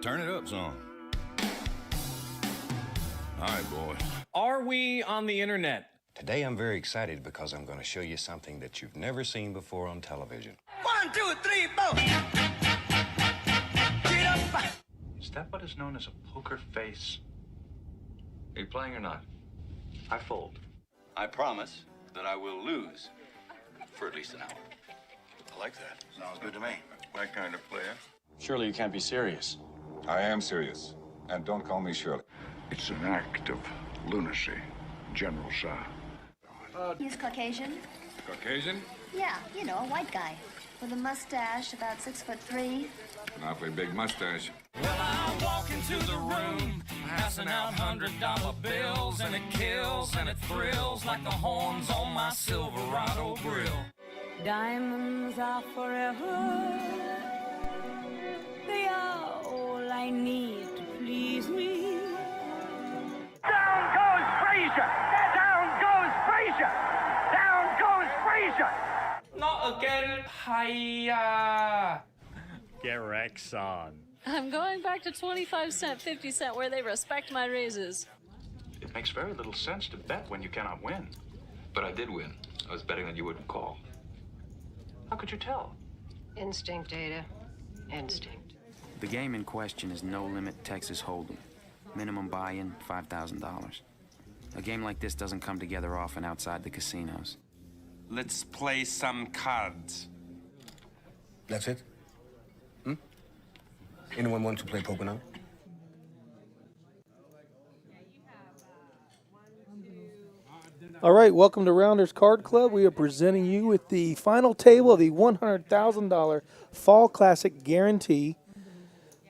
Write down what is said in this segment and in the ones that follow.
Turn it up some. All right, boys. Are we on the internet? Today I'm very excited because I'm going to show you something that you've never seen before on television. 1, 2, 3, 4. Get up. Is that what is known as a poker face? Are you playing or not? I fold. I promise that I will lose for at least an hour. I like that. Sounds good to me. My kind of player. Surely you can't be serious. I am serious. And don't call me Shirley. It's an act of lunacy, General Shah. He's Caucasian? Caucasian? Yeah, you know, a white guy. With a mustache, about 6'3". An awfully big mustache. Well, I walk into the room, passing out $100 bills, and it kills and it thrills like the horns on my Silverado grill. Diamonds are forever. They are all I need to please me. Down goes Frazier. Down goes Frazier. Down goes Frazier. Not again, hiya. Get Rex on. I'm going back to 25 cent, 50 cent, where they respect my raises. It makes very little sense to bet when you cannot win. But I did win. I was betting that you wouldn't call. How could you tell? Instinct, Ada. Instinct. The game in question is No Limit Texas Hold'em. Minimum buy-in, $5,000. A game like this doesn't come together often outside the casinos. Let's play some cards. That's it? Anyone want to play poker now? All right, welcome to Rounders Card Club. We are presenting you with the final table of the $100,000 Fall Classic Guarantee.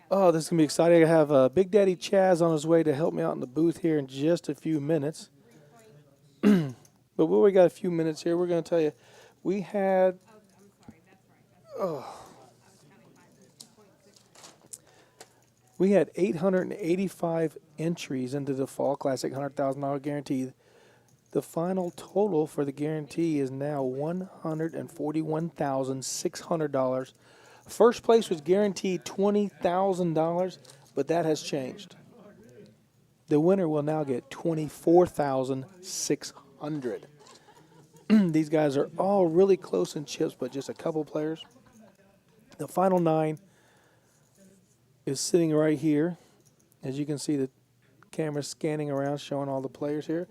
Oh, this is going to be exciting. I have Big Daddy Chaz on his way to help me out in the booth here in just a few minutes. But we got a few minutes here. We're going to tell you, we had... We had 885 entries into the Fall Classic $100,000 Guarantee. The final total for the guarantee is now $141,600. First place was guaranteed $20,000, but that has changed. The winner will now get $24,600. These guys are all really close in chips, but just a couple players. The final 9 is sitting right here. As you can see, the camera scanning around, showing all the players here.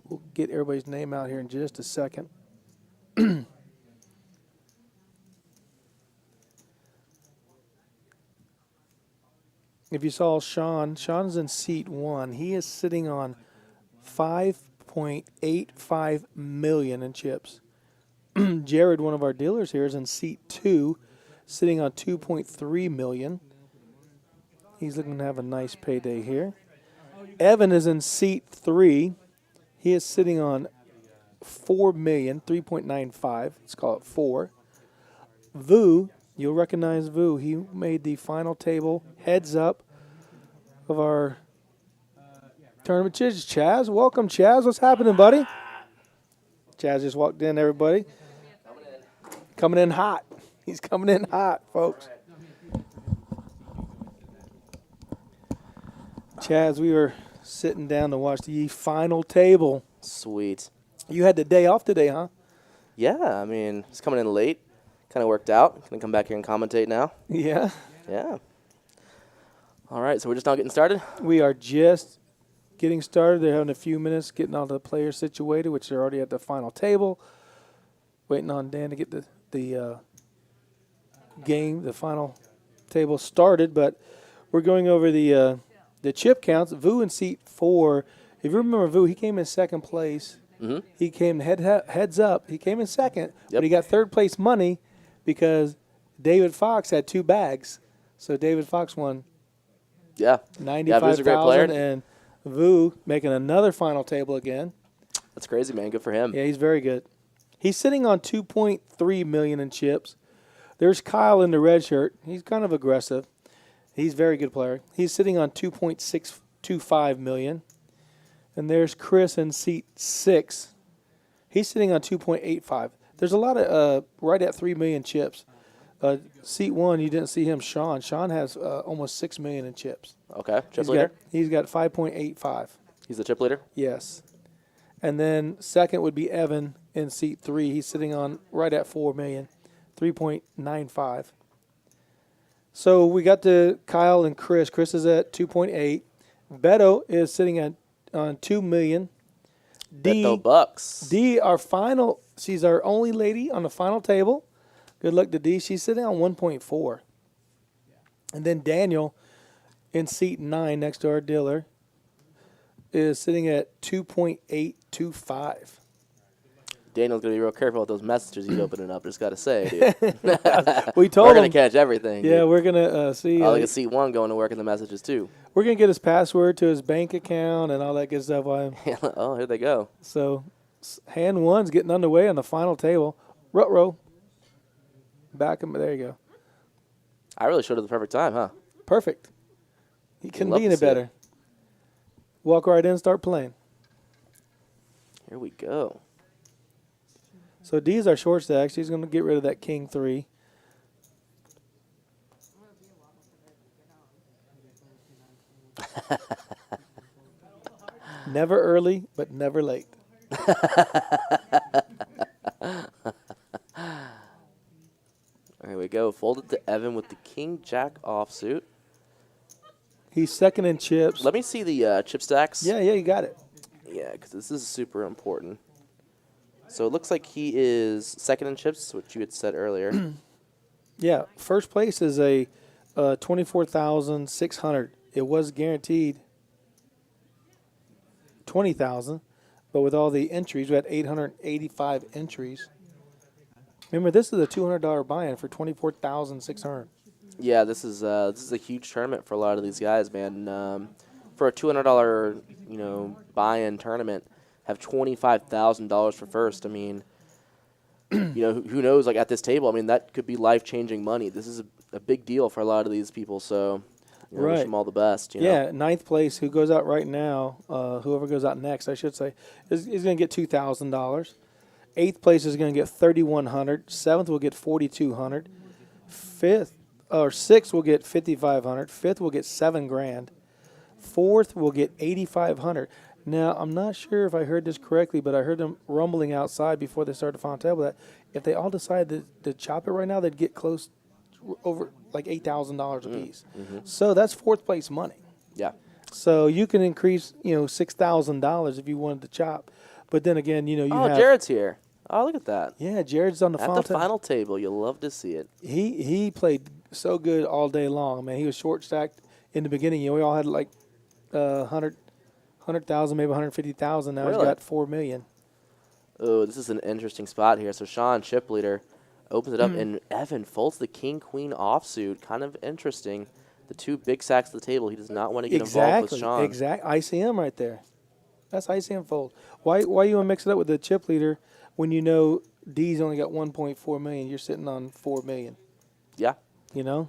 We'll get everybody's name out here in just a second. If you saw Sean's in seat 1. He is sitting on $5.85 million in chips. Jared, one of our dealers here, is in seat 2, sitting on $2.3 million. He's looking to have a nice payday here. Evan is in seat 3. He is sitting on $4 million, 3.95. Let's call it 4. Vu, you'll recognize Vu. He made the final table heads up of our tournament. Chaz, welcome, Chaz. What's happening, buddy? Chaz just walked in, everybody. Coming in hot. He's coming in hot, folks. Chaz, we were sitting down to watch the final table. Sweet. You had the day off today, huh? Yeah, I mean, it's coming in late. Kind of worked out. Going to come back here and commentate now. Yeah? Yeah. All right, so we're just now getting started? We are just getting started. They're having a few minutes getting all the players situated, which they're already at the final table. Waiting on Dan to get the game, the final table started. But we're going over the chip counts. Vu in seat 4. If you remember Vu, he came in second place. Mm-hmm. He came heads up. He came in second, but he got third place money because David Fox had 2 bags. So David Fox won. Yeah. $95,000, and Vu making another final table again. That's crazy, man. Good for him. Yeah, he's very good. He's sitting on $2.3 million in chips. There's Kyle in the red shirt. He's kind of aggressive. He's a very good player. He's sitting on $2.625 million. And there's Chris in seat 6. He's sitting on $2.85. There's a lot of right at $3 million chips. Seat 1, you didn't see him, Sean. Sean has almost $6 million in chips. Okay, chip leader. He's got 5.85. He's the chip leader? Yes. And then second would be Evan in seat 3. He's sitting on right at $4 million, 3.95. So we got to Kyle and Chris. Chris is at 2.8. Beto is sitting at on $2 million. Beto Bucks. D, she's our only lady on the final table. Good luck to D. She's sitting on 1.4. And then Daniel in seat 9 next to our dealer is sitting at 2.825. Daniel's going to be real careful with those messages he's opening up, just got to say, dude. We told we're him. going to catch everything. Yeah, dude. we're going to see. I like seat 1 going to work in the messages, too. We're going to get his password to his bank account and all that good stuff. Oh, here they go. So, hand 1's getting underway on the final table. Rut-row. Back him. There you go. I really showed it the perfect time, huh? Perfect. He couldn't be any better. Walk right in, start playing. Here we go. So D's our short stack. She's going to get rid of that king 3. Never early, but never late. There we go. Folded to Evan with the king-jack offsuit. He's second in chips. Let me see the chip stacks. Yeah, you got it. Yeah, because this is super important. So it looks like he is second in chips, which you had said earlier. Yeah, first place is a 24,600. It was guaranteed 20,000, but with all the entries, we had 885 entries. Remember, this is a $200 buy-in for 24,600. Yeah, this is a huge tournament for a lot of these guys, man. For a $200 buy-in tournament, have $25,000 for first. I mean, who knows? Like at this table, I mean, that could be life-changing money. This is a big deal for a lot of these people. So, right. Wish them all the best. Yeah, ninth place, who goes out right now, whoever goes out next, I should say, is going to get $2,000. Eighth place is going to get $3,100. Seventh will get $4,200. Sixth will get $5,500. Fifth will get $7,000. Fourth will get $8,500. Now, I'm not sure if I heard this correctly, but I heard them rumbling outside before they started the final table that if they all decided to chop it right now, they'd get close over like $8,000 a piece. Mm-hmm. So that's fourth place money. Yeah. So you can increase, $6,000 if you wanted to chop. But then again, you have Jared's here. Oh, look at that. Yeah, Jared's on the final table. You'll love to see it. He played so good all day long, man. He was short stacked in the beginning. We all had like 100,000, maybe 150,000. Now Really? He's got $4 million. Oh, this is an interesting spot here. So Sean, chip leader, opens it up, and Evan folds the king-queen offsuit. Kind of interesting. The two big sacks at the table. He does not want to get involved with Sean. Exactly. ICM right there. That's ICM fold. Why you want to mix it up with the chip leader when you know D's only got 1.4 million? You're sitting on 4 million. Yeah. Yep.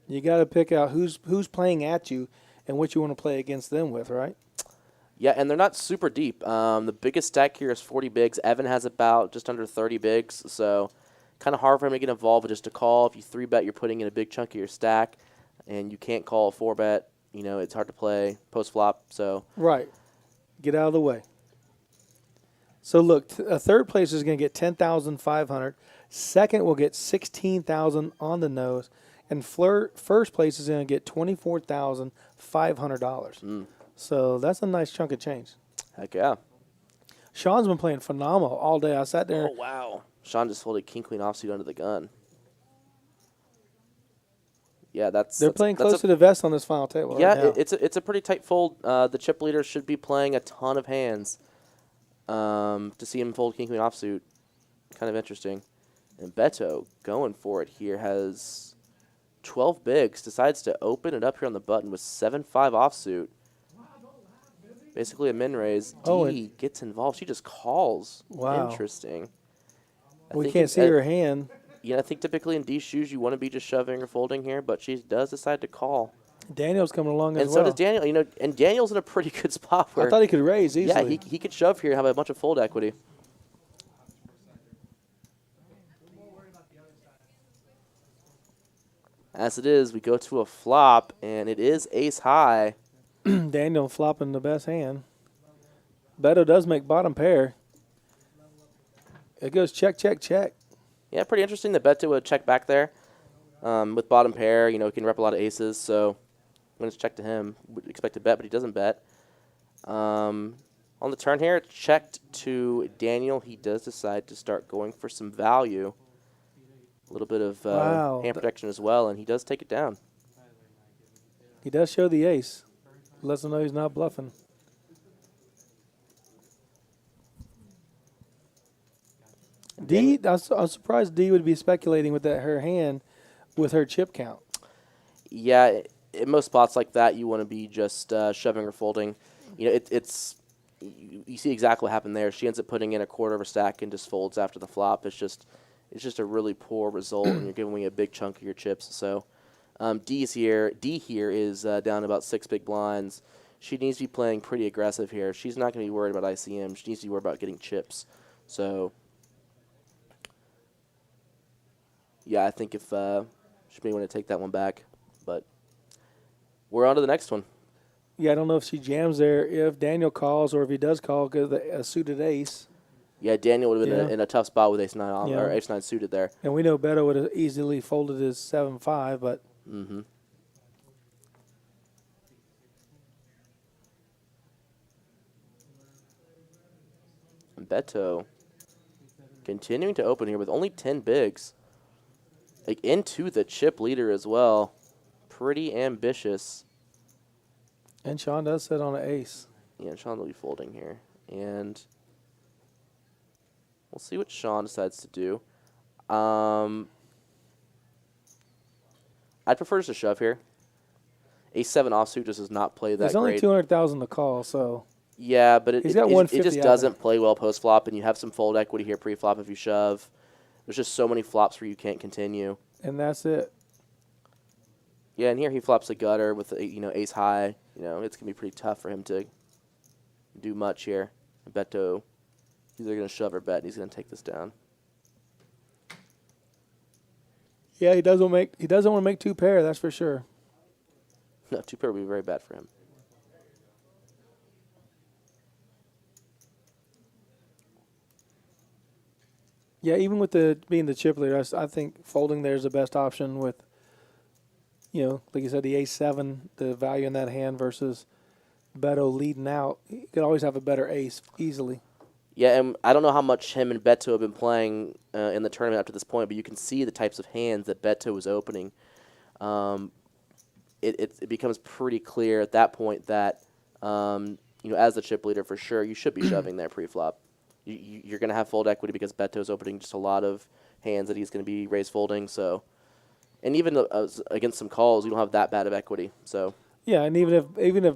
You got to pick out who's playing at you and what you want to play against them with, right? Yeah, and they're not super deep. The biggest stack here is 40 bigs. Evan has about just under 30 bigs, so kind of hard for him to get involved with just a call. If you 3-bet, you're putting in a big chunk of your stack, and you can't call a 4-bet. It's hard to play post-flop. So right. Get out of the way. So, look, third place is going to get $10,500. Second will get $16,000 on the nose. And first place is going to get $24,500. So that's a nice chunk of change. Heck yeah. Sean's been playing phenomenal all day. I sat there. Oh, wow. Sean just folded king-queen offsuit under the gun. Yeah, they're playing close to the vest on this final table. Yeah, right now. it's a pretty tight fold. The chip leader should be playing a ton of hands to see him fold king-queen offsuit. Kind of interesting. And Beto going for it here has 12 bigs. Decides to open it up here on the button with 7-5 offsuit. Basically a min raise. D gets involved. She just calls. Wow. Interesting. We can't see her hand. Yeah, I think typically in D's shoes you want to be just shoving or folding here, but she does decide to call. Daniel's coming along as well. And so does Daniel. And Daniel's in a pretty good spot where I thought he could raise easily. Yeah, he could shove here and have a bunch of fold equity. As it is, we go to a flop, and it is ace high. Daniel flopping the best hand. Beto does make bottom pair. It goes check, check, check. Yeah, pretty interesting that Beto would check back there. With bottom pair, he can rep a lot of aces, so I'm going to check to him. Would expect to bet, but he doesn't bet. On the turn here, it's checked to Daniel. He does decide to start going for some value. A little bit of hand protection as well, and he does take it down. He does show the ace. Lets him know he's not bluffing. D, I'm surprised D would be speculating with her hand with her chip count. Yeah, in most spots like that, you want to be just shoving or folding. You see exactly what happened there. She ends up putting in a quarter of a stack and just folds after the flop. It's just a really poor result, and you're giving away a big chunk of your chips. So D here is down about 6 big blinds. She needs to be playing pretty aggressive here. She's not going to be worried about ICM. She needs to be worried about getting chips. So yeah, I think if she may want to take that one back, but we're on to the next one. Yeah, I don't know if she jams there if Daniel calls or if he does call because a suited ace. Yeah, Daniel would have been in a tough spot with ace 9 on, or ace 9 suited there. And we know Beto would have easily folded his 7-5, but. Mm-hmm. Beto continuing to open here with only 10 bigs. Like into the chip leader as well. Pretty ambitious. And Sean does sit on an ace. Yeah, Sean will be folding here. And we'll see what Sean decides to do. I'd prefer just a shove here. Ace 7 offsuit just does not play that great. There's only 200,000 to call, so. Yeah, but it just doesn't play well post-flop, and you have some fold equity here pre-flop if you shove. There's just so many flops where you can't continue. And that's it. Yeah, and here he flops a gutter with ace high. It's gonna be pretty tough for him to do much here. Beto, he's either gonna shove or bet. And he's gonna take this down. Yeah, he doesn't want to make two pair. That's for sure. No, two pair would be very bad for him. Yeah, even with being the chip leader, I think folding there is the best option with, like you said, the ace 7, the value in that hand versus Beto leading out. You could always have a better ace easily. Yeah, and I don't know how much him and Beto have been playing in the tournament up to this point, but you can see the types of hands that Beto is opening. It becomes pretty clear at that point that, as the chip leader for sure, you should be shoving there pre-flop. You're going to have fold equity because Beto's opening just a lot of hands that he's going to be raise folding. So, and even against some calls, you don't have that bad of equity. So yeah, and even if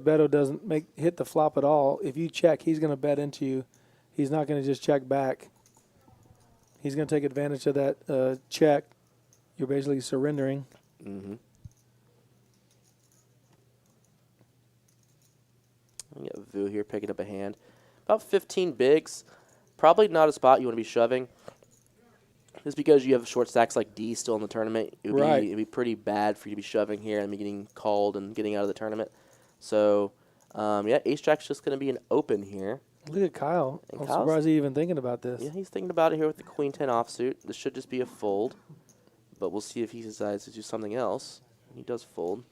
Beto doesn't hit the flop at all, if you check, he's going to bet into you. He's not going to just check back. He's going to take advantage of that check. You're basically surrendering. Mm-hmm. We got Vu here picking up a hand. About 15 bigs. Probably not a spot you want to be shoving. Just because you have short stacks like D still in the tournament, it'd be pretty bad for you to be shoving here and be getting called and getting out of the tournament. So, ace jack's just going to be an open here. Look at Kyle. I'm surprised he's even thinking about this. Yeah, he's thinking about it here with the queen 10 offsuit. This should just be a fold, but we'll see if he decides to do something else. He does fold.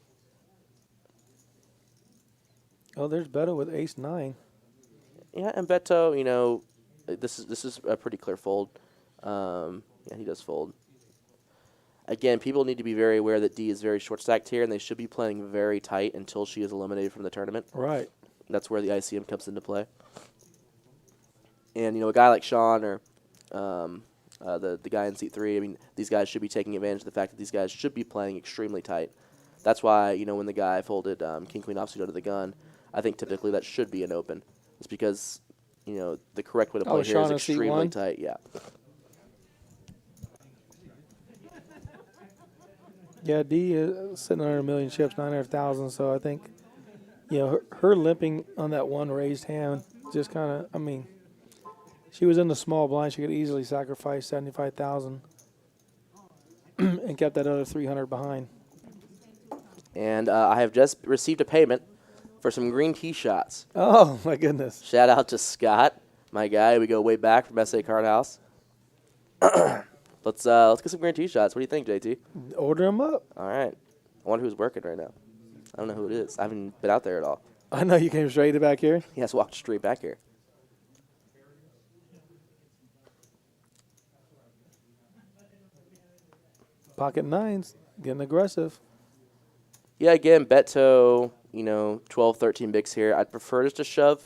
Oh, there's Beto with ace 9. Yeah, and Beto, this is a pretty clear fold. Yeah, he does fold. Again, people need to be very aware that D is very short-stacked here, and they should be playing very tight until she is eliminated from the tournament. Right. That's where the ICM comes into play. And, a guy like Sean or the guy in seat 3, these guys should be taking advantage of the fact that these guys should be playing extremely tight. That's why, when the guy folded king-queen offsuit under the gun, I think typically that should be an open. It's because, the correct way to play here is extremely tight. Yeah. Yeah, D is sitting under 1 million chips, 900,000. So I think, her limping on that one raised hand just kind of, she was in the small blind. She could easily sacrifice 75,000 and kept that other 300 behind. And I have just received a payment for some green tee shots. Oh, my goodness. Shout out to Scott, my guy. We go way back from SA Card House. Let's get some green tee shots. What do you think, JT? Order them up. All right. I wonder who's working right now. I don't know who it is. I haven't been out there at all. I know you came straight back here. He has walked straight back here. Pocket nines, getting aggressive. Yeah, again, Beto, 12, 13 bigs here. I'd prefer just to shove,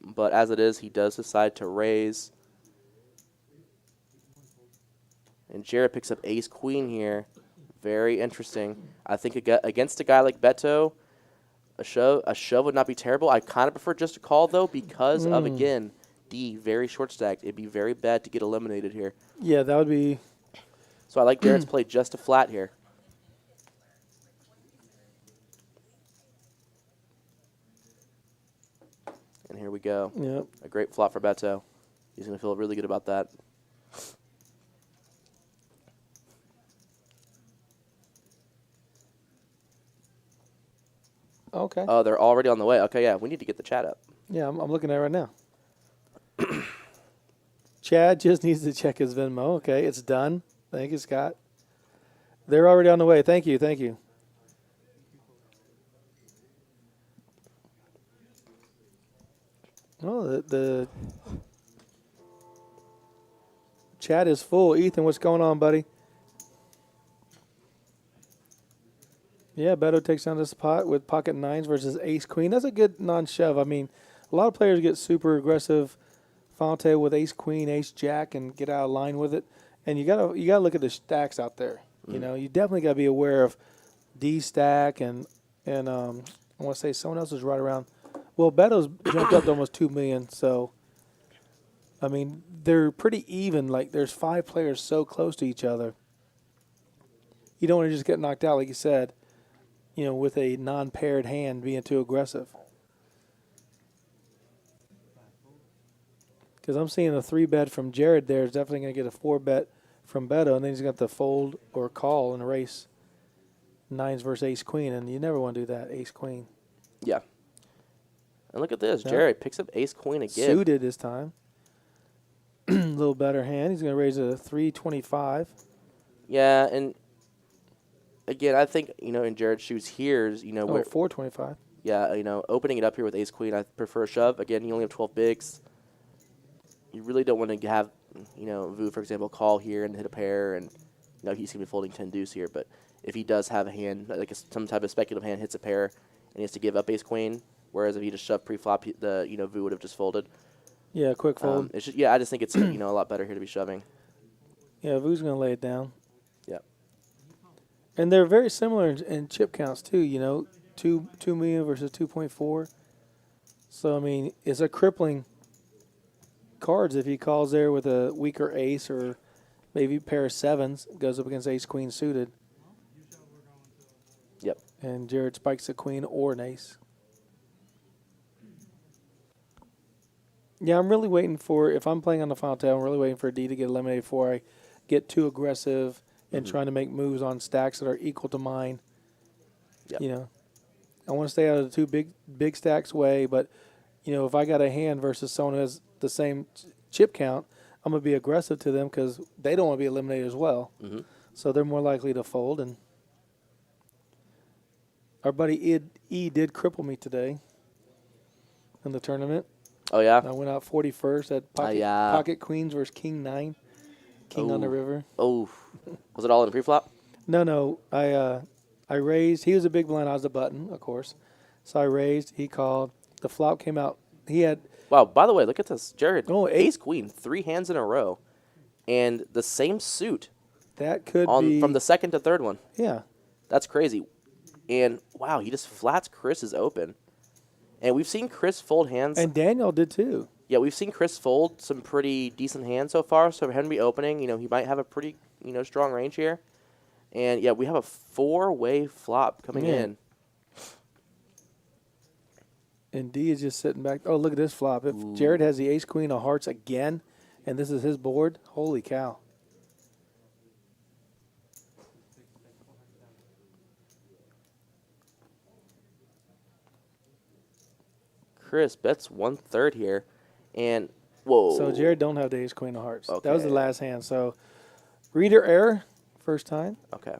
but as it is, he does decide to raise. And Jared picks up ace-queen here. Very interesting. I think against a guy like Beto, a shove would not be terrible. I kind of prefer just to call, though, because of, again, D, very short stacked. It'd be very bad to get eliminated here. Yeah, that would be... So I like Jared's play just a flat here. And here we go. Yep. A great flop for Beto. He's going to feel really good about that. Okay. Oh, they're already on the way. Okay, yeah, we need to get the chat up. Yeah, I'm looking at it right now. Chad just needs to check his Venmo. Okay, it's done. Thank you, Scott. They're already on the way. Thank you, thank you. Oh, the chat is full. Ethan, what's going on, buddy? Yeah, Beto takes down this pot with pocket nines versus ace-queen. That's a good non-shove. I mean, a lot of players get super aggressive Fonte with ace-queen, ace-jack, and get out of line with it. And you gotta look at the stacks out there. You know, you definitely gotta be aware of D stack and I want to say someone else is right around. Well, Beto's jumped up to almost 2 million. So, I mean, they're pretty even. Like there's 5 players so close to each other. You don't want to just get knocked out, like you said. With a non-paired hand being too aggressive. Because I'm seeing a 3-bet from Jared there is definitely going to get a 4-bet from Beto, and then he's got the fold or call in a race. Nines versus ace-queen, and you never want to do that, ace-queen. Yeah. And look at this. Jared picks up ace-queen again. Suited this time. A little better hand. He's going to raise a 325. Yeah, and again, I think, in Jared's shoes here, 425. Yeah, opening it up here with ace-queen, I prefer a shove. Again, you only have 12 bigs. You really don't want to have, Vu, for example, call here and hit a pair, and, he's going to be folding 10 deuce here. But if he does have a hand, like some type of speculative hand, hits a pair, and he has to give up ace-queen, whereas if he just shoved pre-flop, Vu would have just folded. Yeah, quick fold. I just think it's, a lot better here to be shoving. Yeah, Vu's going to lay it down. Yep. And they're very similar in chip counts, too, 2 million versus 2.4. So, I mean, it's a crippling cards if he calls there with a weaker ace or maybe pair of sevens, goes up against ace-queen suited. Yep. And Jared spikes a queen or an ace. Yeah, I'm really waiting for, if I'm playing on the final table, I'm really waiting for D to get eliminated before I get too aggressive and trying to make moves on stacks that are equal to mine. Yep. I want to stay out of the two big stacks way, but, if I got a hand versus someone who has the same chip count, I'm going to be aggressive to them because they don't want to be eliminated as well. So they're more likely to fold. And our buddy E did cripple me today in the tournament. Oh, yeah? I went out 41st at pocket queens versus king 9. King on the river. Oh. Was it all in pre-flop? No. I raised. He was a big blind. I was a button, of course. So I raised. He called. The flop came out. He had... Wow, by the way, look at this. Jared, Oh, ace-queen, 3 hands in a row. And the same suit. That could be... From the second to third one. Yeah. That's crazy. And, wow, he just flats Chris's open. And we've seen Chris fold hands. And Daniel did too. Yeah, we've seen Chris fold some pretty decent hands so far. So for him to be opening, he might have a pretty, strong range here. And, yeah, we have a 4-way flop coming in. And D is just sitting back. Oh, look at this flop. If Jared has the ace-queen of hearts again, and this is his board, holy cow. Chris bets 1/3 here. And, whoa. So Jared don't have the ace queen of hearts. Okay. That was the last hand. So reader error, first time. Okay.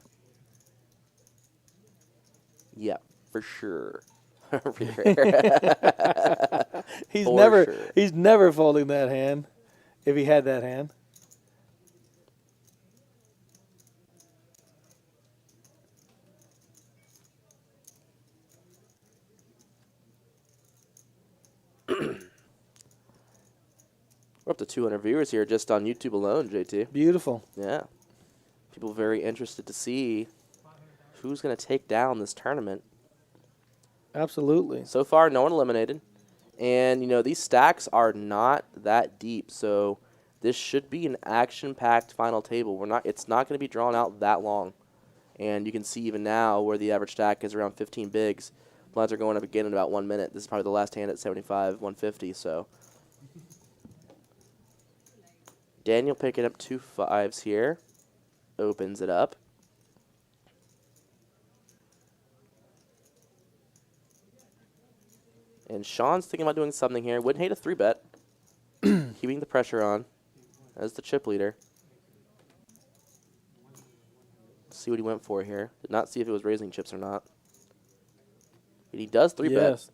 Yeah, for sure. Reader error. He's never folding that hand if he had that hand. We're up to 200 viewers here just on YouTube alone, JT. Beautiful. Yeah. People very interested to see who's going to take down this tournament. Absolutely. So far, no one eliminated. And, you know, these stacks are not that deep, so this should be an action-packed final table. It's not going to be drawn out that long. And you can see even now where the average stack is around 15 bigs. Blinds are going up again in about 1 minute. This is probably the last hand at 75, 150, so. Daniel picking up 2 5s here. Opens it up. And Sean's thinking about doing something here. Wouldn't hate a 3-bet. Keeping the pressure on as the chip leader. Let's see what he went for here. Did not see if it was raising chips or not. And he does 3-bet. Yes.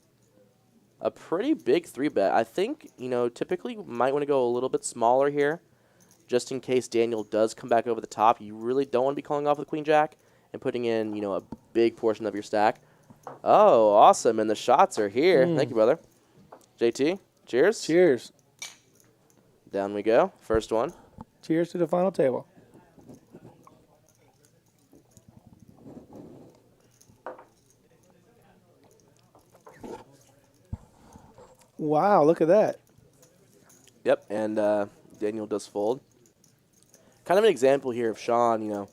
A pretty big 3-bet. I think, you know, typically you might want to go a little bit smaller here, just in case Daniel does come back over the top. You really don't want to be calling off with Queen Jack and putting in, you know, a big portion of your stack. Oh, awesome. And the shots are here. Thank you, brother. JT, cheers. Cheers. Down we go. First one. Cheers to the final table. Wow, look at that. Yep, and Daniel does fold. Kind of an example here of Sean, you know,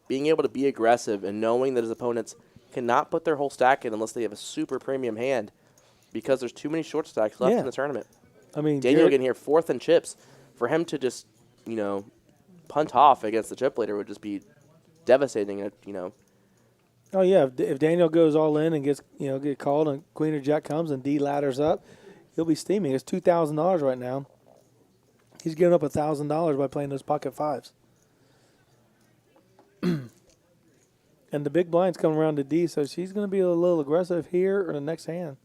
being able to be aggressive and knowing that his opponents cannot put their whole stack in unless they have a super premium hand because there's too many short stacks left in the tournament. I mean, Daniel getting here 4th in chips. For him to just, you know, punt off against the chip leader would just be devastating, you know. Oh, yeah. If Daniel goes all in and gets, you know, get called and Queen or Jack comes and D ladders up, he'll be steaming. It's $2,000 right now. He's giving up $1,000 by playing those pocket 5s. And the big blind's coming around to D, so she's going to be a little aggressive here or the next hand.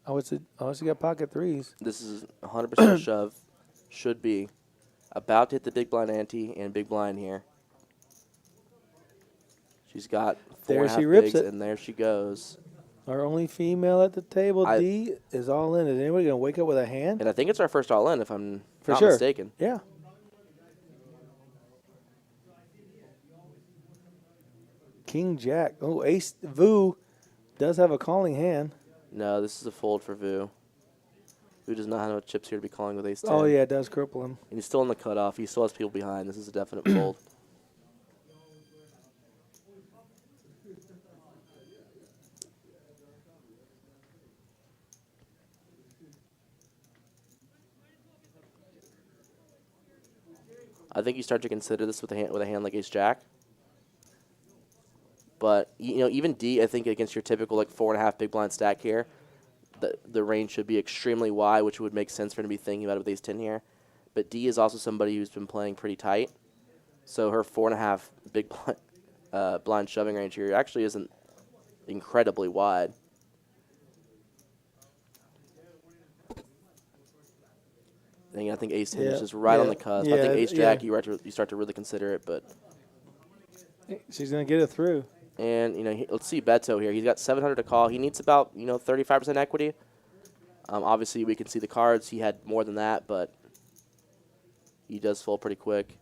Unless you got pocket 3s. This is 100% shove. Should be. About to hit the big blind ante and big blind here. She's got 4.5 bigs, and there she goes. Our only female at the table, D, is all in. Is anybody going to wake up with a hand? And I think it's our first all in, if I'm not mistaken. Yeah. King Jack. Oh, Ace Vu does have a calling hand. No, this is a fold for Vu. Vu does not have no chips here to be calling with Ace 10. Oh, yeah, it does cripple him. And he's still in the cutoff. He still has people behind. This is a definite fold. I think you start to consider this with a hand like Ace Jack. But, you know, even D, I think against your typical like 4.5 big blind stack here, the range should be extremely wide, which would make sense for him to be thinking about it with Ace 10 here. But D is also somebody who's been playing pretty tight. So her 4.5 big blind shoving range here actually isn't incredibly wide. I think Ace 10 is just right on the cusp. I think Ace Jack, you start to really consider it, but she's going to get it through. And, you know, let's see Beto here. He's got 700 to call. He needs about, you know, 35% equity. Obviously, we can see the cards. He had more than that, but he does fold pretty quick,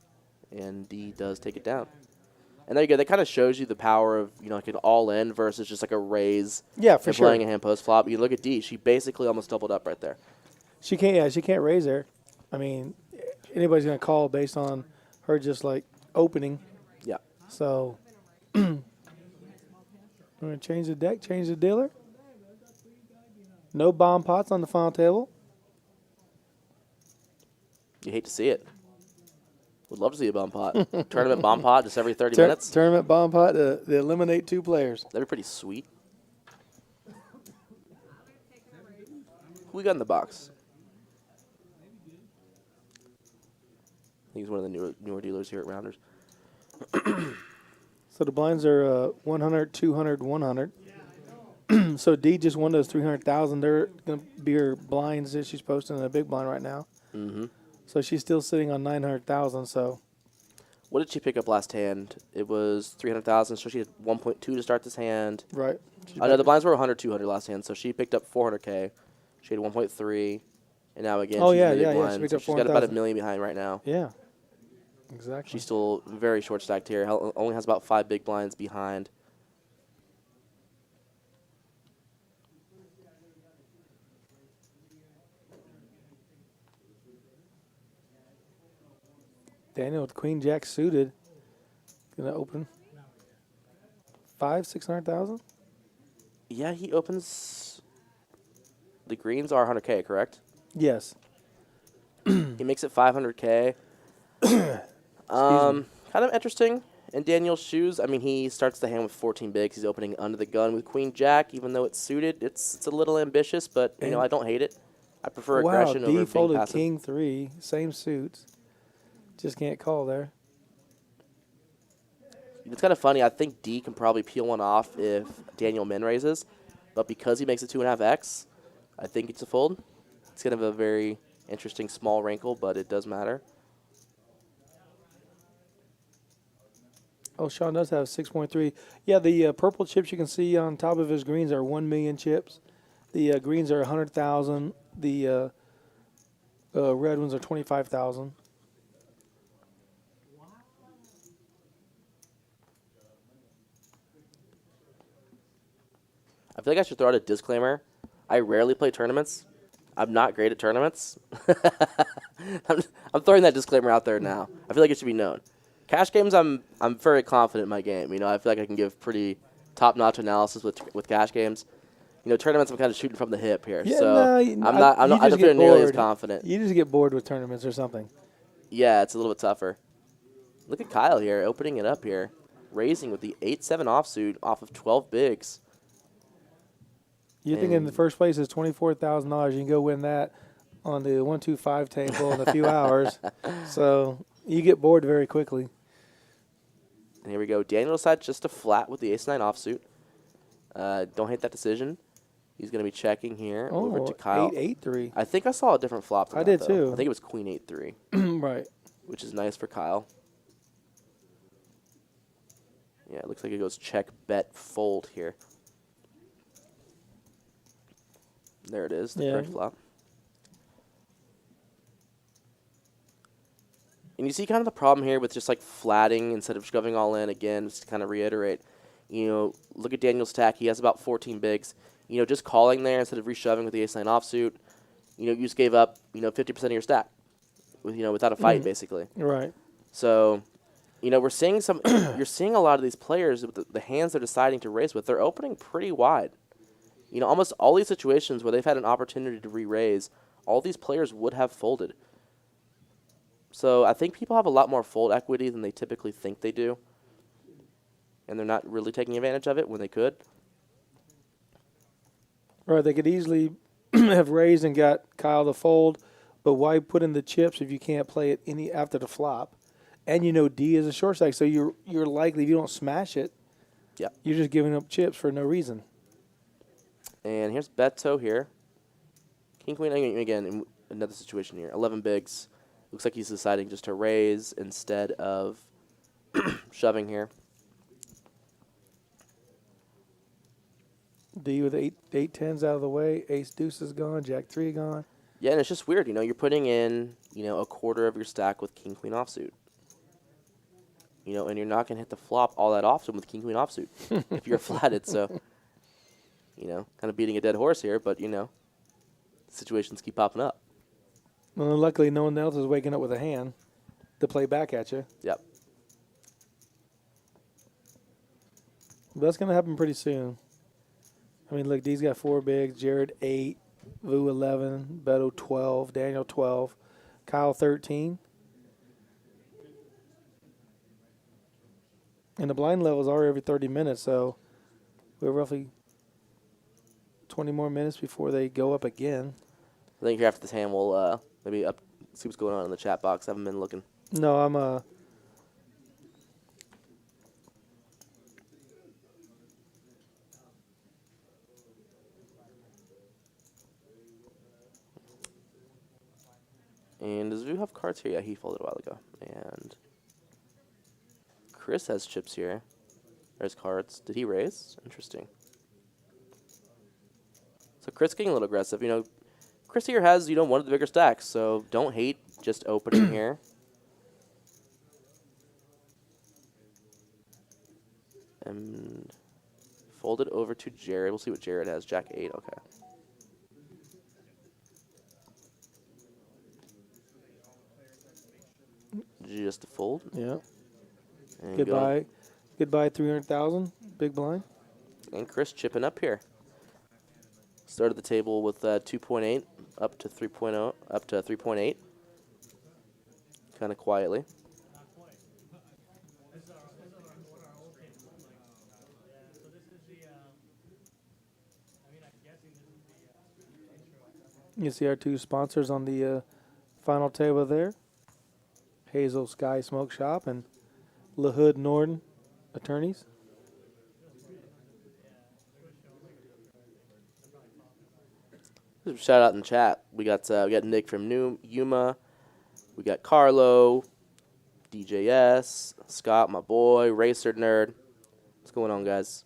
and D does take it down. And there you go. That kind of shows you the power of, you know, like an all-in versus just like a raise. Yeah, for sure. Playing a hand post-flop. You look at D. She basically almost doubled up right there. She can't raise there. I mean, anybody's going to call based on her just, like, opening. Yeah. So, I'm going to change the deck, change the dealer. No bomb pots on the final table. You hate to see it. Would love to see a bomb pot. Tournament bomb pot just every 30 minutes. Tournament bomb pot to eliminate 2 players. That'd be pretty sweet. Who we got in the box? I think he's one of the newer dealers here at Rounders. So the blinds are 100, 200, 100. So D just won those 300,000. They're going to be her blinds that she's posting in a big blind right now. Mm-hmm. So she's still sitting on 900,000. So what did she pick up last hand? It was 300,000. So she had 1.2 to start this hand. Right. I know the blinds were 100, 200 last hand. So she picked up 400K. She had 1.3, and now again. Oh she's yeah. She picked up she's got about $1 million behind right now. Yeah. Exactly. She's still very short stacked here. Only has about 5 big blinds behind. Daniel with Queen Jack suited. Gonna open 600,000. Yeah, he opens. The greens are 100K, correct? Yes. He makes it 500K. Kind of interesting in Daniel's shoes. I mean, he starts the hand with 14 bigs. He's opening under the gun with Queen Jack, even though it's suited. It's a little ambitious, but you know I don't hate it. I prefer aggression over being folded passive. King 3, same suits. Just can't call there. It's kind of funny. I think D can probably peel one off if Daniel min raises, but because he makes it 2.5x, I think it's a fold. It's kind of a very interesting small wrinkle, but it does matter. Oh, Sean does have 6.3. Yeah, the purple chips you can see on top of his greens are 1 million chips. The greens are 100,000. The red ones are 25,000. I feel like I should throw out a disclaimer. I rarely play tournaments. I'm not great at tournaments. I'm throwing that disclaimer out there now. I feel like it should be known. Cash games, I'm very confident in my game. You know, I feel like I can give pretty top-notch analysis with cash games. You know, tournaments, I'm kind of shooting from the hip here. Yeah, so I don't feel nearly as confident. You just get bored with tournaments or something. Yeah, it's a little bit tougher. Look at Kyle here, opening it up here. Raising with the 8-7 offsuit off of 12 bigs. You think in the first place is $24,000. You can go win that on the 1-2-5 table in a few hours. So you get bored very quickly. And here we go. Daniel decides just to flat with the ace-9 offsuit. Don't hate that decision. He's going to be checking here over to Kyle. 8-8-3. I think I saw a different flop than I that, did though. too. I think it was queen 8-3. Right. Which is nice for Kyle. Yeah, it looks like it goes check, bet, fold here. There it is, the correct flop. And you see kind of the problem here with just like flatting instead of shoving all in again, just to kind of reiterate. You know, look at Daniel's stack. He has about 14 bigs. You know, just calling there instead of reshoving with the ace-9 offsuit. You know, you just gave up, 50% of your stack, without a fight, basically. Right. So, we're seeing you're seeing a lot of these players with the hands they're deciding to raise with. They're opening pretty wide. Almost all these situations where they've had an opportunity to re-raise, all these players would have folded. So I think people have a lot more fold equity than they typically think they do. And they're not really taking advantage of it when they could. Right, they could easily have raised and got Kyle to fold, but why put in the chips if you can't play it after the flop? And D is a short stack, so you're likely, if you don't smash it, you're just giving up chips for no reason. And here's Beto here. King, Queen, again, another situation here. 11 bigs. Looks like he's deciding just to raise instead of shoving here. D with eight tens out of the way. Ace deuce is gone. Jack 3 gone. Yeah, and it's just weird. You're putting in, a quarter of your stack with King, Queen offsuit. And you're not going to hit the flop all that often with King, Queen offsuit if you're flatted. So, kind of beating a dead horse here, but, situations keep popping up. Well, luckily, no one else is waking up with a hand to play back at you. Yep. But that's going to happen pretty soon. I mean, look, D's got 4 bigs. Jared 8, Vu 11, Beto 12, Daniel 12, Kyle 13. And the blind levels are every 30 minutes, so we're roughly 20 more minutes before they go up again. think here after this hand, we'll maybe see what's going on in the chat box. I haven't been looking. No, I'm And does Vu have cards here? Yeah, he folded a while ago. And Chris has chips here. There's cards. Did he raise? Interesting. So Chris getting a little aggressive. You know, Chris here has, you know, one of the bigger stacks, so don't hate just opening here. And fold it over to Jared. We'll see what Jared has. Jack 8, okay. Just a fold. Yeah. And Goodbye. Goodbye, 300,000. Big blind. And Chris chipping up here. Started the table with 2.8 up to 3.0, up to 3.8. Kind of quietly. You see our two sponsors on the final table there. Hazel Sky Smoke Shop and LaHood Norton Attorneys. Shout out in the chat. We got Nick from Yuma. We got Carlo, DJS, Scott, my boy, Racer Nerd. What's going on, guys?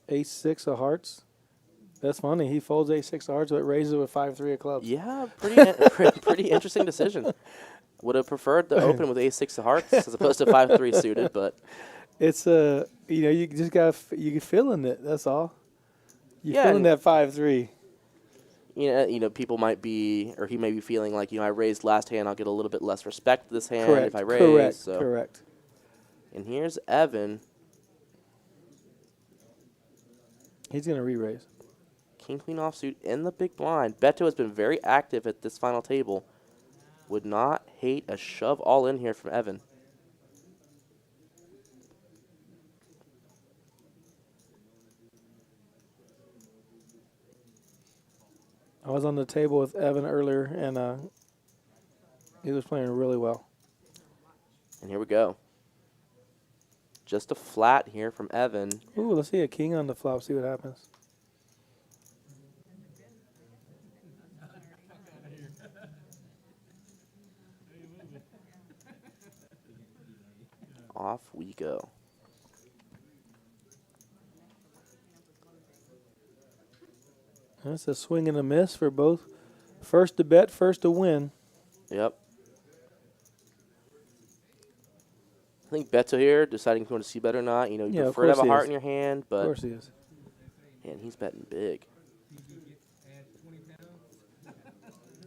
Ace-6 of hearts. That's funny. He folds Ace-6 of hearts, but raises with 5-3 of clubs. Yeah, pretty interesting decision. Would have preferred to open with Ace-6 of hearts as opposed to 5-3 suited, but it's you know, you just got you feeling it. That's all. You feeling that 5-3. You know, people might be, or he may be feeling like, you know, I raised last hand, I'll get a little bit less respect this hand if I raise. Correct. And here's Evan. He's gonna re-raise. King Queen offsuit in the big blind. Beto has been very active at this final table. Would not hate a shove all in here from Evan. I was on the table with Evan earlier, and he was playing really well. And here we go. Just a flat here from Evan. Ooh, let's see a king on the flop, see what happens. Off we go. That's a swing and a miss for both. First to bet, first to win. Yep. I think Beto here, deciding if you want to see bet or not. You know, you prefer to have a heart in your hand, but... Of course he is. And he's betting big.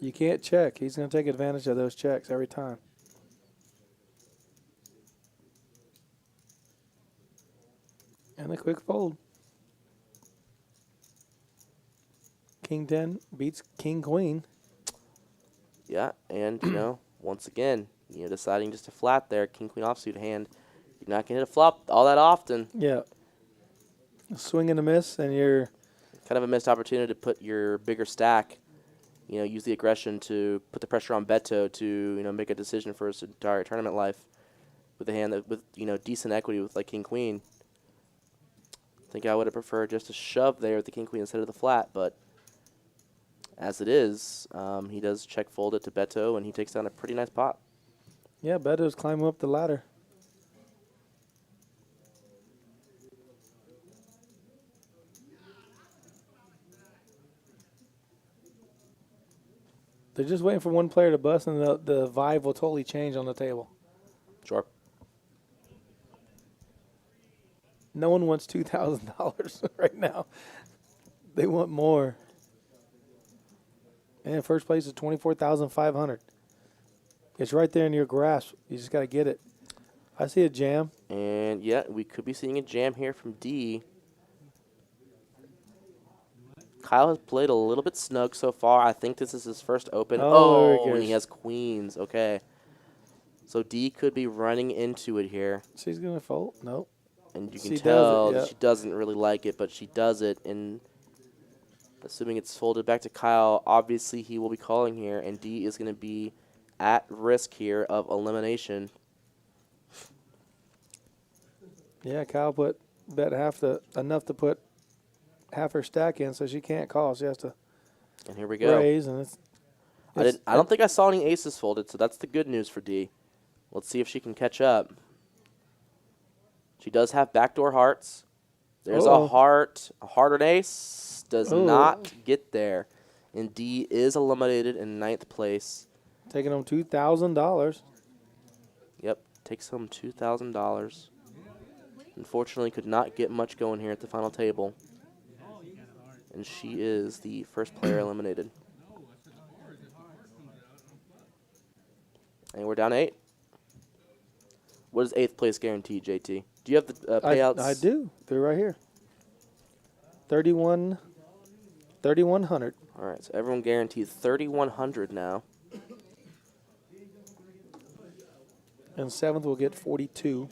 You can't check. He's going to take advantage of those checks every time. And a quick fold. King 10 beats King Queen. Yeah, and, you know, once again, you know, deciding just to flat there, King Queen offsuit hand. You're not going to hit a flop all that often. Yeah. A swing and a miss, and you're... Kind of a missed opportunity to put your bigger stack, you know, use the aggression to put the pressure on Beto to, you know, make a decision for his entire tournament life with a hand that, with, you know, decent equity with, like, King Queen. I think I would have preferred just a shove there with the King Queen instead of the flat, but as it is, he does check fold it to Beto, and he takes down a pretty nice pot. Yeah, Beto's climbing up the ladder. They're just waiting for one player to bust, and the vibe will totally change on the table. Sure. No one wants $2,000 right now. They want more. And first place is $24,500. It's right there in your grasp. You just got to get it. I see a jam. And, yeah, we could be seeing a jam here from D. Kyle has played a little bit snug so far. I think this is his first open. Oh, and he has queens. Okay. So D could be running into it here. She's going to fold? Nope. And you can She tell does it, that yep. she doesn't really like it, but she does it. And assuming it's folded back to Kyle, obviously he will be calling here, and D is going to be at risk here of elimination. Yeah, Kyle bet enough to put half her stack in, so she can't call. She has to And here we go. raise, and I don't think I saw any aces folded, so that's the good news for D. Let's see if she can catch up. She does have backdoor hearts. There's a heart or an ace. Does not get there. And D is eliminated in 9th place. taking home $2,000. Yep, takes home $2,000. Unfortunately, could not get much going here at the final table. And she is the first player eliminated. And we're down 8. What is 8th place guaranteed, JT? Do you have the payouts? I do. They're right here. 3,100. All right, so everyone guaranteed 3,100 now. And 7th will get 42.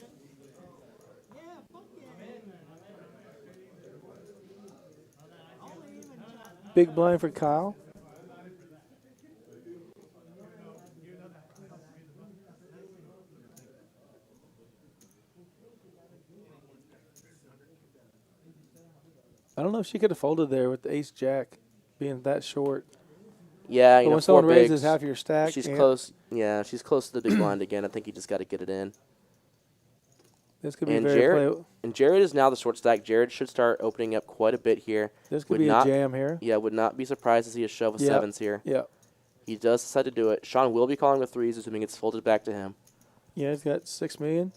Big blind for Kyle. I don't know if she could have folded there with the ace-jack being that short. Yeah, but when someone raises half your stack, she's close. Yeah, she's close to the big blind again. I think you just got to get it in. This could be very And Jared is now the short stack. Jared should start opening up quite a bit here. This could be a jam here. Yeah, would not be surprised to see a shove of sevens here. Yeah. He does decide to do it. Sean will be calling with threes, assuming it's folded back to him. Yeah, he's got $6 million.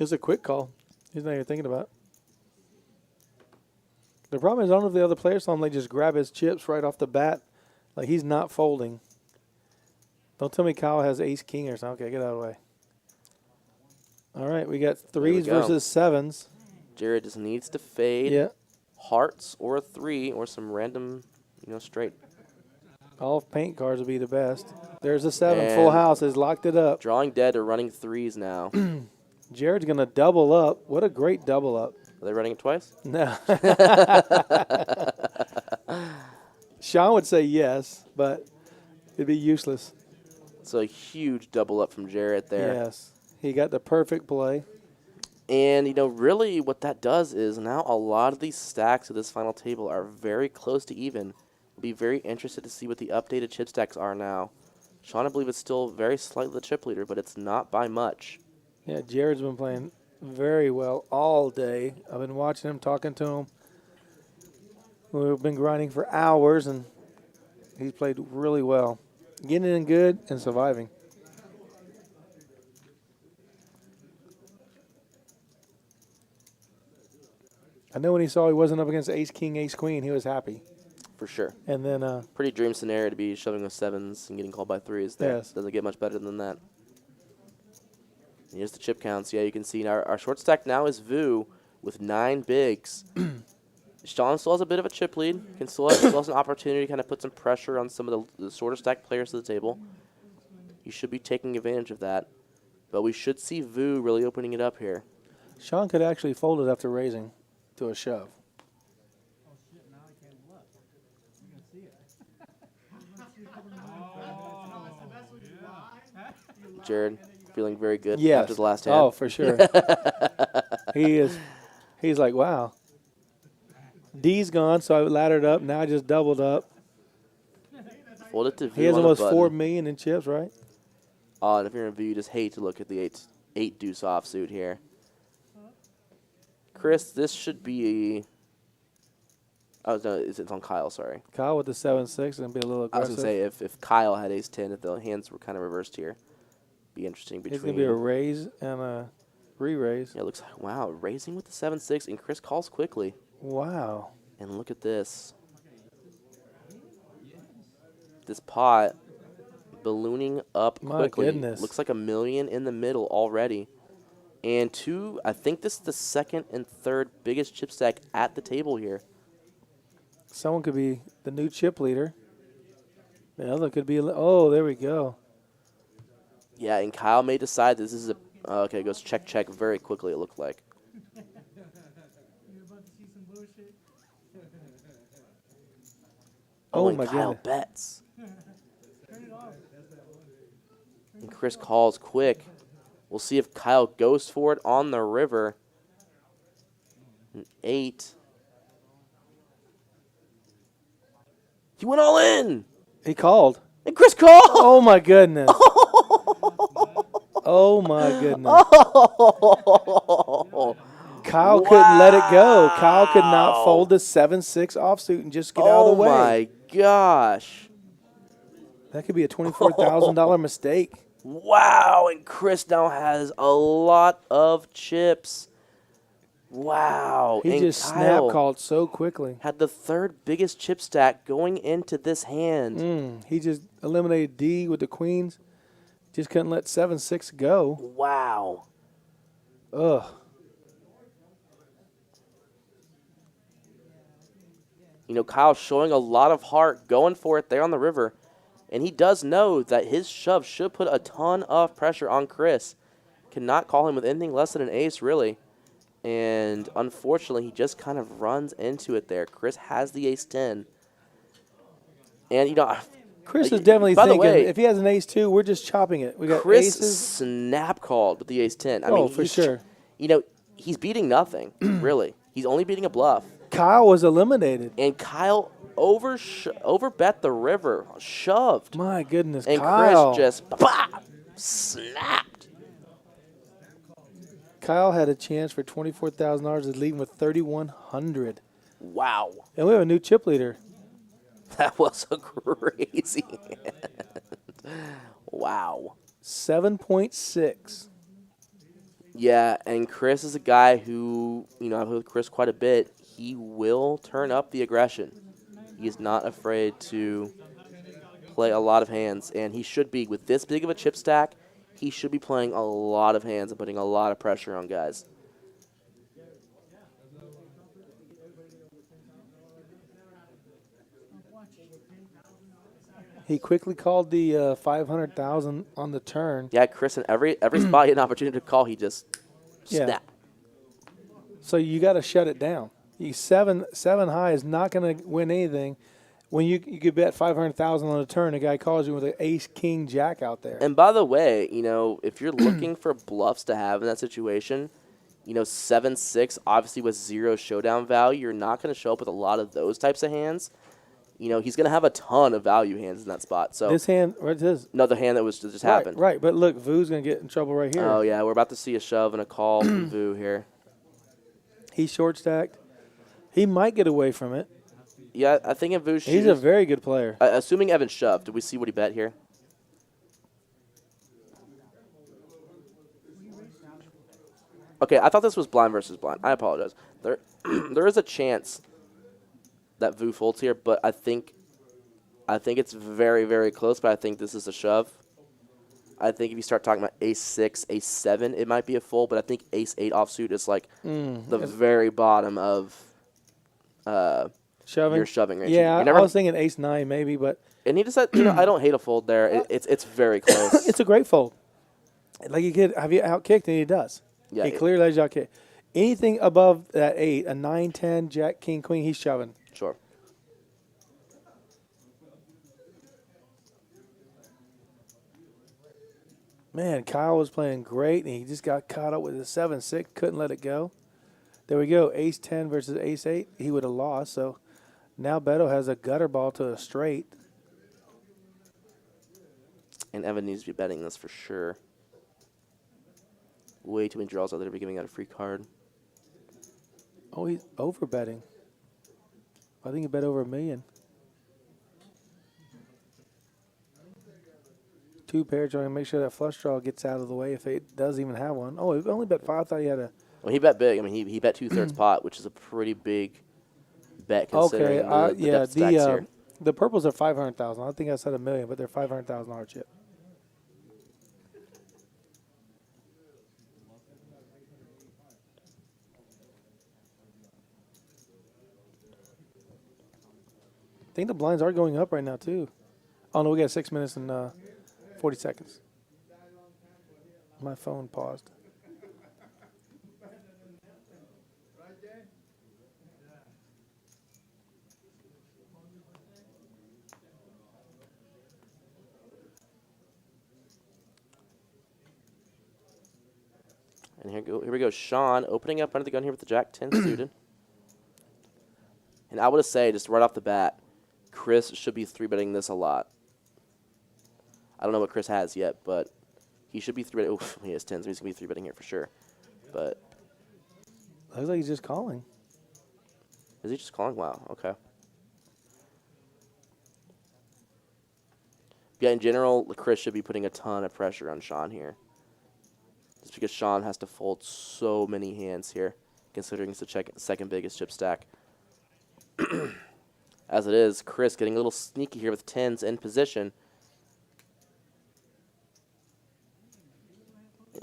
It's a quick call. He's not even thinking about it. The problem is, I don't know if the other players saw him, they just grab his chips right off the bat. Like, he's not folding. Don't tell me Kyle has ace-king or something. Okay, get out of the way. All right, we got threes versus sevens. Jared just needs to fade hearts or a 3 or some random, straight. All paint cards would be the best. There's a 7. Full house has locked it up. Drawing dead or running 3s now. Jared's going to double up. What a great double up. Are they running it twice? No. Sean would say yes, but it'd be useless. So a huge double up from Jared there. Yes. He got the perfect play. And, really what that does is now a lot of these stacks of this final table are very close to even. I'll be very interested to see what the updated chip stacks are now. Sean, I believe, is still very slightly the chip leader, but it's not by much. Yeah, Jared's been playing very well all day. I've been watching him, talking to him. We've been grinding for hours, and he's played really well. Getting in good and surviving. I know when he saw he wasn't up against ace-king, ace-queen, he was happy. For sure. And then pretty dream scenario to be shoving with 7s and getting called by 3s there. Yes. Doesn't get much better than that. And here's the chip counts. Yeah, you can see our short stack now is Vu with 9 bigs. Sean still has a bit of a chip lead. Still has an opportunity to kind of put some pressure on some of the shorter stack players to the table. You should be taking advantage of that. But we should see Vu really opening it up here. Sean could actually fold it after raising to a shove. Jared feeling very good Yes. after the last hand. Oh, for sure. He is. He's like, wow. D's gone, so I laddered up. Now I just doubled up. Fold it to Vu. He has on almost the button. $4 million in chips, right? Oh, and if you're in Vu, you just hate to look at the 8 deuce offsuit here. Chris, this should be. Oh no, it's on Kyle. Sorry. Kyle with the 7-6 and be a little aggressive. I was gonna say if Kyle had ace 10, if the hands were kind of reversed here, be interesting. It's gonna be a raise and a re-raise. Yeah, it looks like wow, raising with the 7-6, and Chris calls quickly. Wow. And look at this. This pot ballooning up quickly. My goodness. Looks like $1 million in the middle already. And I think this is the second and third biggest chip stack at the table here. Someone could be the new chip leader. The other could be, oh, there we go. Yeah, and Kyle may decide this is okay, it goes check, check very quickly, it looked like. Oh, my and Kyle goodness. bets. And Chris calls quick. We'll see if Kyle goes for it on the river. An 8. He went all in. He called. And Chris called. Oh, my goodness. Oh, my goodness. Oh. Kyle couldn't let it go. Kyle could not fold the 7-6 offsuit and just get out of the way. Oh, my gosh. That could be a $24,000 mistake. Wow, and Chris now has a lot of chips. Wow. He and just Kyle snap called so quickly. had the third biggest chip stack going into this hand. He just eliminated D with the queens. Just couldn't let 7-6 go. Wow. Ugh. You know, Kyle's showing a lot of heart, going for it there on the river. And he does know that his shove should put a ton of pressure on Chris. Cannot call him with anything less than an ace, really. And unfortunately, he just kind of runs into it there. Chris has the ace-10. And, you know, Chris is definitely by the thinking, way, if he has an ace-2, we're just chopping it. We got Chris aces. snap called with the ace-10. I mean, For sure. You know, he's beating nothing, really. He's only beating a bluff. Kyle was eliminated. And Kyle overbet the river, shoved. My goodness, and Kyle. Chris just snapped. Kyle had a chance for $24,000 to lead him with 3,100. Wow. And we have a new chip leader. That was a crazy hand. Wow. 7.6. Yeah, and Chris is a guy who, you know, I've played with Chris quite a bit. He will turn up the aggression. He is not afraid to play a lot of hands, and he should be. With this big of a chip stack, he should be playing a lot of hands and putting a lot of pressure on guys. He quickly called the 500,000 on the turn. Yeah, Chris, in every spot he had an opportunity to call, he just snapped. So you got to shut it down. Seven high is not going to win anything. When you could bet 500,000 on a turn, a guy calls you with an ace, king, jack out there. And by the way, you know, if you're looking for bluffs to have in that situation, you know, 7-6 obviously with 0 showdown value, you're not going to show up with a lot of those types of hands. You know, he's going to have a ton of value hands in that spot. So this hand, what is no, the hand that was just happened. Right, but look, Vu's going to get in trouble right here. Oh yeah, we're about to see a shove and a call from Vu here. He's short stacked. He might get away from it. Yeah, I think if Vu shoots, he's a very good player. Assuming Evan shoved, did we see what he bet here? Okay, I thought this was blind versus blind. I apologize. There is a chance that Vu folds here, but I think it's very, very close, but I think this is a shove. I think if you start talking about ace-6, ace-7, it might be a fold, but I think ace-8 offsuit is like the very bottom of shoving. Your shoving range. Yeah, I was thinking ace-9 maybe, but... And he just said, you know, I don't hate a fold there. It's very close. It's a great fold. Like you could have you outkicked, and he does. Yeah, he clearly has you outkicked. Anything above that 8, a 9, 10, jack, king, queen, he's shoving. Sure. Man, Kyle was playing great, and he just got caught up with the 7-6, couldn't let it go. There we go, ace-10 versus ace-8. He would have lost, so now Beto has a gutter ball to a straight. And Evan needs to be betting this for sure. Way too many draws out there to be giving out a free card. Oh, he's over betting. I think he bet over $1 million. 2 pair trying to make sure that flush draw gets out of the way if it does even have one. Oh, he only bet 5. I thought he had a... Well, he bet big. I mean, he bet 2/3 pot, which is a pretty big bet considering the depth stacks here. The purples are 500,000. I think I said $1 million, but they're $500,000 chip. I think the blinds are going up right now, too. Oh, no, we got 6 minutes and 40 seconds. My phone paused. And here we go. Sean opening up under the gun here with the Jack-10 suited. And I would say, just right off the bat, Chris should be 3-betting this a lot. I don't know what Chris has yet, but he should be 3-betting. Oof, he has 10, so he's going to be 3-betting here for sure. But looks like he's just calling. Is he just calling? Wow, okay. Yeah, in general, Chris should be putting a ton of pressure on Sean here. Just because Sean has to fold so many hands here, considering it's the second biggest chip stack. As it is, Chris getting a little sneaky here with 10s in position.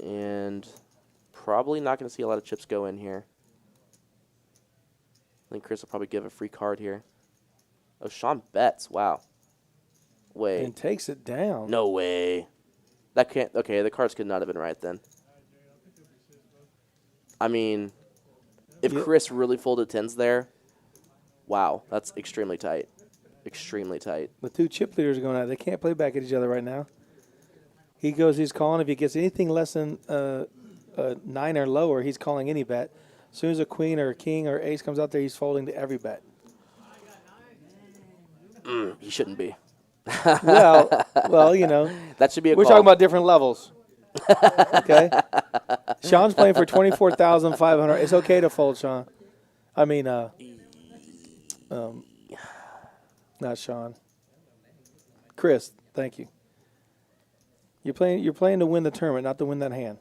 And probably not going to see a lot of chips go in here. I think Chris will probably give a free card here. Oh, Sean bets. Wow. Wait. And takes it down. No way. That can't. Okay, the cards could not have been right then. I mean, if Chris really folded 10s there, wow, that's extremely tight. Extremely tight. The two chip leaders are going out. They can't play back at each other right now. He's calling. If he gets anything less than 9 or lower, he's calling any bet. As soon as a queen or a king or ace comes out there, he's folding to every bet. He shouldn't be. well, you know. That should be a We're call. talking about different levels. Okay? Sean's playing for $24,500. It's okay to fold, Sean. I mean, not Sean. Chris, thank you. You're playing to win the tournament, not to win that hand.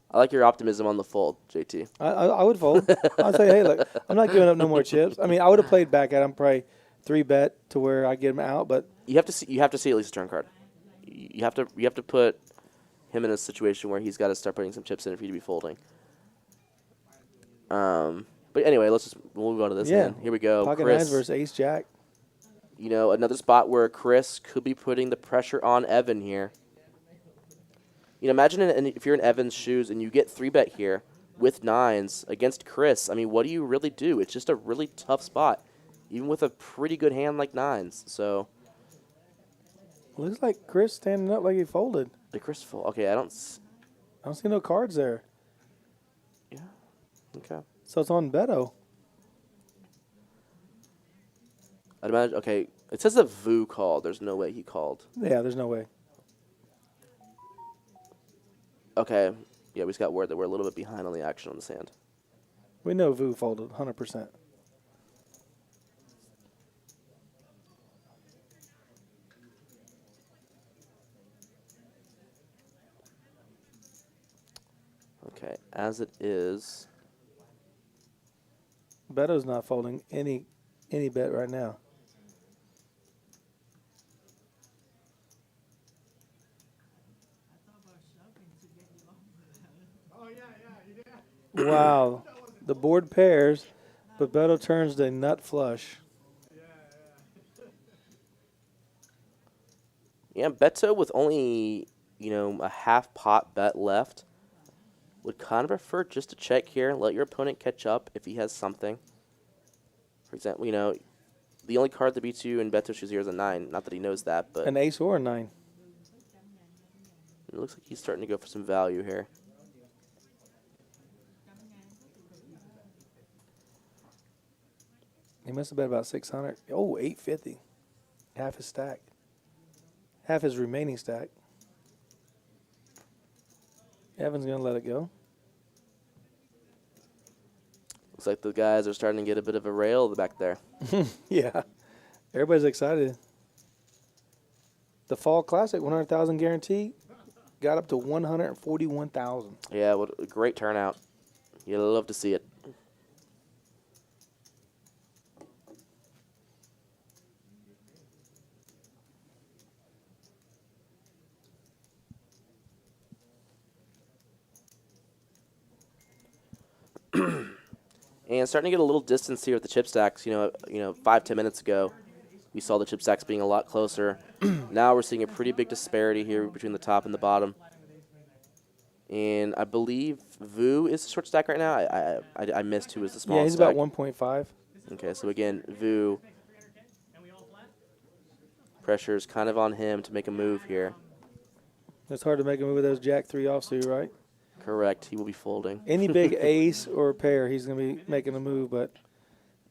I like your optimism on the fold, JT. I would fold. I'll say, hey, look, I'm not giving up no more chips. I mean, I would have played back at him, probably 3-bet to where I get him out, but you have to see at least a turn card. You have to put him in a situation where he's got to start putting some chips in for you to be folding. But anyway, we'll move on to this hand. Here we go. Pocket Chris nines versus ace jack. You know, another spot where Chris could be putting the pressure on Evan here. You know, imagine if you're in Evan's shoes and you get 3-bet here with 9s against Chris. I mean, what do you really do? It's just a really tough spot, even with a pretty good hand like 9s. So looks like Chris standing up like he folded. The Chris fold. Okay, I don't see no cards there. Yeah. Okay. So it's on Beto. I'd imagine. Okay, it says that Vu called. There's no way he called. Yeah, there's no way. Okay. Yeah, we just got word that we're a little bit behind on the action on this hand. We know Vu folded 100%. Okay, as it is. Beto's not folding any bet right now. Wow. The board pairs, but Beto turns the nut flush. Yeah, Beto with only, a half pot bet left would kind of prefer just to check here, let your opponent catch up if he has something. For example, the only card that beats you in Beto's shoes here is a 9. Not that he knows that, but an ace or a 9. It looks like he's starting to go for some value here. He must have bet about 600. Oh, 850. Half his stack. Half his remaining stack. Evan's going to let it go. Looks like the guys are starting to get a bit of a rail back there. Yeah. Everybody's excited. The Fall Classic, 100,000 guarantee, got up to 141,000. Yeah, what a great turnout. You'll love to see it. And starting to get a little distance here with the chip stacks. 5-10 minutes ago, we saw the chip stacks being a lot closer. Now we're seeing a pretty big disparity here between the top and the bottom. And I believe Vu is the short stack right now. I missed who is the small stack. Yeah, he's about 1.5. Okay, so again, Vu Pressure's kind of on him to make a move here. It's hard to make a move with those Jack 3 offsuit, right? Correct. He will be folding. Any big ace or pair, he's going to be making a move, but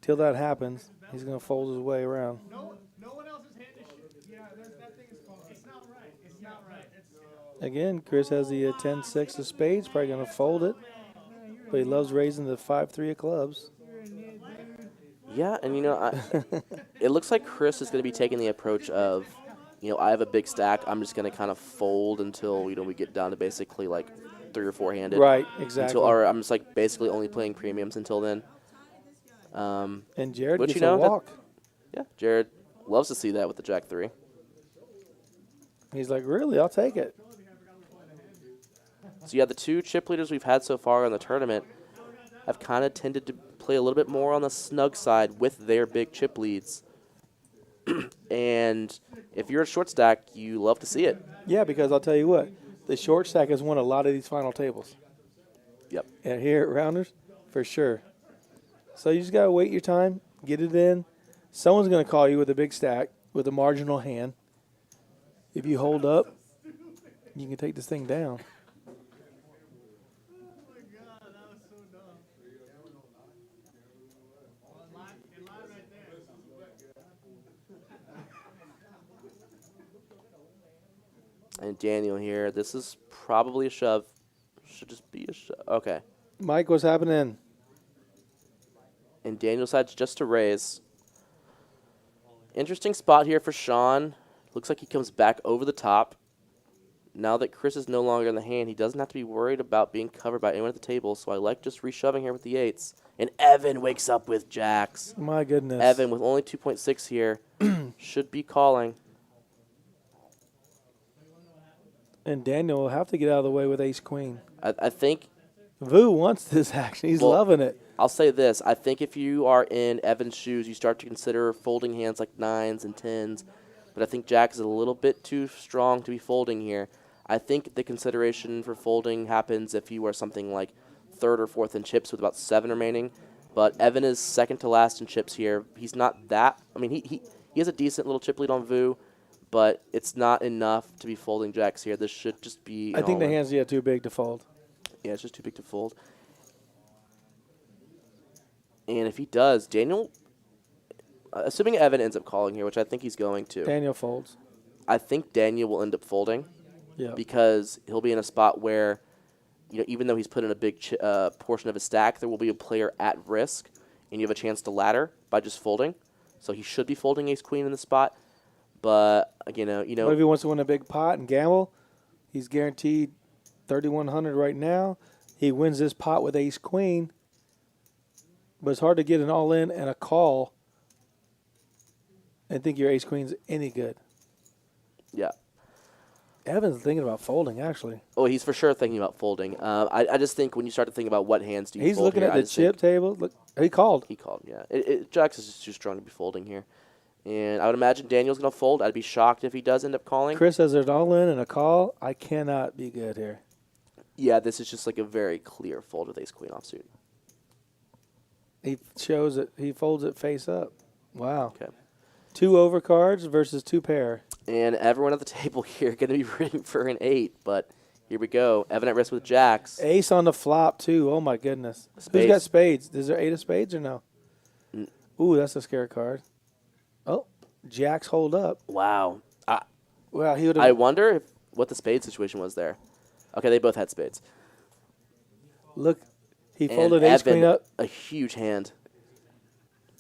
till that happens, he's going to fold his way around. No one else's hand is shit. Yeah, that thing is falling. It's not right. It's not right. Again, Chris has the 10-6 of spades, probably going to fold it, but he loves raising the 5-3 of clubs. Yeah, and it looks like Chris is going to be taking the approach of, I have a big stack. I'm just going to kind of fold until we get down to basically like 3 or 4 handed. Right, exactly. Or I'm just like basically only playing premiums until then. And Jared gets a walk. Yeah, Jared loves to see that with the Jack 3. He's like, really? I'll take it. So yeah, the 2 chip leaders we've had so far in the tournament have kind of tended to play a little bit more on the snug side with their big chip leads. And if you're a short stack, you love to see it. Yeah, because I'll tell you what, the short stack has won a lot of these final tables. Yep. And here at Rounders, for sure. So you just got to wait your time, get it in. Someone's going to call you with a big stack with a marginal hand. If you hold up, you can take this thing down. And Daniel here, this is probably a shove. Should just be a shove. Okay. Mike, what's happening? And Daniel decides just to raise. Interesting spot here for Sean. Looks like he comes back over the top. Now that Chris is no longer in the hand, he doesn't have to be worried about being covered by anyone at the table, so I like just reshoving here with the 8s. And Evan wakes up with jacks. My goodness. Evan with only 2.6 here should be calling. And Daniel will have to get out of the way with ace-queen. I think Vu wants this action. He's loving it. I'll say this. I think if you are in Evan's shoes, you start to consider folding hands like 9s and 10s. But I think Jack is a little bit too strong to be folding here. I think the consideration for folding happens if you are something like 3rd or 4th in chips with about 7 remaining. But Evan is second to last in chips here. He's not that. I mean, he has a decent little chip lead on Vu, but it's not enough to be folding jacks here. This should just be. I think the hand's too big to fold. Yeah, it's just too big to fold. And if he does, Daniel, assuming Evan ends up calling here, which I think he's going to. Daniel folds. I think Daniel will end up folding. Yeah. Because he'll be in a spot where, even though he's put in a big portion of his stack, there will be a player at risk, and you have a chance to ladder by just folding. So he should be folding ace-queen in the spot. But, What if he wants to win a big pot and gamble? He's guaranteed 3,100 right now. He wins this pot with ace-queen. But it's hard to get an all-in and a call and think your ace-queen's any good. Yeah. Evan's thinking about folding, actually. Oh, he's for sure thinking about folding. I just think when you start to think about what hands do you He's fold looking here, at the chip table. Look, he called. He called, yeah. Jax is just too strong to be folding here. And I would imagine Daniel's going to fold. I'd be shocked if he does end up calling. Chris says there's an all-in and a call. I cannot be good here. Yeah, this is just like a very clear fold with ace-queen offsuit. He shows it. He folds it face up. Wow. Okay. 2 overcards versus 2 pair. And everyone at the table here going to be rooting for an 8, but here we go. Evan at risk with jacks. Ace on the flop, too. Oh, my goodness. Spades. Who's got spades? Is there 8 of spades or no? Ooh, that's a scare card. Oh, jacks hold up. Wow. Well, he would. I wonder what the spade situation was there. Okay, they both had spades. Look, he folded ace-queen up. A huge hand.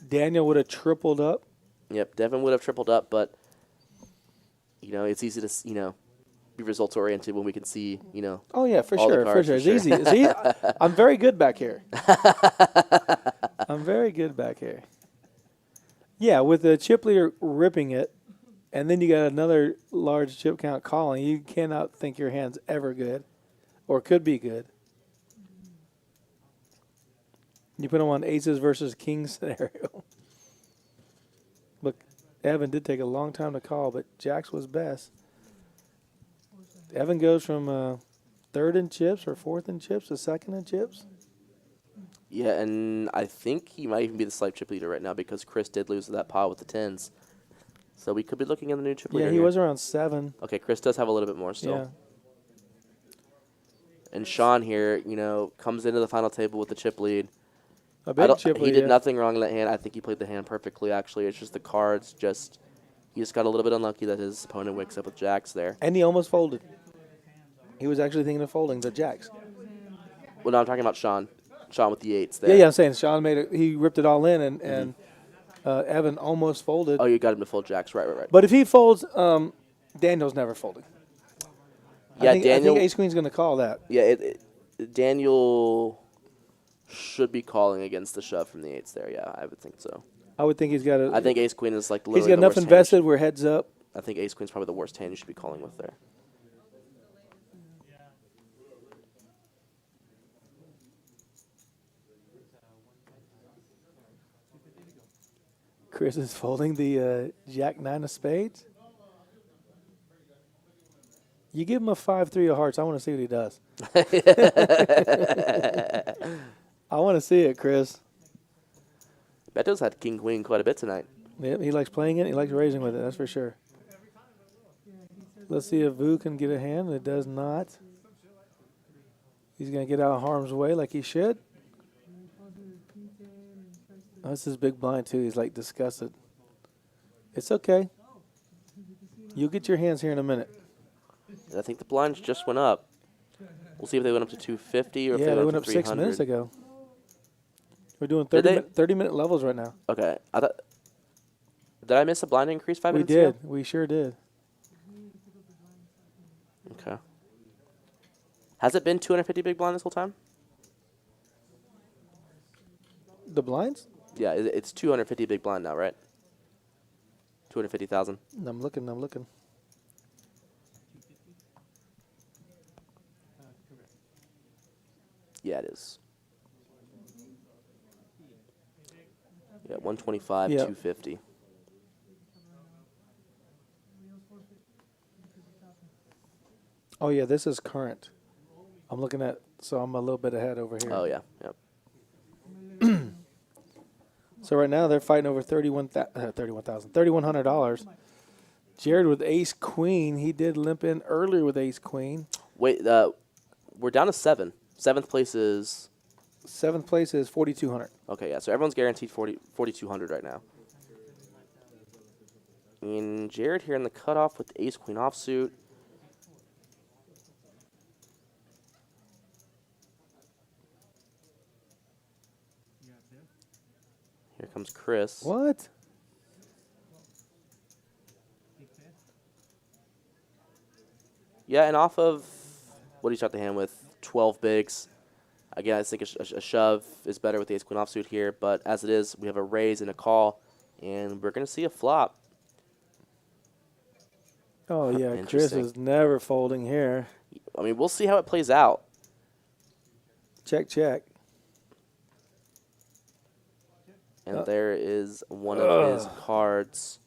Daniel would have tripled up. Yep, Devin would have tripled up, but, it's easy to, be results-oriented when we can see, Oh, yeah, for all sure, the cards, for sure. It's easy. See, I'm very good back here. I'm very good back here. Yeah, with the chip leader ripping it, and then you got another large chip count calling, you cannot think your hand's ever good or could be good. You put them on aces versus kings scenario. Look, Evan did take a long time to call, but jacks was best. Evan goes from 3rd in chips or 4th in chips to 2nd in chips. Yeah, and I think he might even be the slight chip leader right now because Chris did lose that pot with the 10s. So we could be looking at the new chip leader Yeah, he here. was around 7. Okay, Chris does have a little bit more still. Yeah. And Sean here, you know, comes into the final table with the chip lead. A big chip He lead, did yeah. nothing wrong in that hand. I think he played the hand perfectly, actually. It's just the cards he just got a little bit unlucky that his opponent wakes up with jacks there. And he almost folded. He was actually thinking of folding the jacks. Well, no, I'm talking about Sean. Sean with the 8s there. Yeah, yeah, I'm saying Sean he ripped it all in, and Evan almost folded. Oh, you got him to fold jacks. Right. But if he folds, Daniel's never folding. Yeah, I Daniel. think Ace Queen's going to call that. Yeah, Daniel should be calling against the shove from the 8s there. Yeah, I would think so. I would think he's got a. I think Ace Queen is like literally he's got the enough worst invested. hand. We're heads up. I think Ace Queen's probably the worst hand you should be calling with there. Chris is folding the Jack 9 of spades. You give him a 5-3 of hearts. I want to see what he does. I want to see it, Chris. Beto's had King Queen quite a bit tonight. Yep, he likes playing it. He likes raising with it. That's for sure. Let's see if Vu can get a hand. It does not. He's going to get out of harm's way like he should. Oh, this is big blind, too. He's, like, disgusted. It's okay. You'll get your hands here in a minute. I think the blinds just went up. We'll see if they went up to 250 or if Yeah, they went up up to 6 300. minutes ago. We're doing Did they? 30-minute levels right now. Okay. Did I miss a blind increase 5 We minutes did. ago? We sure did. Okay. Has it been 250 big blind this whole time? The blinds? Yeah, it's 250 big blind now, right? 250,000. I'm looking. Yeah, it is. Yeah, 125, Yep. 250. Oh, yeah, this is current. I'm looking at, so I'm a little bit ahead over here. Oh, yeah. Yep. So right now they're fighting over $3,100. Jared with Ace Queen. He did limp in earlier with Ace Queen. Wait, we're down to 7. 7th place is... 7th place is 4,200. Okay, yeah, so everyone's guaranteed 4,200 right now. And Jared here in the cutoff with Ace Queen offsuit. Here comes Chris. What? Yeah, and off of, what do you start the hand with? 12 bigs. Again, I think a shove is better with the ace-queen offsuit here, but as it is, we have a raise and a call, and we're going to see a flop. Oh, yeah, Chris Interesting. is never folding here. I mean, we'll see how it plays out. Check, check. And there is one of his cards.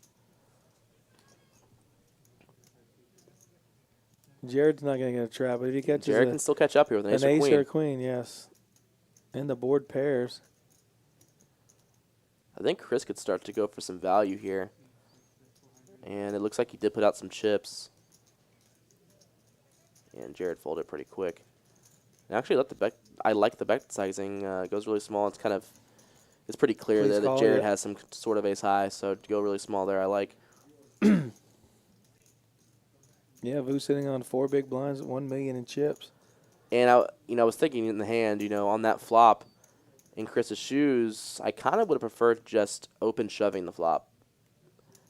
Jared's not going to get a trap, but if he catches Jared can still catch up here with an ace or ace queen. or a queen, yes. And the board pairs. I think Chris could start to go for some value here. And it looks like he did put out some chips. And Jared folded pretty quick. And actually, I like the bet sizing. It goes really small. It's kind of, it's pretty clear Please there that call Jared it. has some sort of ace high. So to go really small there, I like. Yeah, Vu sitting on 4 big blinds at $1 million in chips. And I was thinking in the hand, on that flop, in Chris's shoes, I kind of would have preferred just open shoving the flop.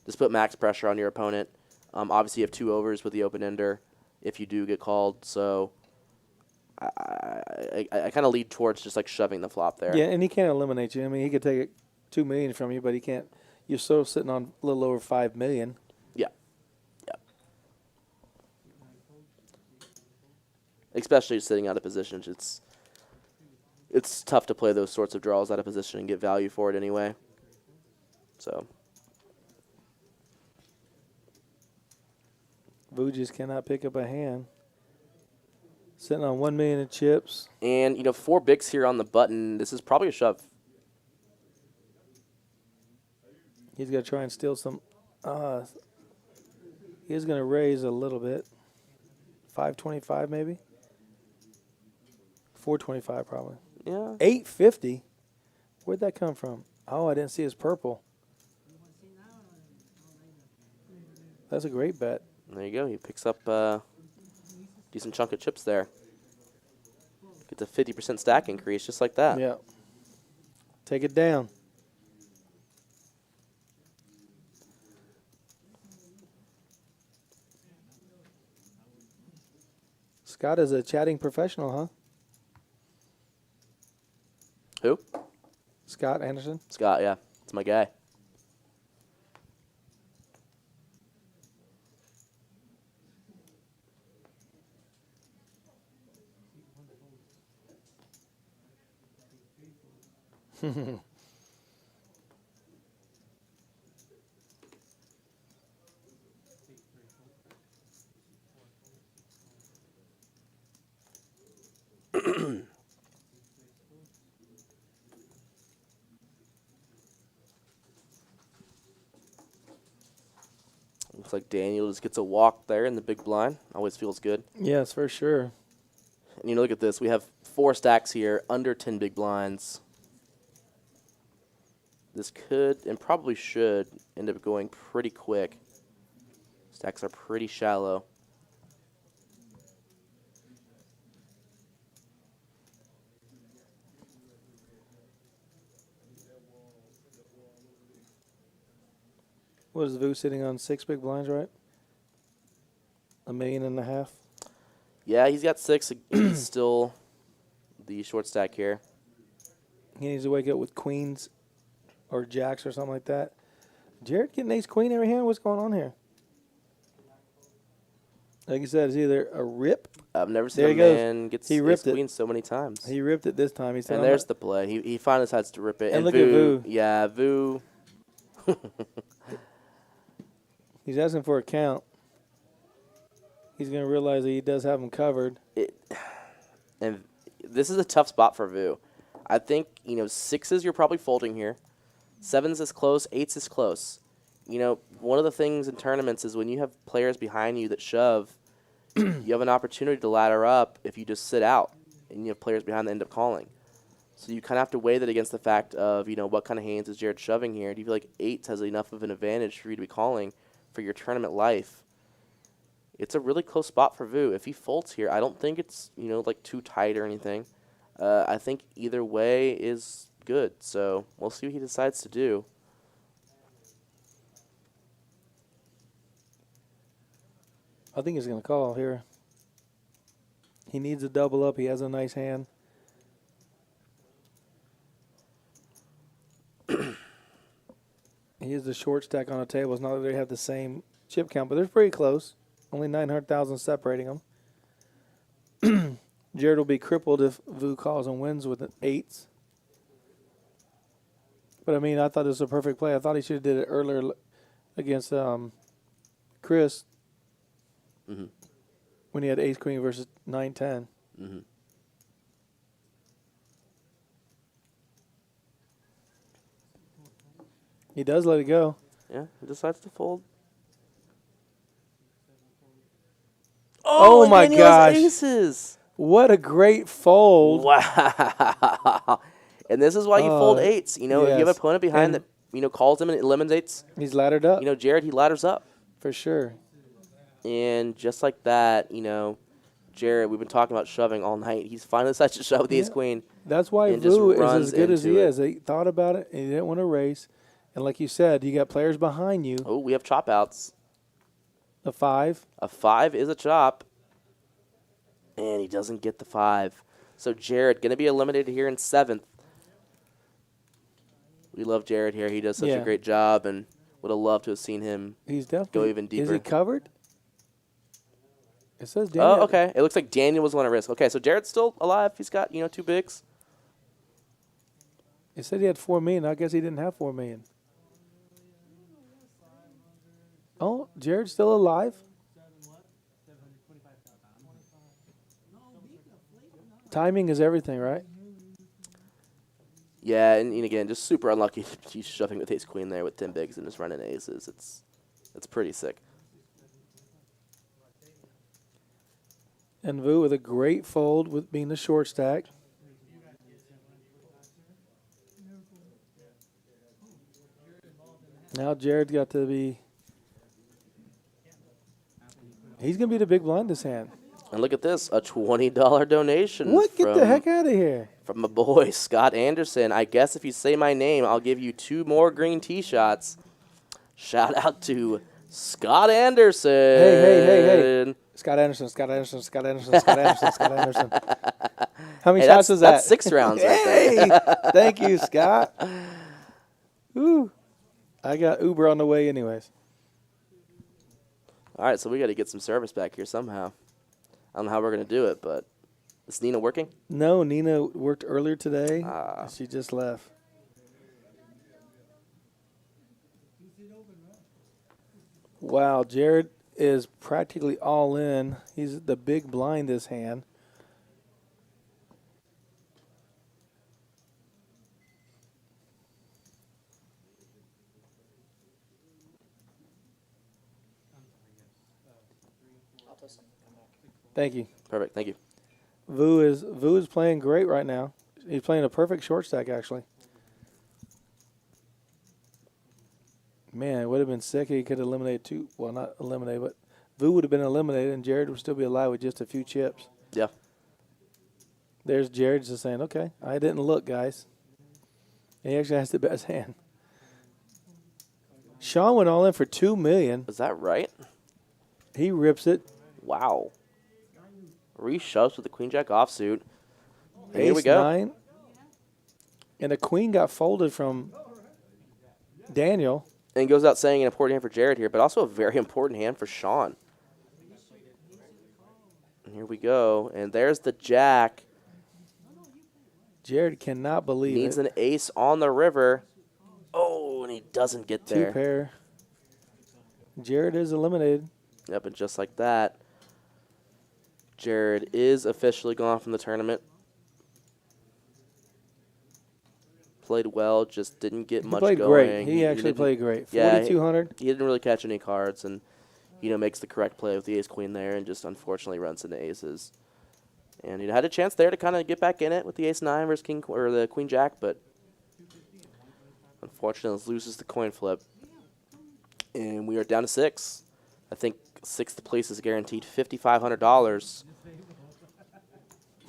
Just put max pressure on your opponent. Obviously, you have 2 overs with the open ender if you do get called. So I kind of lead towards just like shoving the flop there. Yeah, and he can't eliminate you. I mean, he could take $2 million from you, but he can't. You're still sitting on a little over $5 million. Yeah. Yeah. Especially sitting out of positions, it's tough to play those sorts of draws out of position and get value for it anyway. So. Vu just cannot pick up a hand. Sitting on $1 million in chips. And, 4 bigs here on the button. This is probably a shove. He's got to try and steal some He is going to raise a little bit. 525 maybe. 425 probably. Yeah. 850. Where'd that come from? Oh, I didn't see his purple. That's a great bet. There you go. He picks up a decent chunk of chips there. Gets a 50% stack increase just like that. Yeah. Take it down. Scott is a chatting professional, huh? Who? Scott Anderson. Scott, yeah. It's my guy. Looks like Daniel just gets a walk there in the big blind. Always feels good. Yes, for sure. And look at this. We have 4 stacks here, under 10 big blinds. This could and probably should end up going pretty quick. Stacks are pretty shallow. What is Vu sitting on 6 big blinds, right? $1.5 million. Yeah, he's got 6. He's still the short stack here. He needs to wake up with queens or jacks or something like that. Jared getting ace queen every hand? What's going on here? Like you said, it's either a rip. I've never seen a man get ace queen so many times. He ripped it this time. And there's the play. He finally decides to rip it. And look at Vu. Yeah, Vu. He's asking for a count. He's going to realize that he does have him covered. And this is a tough spot for Vu. I think, 6s you're probably folding here. 7s is close. 8s is close. One of the things in tournaments is when you have players behind you that shove, you have an opportunity to ladder up if you just sit out and you have players behind that end up calling. So you kind of have to weigh that against the fact of, what kind of hands is Jared shoving here? Do you feel like 8s has enough of an advantage for you to be calling for your tournament life? It's a really close spot for Vu. If he folds here, I don't think it's, like too tight or anything. I think either way is good. So we'll see what he decides to do. I think he's going to call here. He needs a double up. He has a nice hand. He is the short stack on the table. It's not that they have the same chip count, but they're pretty close. Only 900,000 separating them. Jared will be crippled if Vu calls and wins with an 8s. But, I thought it was a perfect play. I thought he should have did it earlier against Chris when he had ace queen versus 9-10. He does let it go. Yeah, he decides to fold. Oh my gosh. Aces. What a great fold. Wow. And this is why you fold 8s. If you have an opponent behind that, calls him and eliminates. He's laddered up. Jared, he ladders up. For sure. And just like that, Jared, we've been talking about shoving all night. He's finally decided to shove with the ace queen. That's why Vu is as good as he is. He thought about it and he didn't want to race. And like you said, you got players behind you. Oh, we have chop outs. A 5. A 5 is a chop. And he doesn't get the 5. So Jared going to be eliminated here in 7th. We love Jared here. He does such a great job, and would have loved to have seen him go even deeper. Is he covered? It says Daniel. Oh, okay. It looks like Daniel was one at risk. Okay, so Jared's still alive. He's got, 2 bigs. It said he had 4 million. I guess he didn't have 4 million. Oh, Jared's still alive? Timing is everything, right? Yeah, and again, just super unlucky. He's shoving with ace queen there with 10 bigs and just running aces. It's pretty sick. And Vu with a great fold with being the short stack. Now Jared got to be. He's going to be the big blind this hand. And look at this, a $20 donation. What? Get the heck out of here. From my boy, Scott Anderson. I guess if you say my name, I'll give you 2 more green tee shots. Shout out to Scott Anderson. Hey. Scott Anderson, Scott Anderson, Scott Anderson, Scott Anderson, Scott Anderson. How many shots is that? That's 6 rounds right there. Thank you, Scott. Ooh. I got Uber on the way anyways. All right, so we got to get some service back here somehow. I don't know how we're going to do it, but is Nina working? No, Nina worked earlier today. She just left. Wow, Jared is practically all in. He's the big blind this hand. Thank you. Perfect, thank you. Vu is playing great right now. He's playing a perfect short stack, actually. Man, it would have been sick. He could eliminate 2. Well, not eliminate, but Vu would have been eliminated, and Jared would still be alive with just a few chips. Yeah. There's Jared just saying, okay, I didn't look, guys. And he actually has the best hand. Sean went all in for $2 million. Is that right? He rips it. Wow. Reshoves with the queen jack offsuit. And here we go. 9. And the queen got folded from Daniel. And goes out saying an important hand for Jared here, but also a very important hand for Sean. And here we go. And there's the jack. Jared cannot believe it. Needs an ace on the river. Oh, and he doesn't get there. 2 pair. Jared is eliminated. Yep, and just like that, Jared is officially gone from the tournament. Played well, just didn't get much going. He played great. He actually played great. 4,200. He didn't really catch any cards, and makes the correct play with the ace-queen there, and just unfortunately runs into aces. And had a chance there to kind of get back in it with the ace-9 versus king or the queen-jack, but unfortunately loses the coin flip. And we are down to 6. I think 6th place is guaranteed $5,500.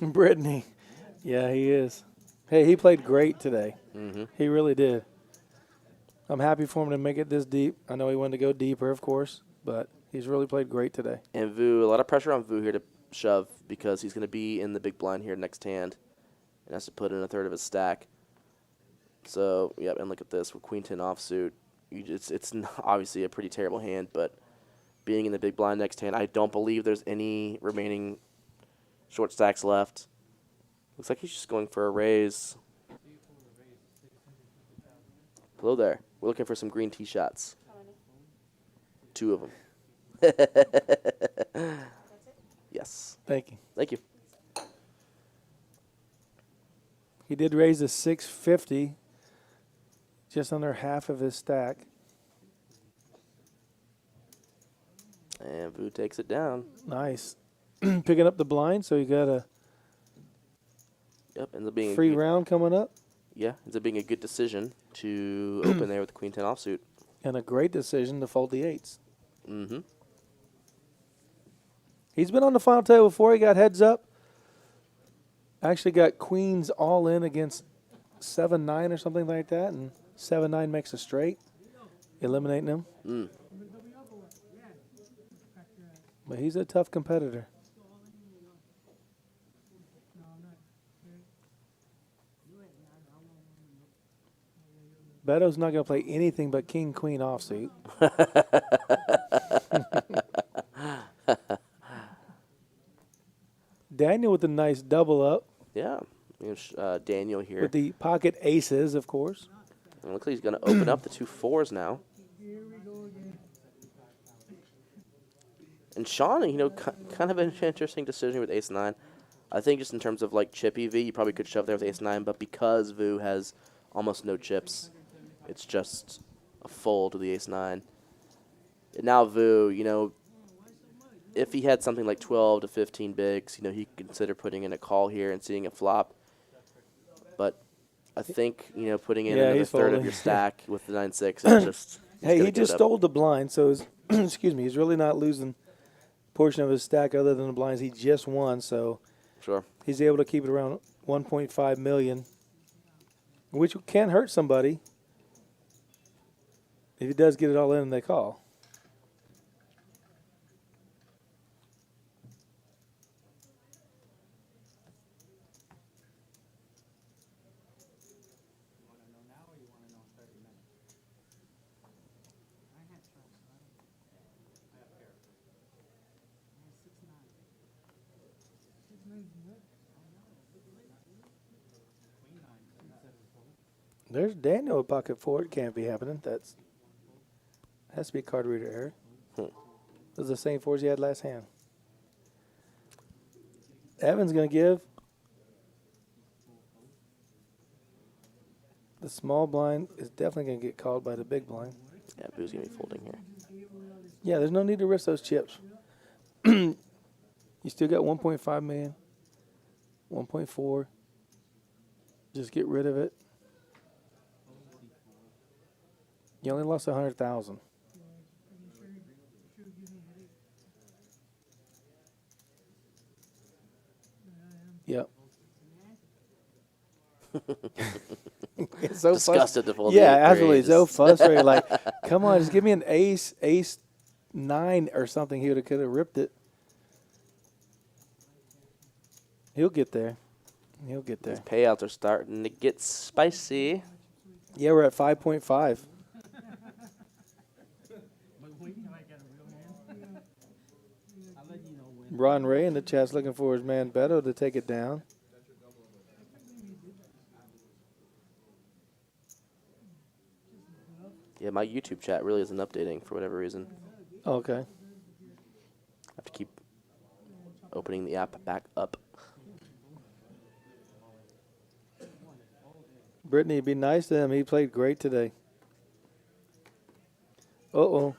Brittany. Yeah, he is. Hey, he played great today. He really did. I'm happy for him to make it this deep. I know he wanted to go deeper, of course, but he's really played great today. And Vu, a lot of pressure on Vu here to shove because he's going to be in the big blind here next hand and has to put in a third of his stack. So, yeah, and look at this with queen 10 offsuit. It's obviously a pretty terrible hand, but being in the big blind next hand, I don't believe there's any remaining short stacks left. Looks like he's just going for a raise. Hello there. We're looking for some green tee shots. 2 of them. Yes. Thank you. Thank you. He did raise to 650, just under half of his stack. And Vu takes it down. Nice. Picking up the blind, so you got a ends up being free round coming up. Yeah, ends up being a good decision to open there with the queen 10 offsuit. And a great decision to fold the 8s. Mm-hmm. He's been on the final table before. He got heads up. Actually got queens all in against 7-9 or something like that, and 7-9 makes a straight, eliminating him. But he's a tough competitor. Beto's not going to play anything but king-queen offsuit. Daniel with a nice double up. Yeah, Daniel here. With the pocket aces, of course. And looks like he's going to open up the 2 4s now. And Sean, kind of an interesting decision with ace-9. I think just in terms of like chip EV, you probably could shove there with ace-9, but because Vu has almost no chips, it's just a fold to the ace-9. Now Vu, you know, if he had something like 12 to 15 bigs, you know, he could consider putting in a call here and seeing a flop. But I think, you know, putting in another third of your stack with the 9-6 is just. Hey, he just stole the blind, so excuse me, he's really not losing a portion of his stack other than the blinds he just won. So sure, he's able to keep it around 1.5 million, which can hurt somebody if he does get it all in and they call. There's Daniel at pocket 4. It can't be happening. Has to be card reader error. Those are the same 4s he had last hand. Evan's going to give. The small blind is definitely going to get called by the big blind. Yeah, Boo's going to be folding here. Yeah, there's no need to risk those chips. You still got 1.5 million, 1.4. Just get rid of it. You only lost 100,000. Yep. It's so disgusted to fold. Yeah, absolutely. So frustrated. Like, come on, just give me an ace 9 or something. He could have ripped it. He'll get there. He'll get there. These payouts are starting to get spicy. Yeah, we're at 5.5. Ron Ray in the chat's looking for his man Beto to take it down. Yeah, my YouTube chat really isn't updating for whatever reason. Okay. I have to keep opening the app back up. Brittany, be nice to him. He played great today. Uh-oh.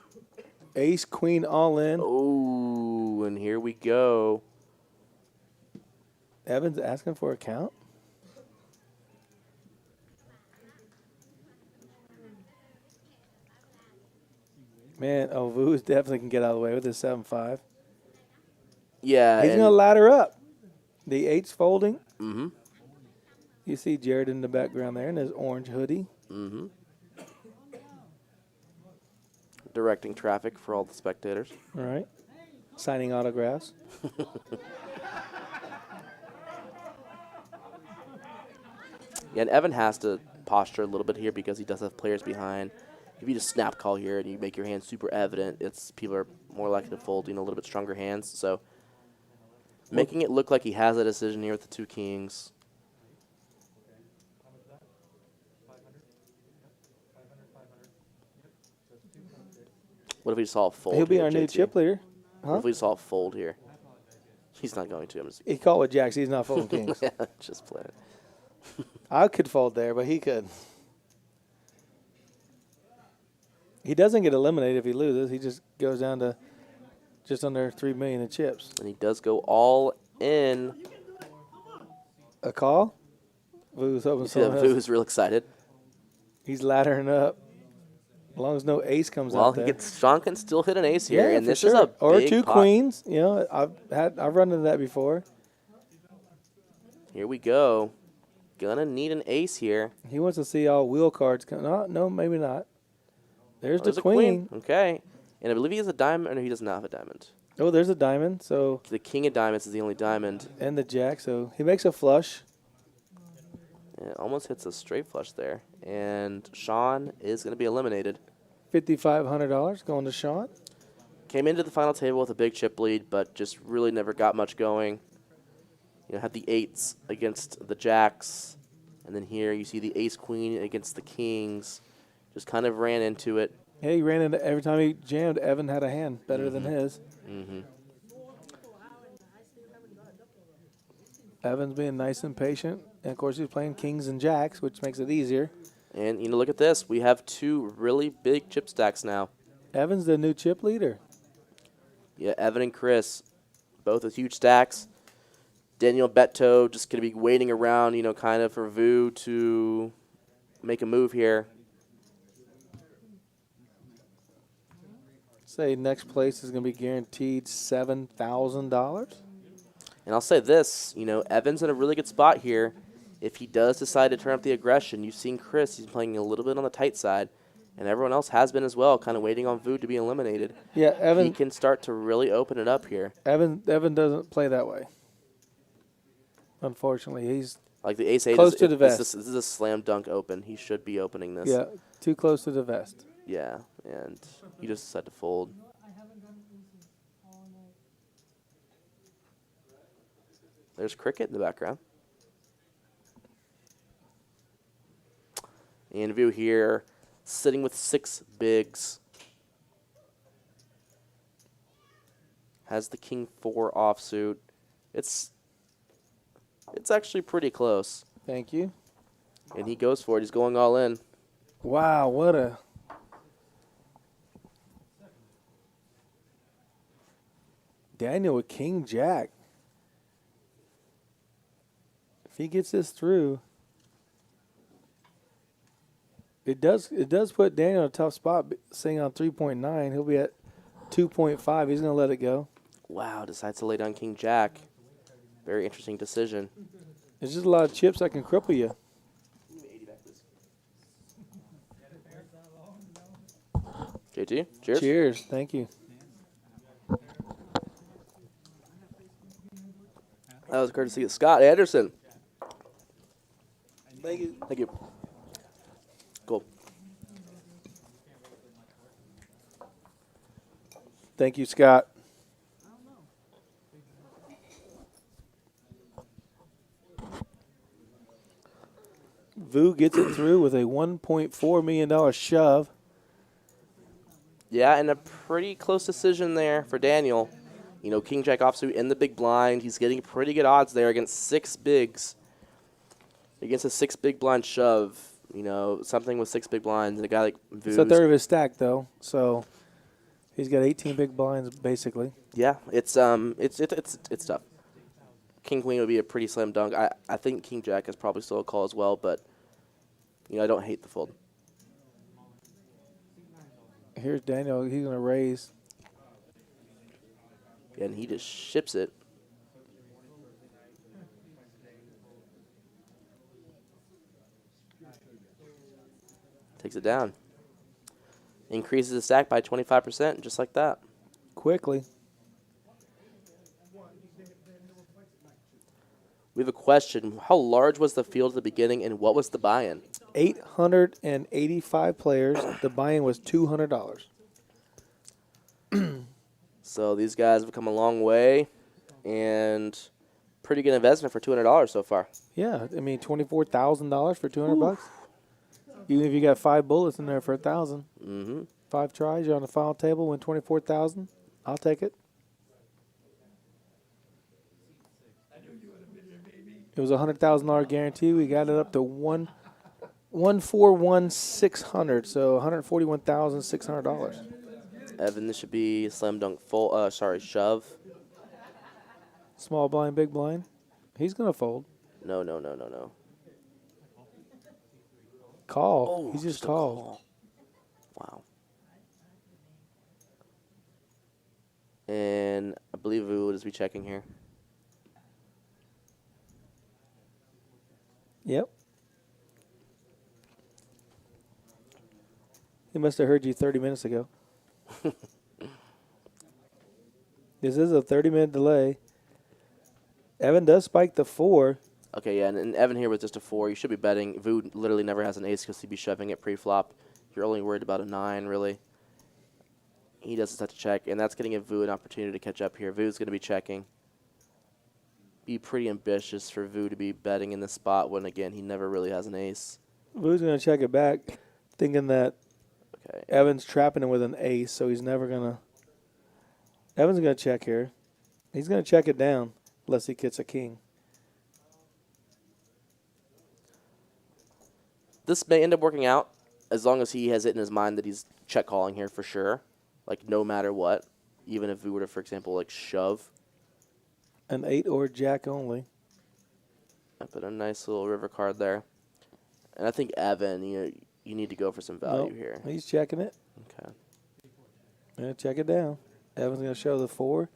Ace, queen, all in. Oh, and here we go. Evan's asking for a count. Man, Vu definitely can get out of the way with his 7-5. Yeah. He's going to ladder up. The 8's folding. Mm-hmm. You see Jared in the background there in his orange hoodie. Mm-hmm. Directing traffic for all the spectators. All right. Signing autographs. Yeah, and Evan has to posture a little bit here because he does have players behind. If you just snap call here and you make your hand super evident, people are more likely to fold, a little bit stronger hands. So making it look like he has a decision here with the 2 kings. What if we saw a fold? He'll be here, our new JT? chip leader. Huh? What if we saw a fold here? He's not going to. He called with jacks. He's not folding kings. Yeah, just playing. I could fold there, but he could. He doesn't get eliminated if he loses. He just goes down to just under 3 million in chips. And he does go all in. A call? Vu's hoping Vu's real excited. He's laddering up. As long as no ace comes out there. Sean can still hit an ace here, Yeah, and this sure. is a or big 2 pot. queens. I've run into that before. Here we go. Gonna need an ace here. He wants to see all wheel cards come. No, maybe not. There's the a queen. Okay. And I believe he has a diamond, or no, he does not have a diamond. Oh, there's a diamond. So the king of diamonds is the only diamond. And the jack, so he makes a flush. And it almost hits a straight flush there. And Sean is going to be eliminated. $5,500 going to Sean. Came into the final table with a big chip lead, but just really never got much going. Had the 8s against the jacks. And then here you see the ace-queen against the kings. Just kind of ran into it. Yeah, he ran into every time he jammed, Evan had a hand better than his. Mm-hmm. Evan's being nice and patient. And, of course, he's playing kings and jacks, which makes it easier. And, look at this. We have 2 really big chip stacks now. Evan's the new chip leader. Yeah, Evan and Chris, both with huge stacks. Daniel Beto just going to be waiting around, you know, kind of for Vu to make a move here. Say next place is going to be guaranteed $7,000. And I'll say this, you know, Evan's in a really good spot here. If he does decide to turn up the aggression, you've seen Chris, he's playing a little bit on the tight side, and everyone else has been as well, kind of waiting on Vu to be eliminated. Yeah, Evan. He can start to really open it up here. Evan doesn't play that way. Unfortunately, he's like the ace-8 close to the vest. This is a slam dunk open. He should be opening this. Yeah, too close to the vest. Yeah, and he just decided to fold. There's Cricket in the background. And Vu here, sitting with 6 bigs. Has the King 4 offsuit. It's actually pretty close. Thank you. And he goes for it. He's going all in. Wow, what a... Daniel with King Jack. If he gets this through, it does put Daniel in a tough spot. Sitting on 3.9, he'll be at 2.5. He's going to let it go. Wow, decides to lay down King Jack. Very interesting decision. There's just a lot of chips that can cripple you. JT, cheers. Cheers, thank you. That was courtesy of Scott Anderson. Thank you. Thank you. Cool. Thank you, Scott. Vu gets it through with a $1.4 million shove. Yeah, and a pretty close decision there for Daniel. You know, King Jack offsuit in the big blind. He's getting pretty good odds there against 6 bigs. Against a 6 big blind shove. You know, something with 6 big blinds. And a guy like Vu. It's a third of his stack, though, so he's got 18 big blinds, basically. Yeah, it's tough. King Queen would be a pretty slam dunk. I think King Jack is probably still a call as well, but, you know, I don't hate the fold. Here's Daniel. He's going to raise. And he just ships it. Takes it down. Increases the stack by 25%, just like that. Quickly. We have a question. How large was the field at the beginning, and what was the buy-in? 885 players. The buy-in was $200. So these guys have come a long way, and pretty good investment for $200 so far. Yeah, I mean $24,000 for $200. Even if you got 5 bullets in there for $1,000. Mm-hmm. 5 tries, you're on the final table, win $24,000. I'll take it. It was a $100,000 guarantee. We got it up to 141,600, so $141,600. Evan, this should be slam dunk shove. Small blind, big blind. He's gonna fold. No. Call. Oh, he just called. Call. Wow. And I believe Vu will just be checking here. Yep. He must have heard you 30 minutes ago. This is a 30-minute delay. Evan does spike the 4. Okay, yeah, and Evan here with just a 4. You should be betting. Vu literally never has an ace because he'd be shoving it pre-flop. You're only worried about a 9, really. He doesn't have to check, and that's going to give Vu an opportunity to catch up here. Vu's going to be checking. Be pretty ambitious for Vu to be betting in this spot when, again, he never really has an ace. Vu's going to check it back, thinking that Evan's trapping him with an ace, so he's never going to. Evan's going to check here. He's going to check it down unless he gets a king. This may end up working out as long as he has it in his mind that he's check calling here for sure. like no matter what, even if we were to, for example, like shove. An 8 or jack only. I put a nice little river card there. And I think Evan, you need to go for some value Nope, here. He's checking it. Okay. Yeah, check it down. Evan's going to show the 4.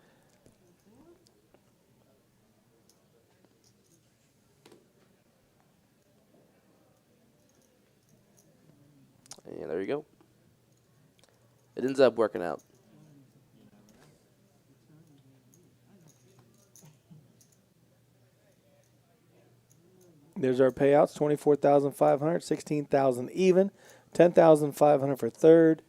And there you go. It ends up working out. There's our payouts, 24,500, 16,000 even, 10,500 for third.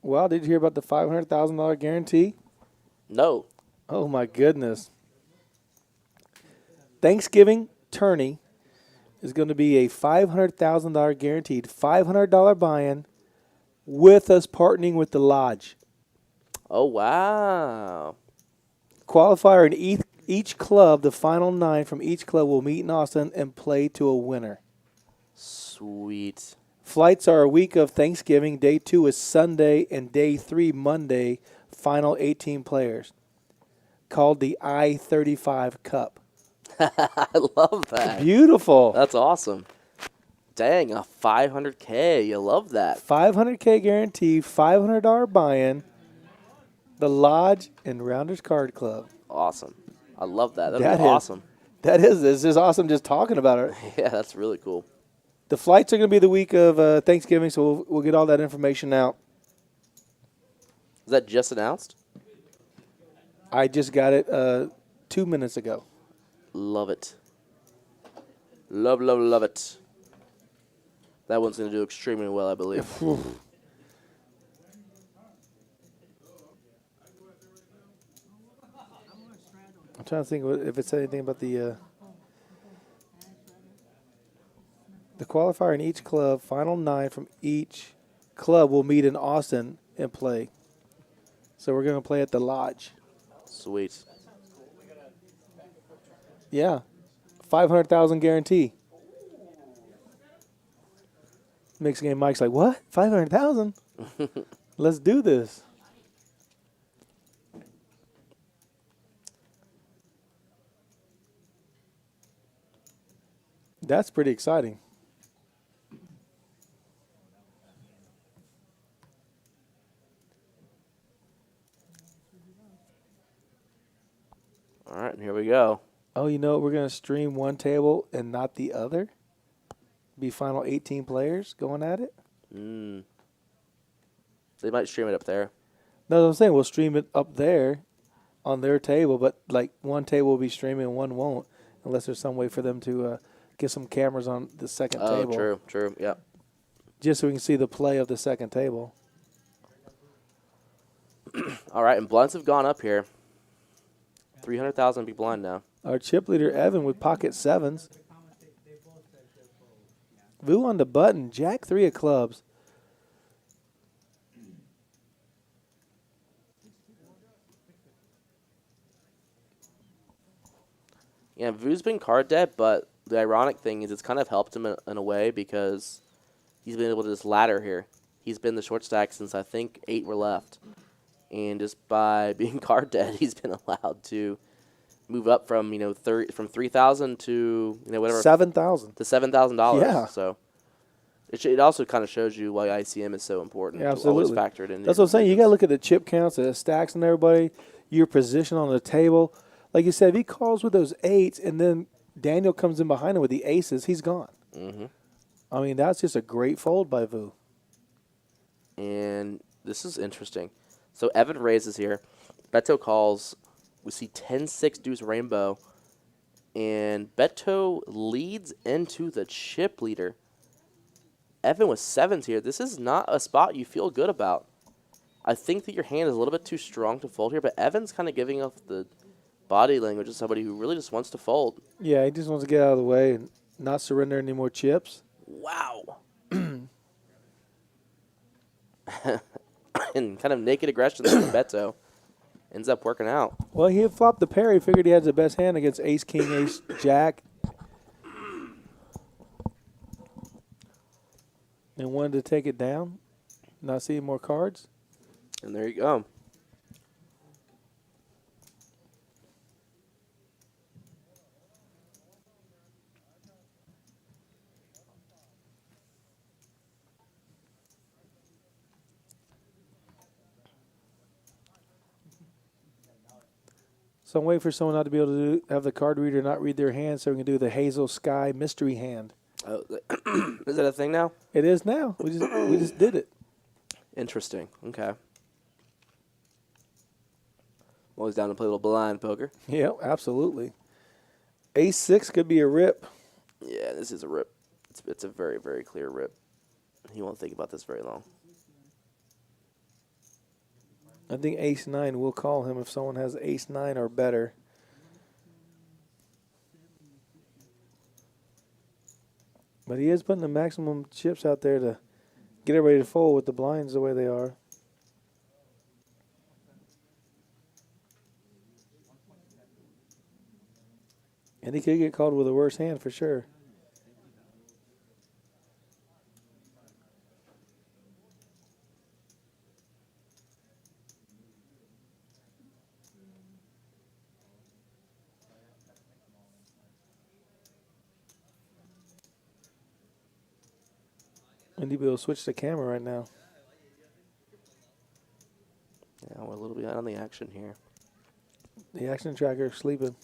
Wow, did you hear about the $500,000 guarantee? No. Oh, my goodness. Thanksgiving tourney is going to be a $500,000 guaranteed, $500 buy-in with us partnering with the Lodge. Oh, wow. Qualifier in each club, the final 9 from each club will meet in Austin and play to a winner. Sweet. Flights are a week of Thanksgiving. Day 2 is Sunday, and Day 3 Monday. Final 18 players. Called the I-35 Cup. I love that. Beautiful. That's awesome. Dang, a $500K. You love that. $500K guarantee, $500 buy-in. The Lodge and Rounders Card Club. Awesome. I love that. That'd be awesome. It's just awesome just talking about it. Yeah, that's really cool. The flights are going to be the week of Thanksgiving, so we'll get all that information out. Is that just announced? I just got it 2 minutes ago. Love it. Love, love, love it. That one's going to do extremely well, I believe. I'm trying to think if it said anything about the qualifier in each club. Final 9 from each club will meet in Austin and play. So we're going to play at the Lodge. Sweet. Yeah. 500,000 guarantee. Mixed game Mike's like, what? 500,000? Let's do this. That's pretty exciting. All right, here we go. Oh, you know what? We're going to stream one table and not the other? Be final 18 players going at it? They might stream it up there. No, I'm saying we'll stream it up there on their table, but like one table will be streaming and one won't, unless there's some way for them to get some cameras on the second table. Oh, true, yeah. Just so we can see the play of the second table. All right, and blinds have gone up here. 300,000 big blind now. Our chip leader, Evan, with pocket 7s. Vu on the button, Jack 3 of clubs. Yeah, Vu's been card dead, but the ironic thing is it's kind of helped him in a way because he's been able to just ladder here. He's been the short stack since I think 8 were left. And just by being card dead, he's been allowed to move up from, from 3,000 to, whatever. 7,000. To $7,000. Yeah. So it also kind of shows you why ICM is so important. Yeah, absolutely. To always factor it in. That's what I'm saying. You got to look at the chip counts, the stacks and everybody, your position on the table. Like you said, if he calls with those 8s and then Daniel comes in behind him with the aces, he's gone. Mm-hmm. I mean, that's just a great fold by Vu. And this is interesting. So Evan raises here. Beto calls. We see 10-6 deuce rainbow. And Beto leads into the chip leader. Evan with 7s here. This is not a spot you feel good about. I think that your hand is a little bit too strong to fold here, but Evan's kind of giving off the body language of somebody who really just wants to fold. Yeah, he just wants to get out of the way and not surrender any more chips. Wow. and kind of naked aggression from Beto. Ends up working out. Well, he had flopped the pair. He figured he had the best hand against ace, king, ace, jack. And wanted to take it down. Not seeing more cards. And there you go. So I'm waiting for someone not to be able to have the card reader not read their hand so we can do the Hazel Sky mystery hand. Oh, is that a thing now? It is now. We just did it. Interesting. Okay. Always down to play a little blind poker. Yeah, absolutely. Ace 6 could be a rip. Yeah, this is a rip. It's a very, very clear rip. He won't think about this very long. I think ace 9 will call him if someone has ace 9 or better. But he is putting the maximum chips out there to get everybody to fold with the blinds the way they are. And he could get called with a worse hand for sure. And you'll be able to switch the camera right now. Yeah, we're a little behind on the action here. The action tracker is sleeping.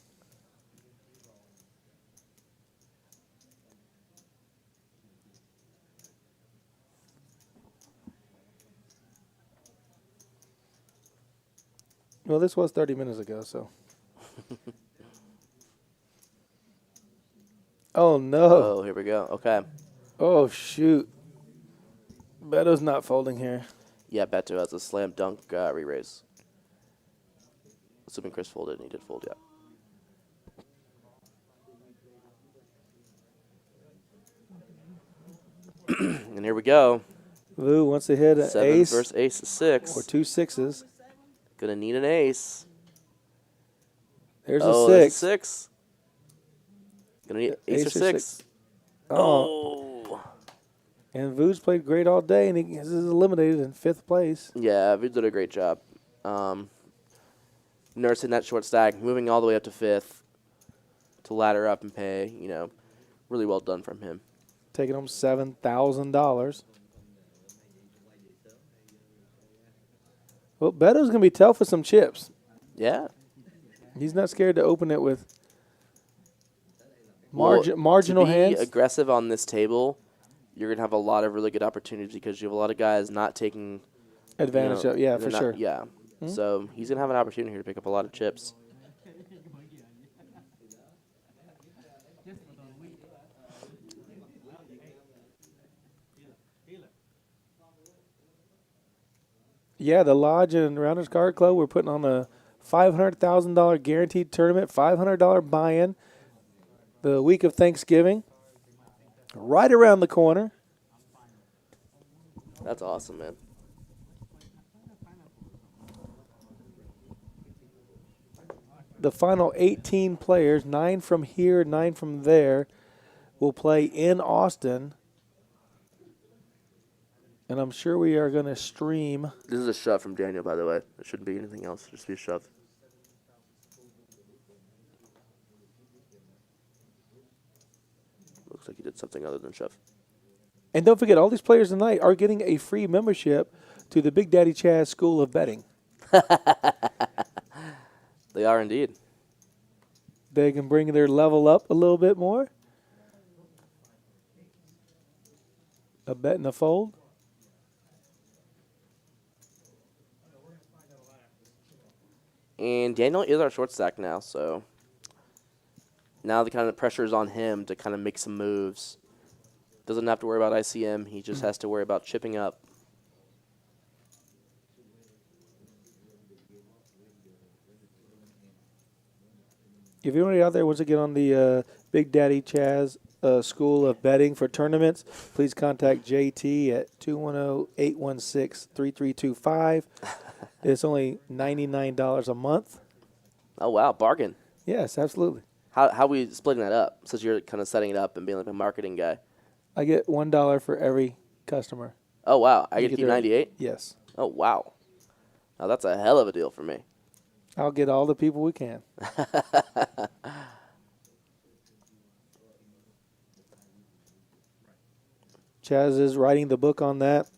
Well, this was 30 minutes ago, so. Oh, no. Oh, here we go. Okay. Oh, shoot. Beto's not folding here. Yeah, Beto has a slam dunk re-raise. Assuming Chris folded, and he did fold, yeah. And here we go. Lou wants to hit an 7 ace. versus ace 6. Or 2 6s. Gonna need an ace. There's a 6. There's a 6. Gonna need ace or 6. Oh. And Vu's played great all day, and he is eliminated in 5th place. Yeah, Vu did a great job. Nursing that short stack, moving all the way up to 5th to ladder up and pay. You know, really well done from him. Taking home $7,000. Well, Beto's going to be tough with some chips. Yeah. He's not scared to open it with marginal to be hands. Aggressive on this table, you're going to have a lot of really good opportunities because you have a lot of guys not taking advantage of, yeah, for sure. Yeah. Mm-hmm. So he's going to have an opportunity here to pick up a lot of chips. Yeah, the Lodge and Rounders Card Club, we're putting on a $500,000 guaranteed tournament, $500 buy-in the week of Thanksgiving, right around the corner. That's awesome, man. The final 18 players, 9 from here, 9 from there, will play in Austin. And I'm sure we are going to stream. This is a shove from Daniel, by the way. It shouldn't be anything else. Just be a shove. Looks like he did something other than shove. And don't forget, all these players tonight are getting a free membership to the Big Daddy Chaz School of Betting. They are indeed. They can bring their level up a little bit more. A bet and a fold. And Daniel is our short stack now, so now the kind of pressure is on him to kind of make some moves. Doesn't have to worry about ICM. He just has to worry about chipping up. If anybody out there wants to get on the Big Daddy Chaz School of Betting for tournaments, please contact JT at 210-816-3325. It's only $99 a month. Oh, wow. Bargain. Yes, absolutely. How are we splitting that up, since you're kind of setting it up and being like a marketing guy? I get $1 for every customer. Oh, wow. I get to keep 98? Yes. Oh, wow. Now, that's a hell of a deal for me. I'll get all the people we can. Chaz is writing the book on that.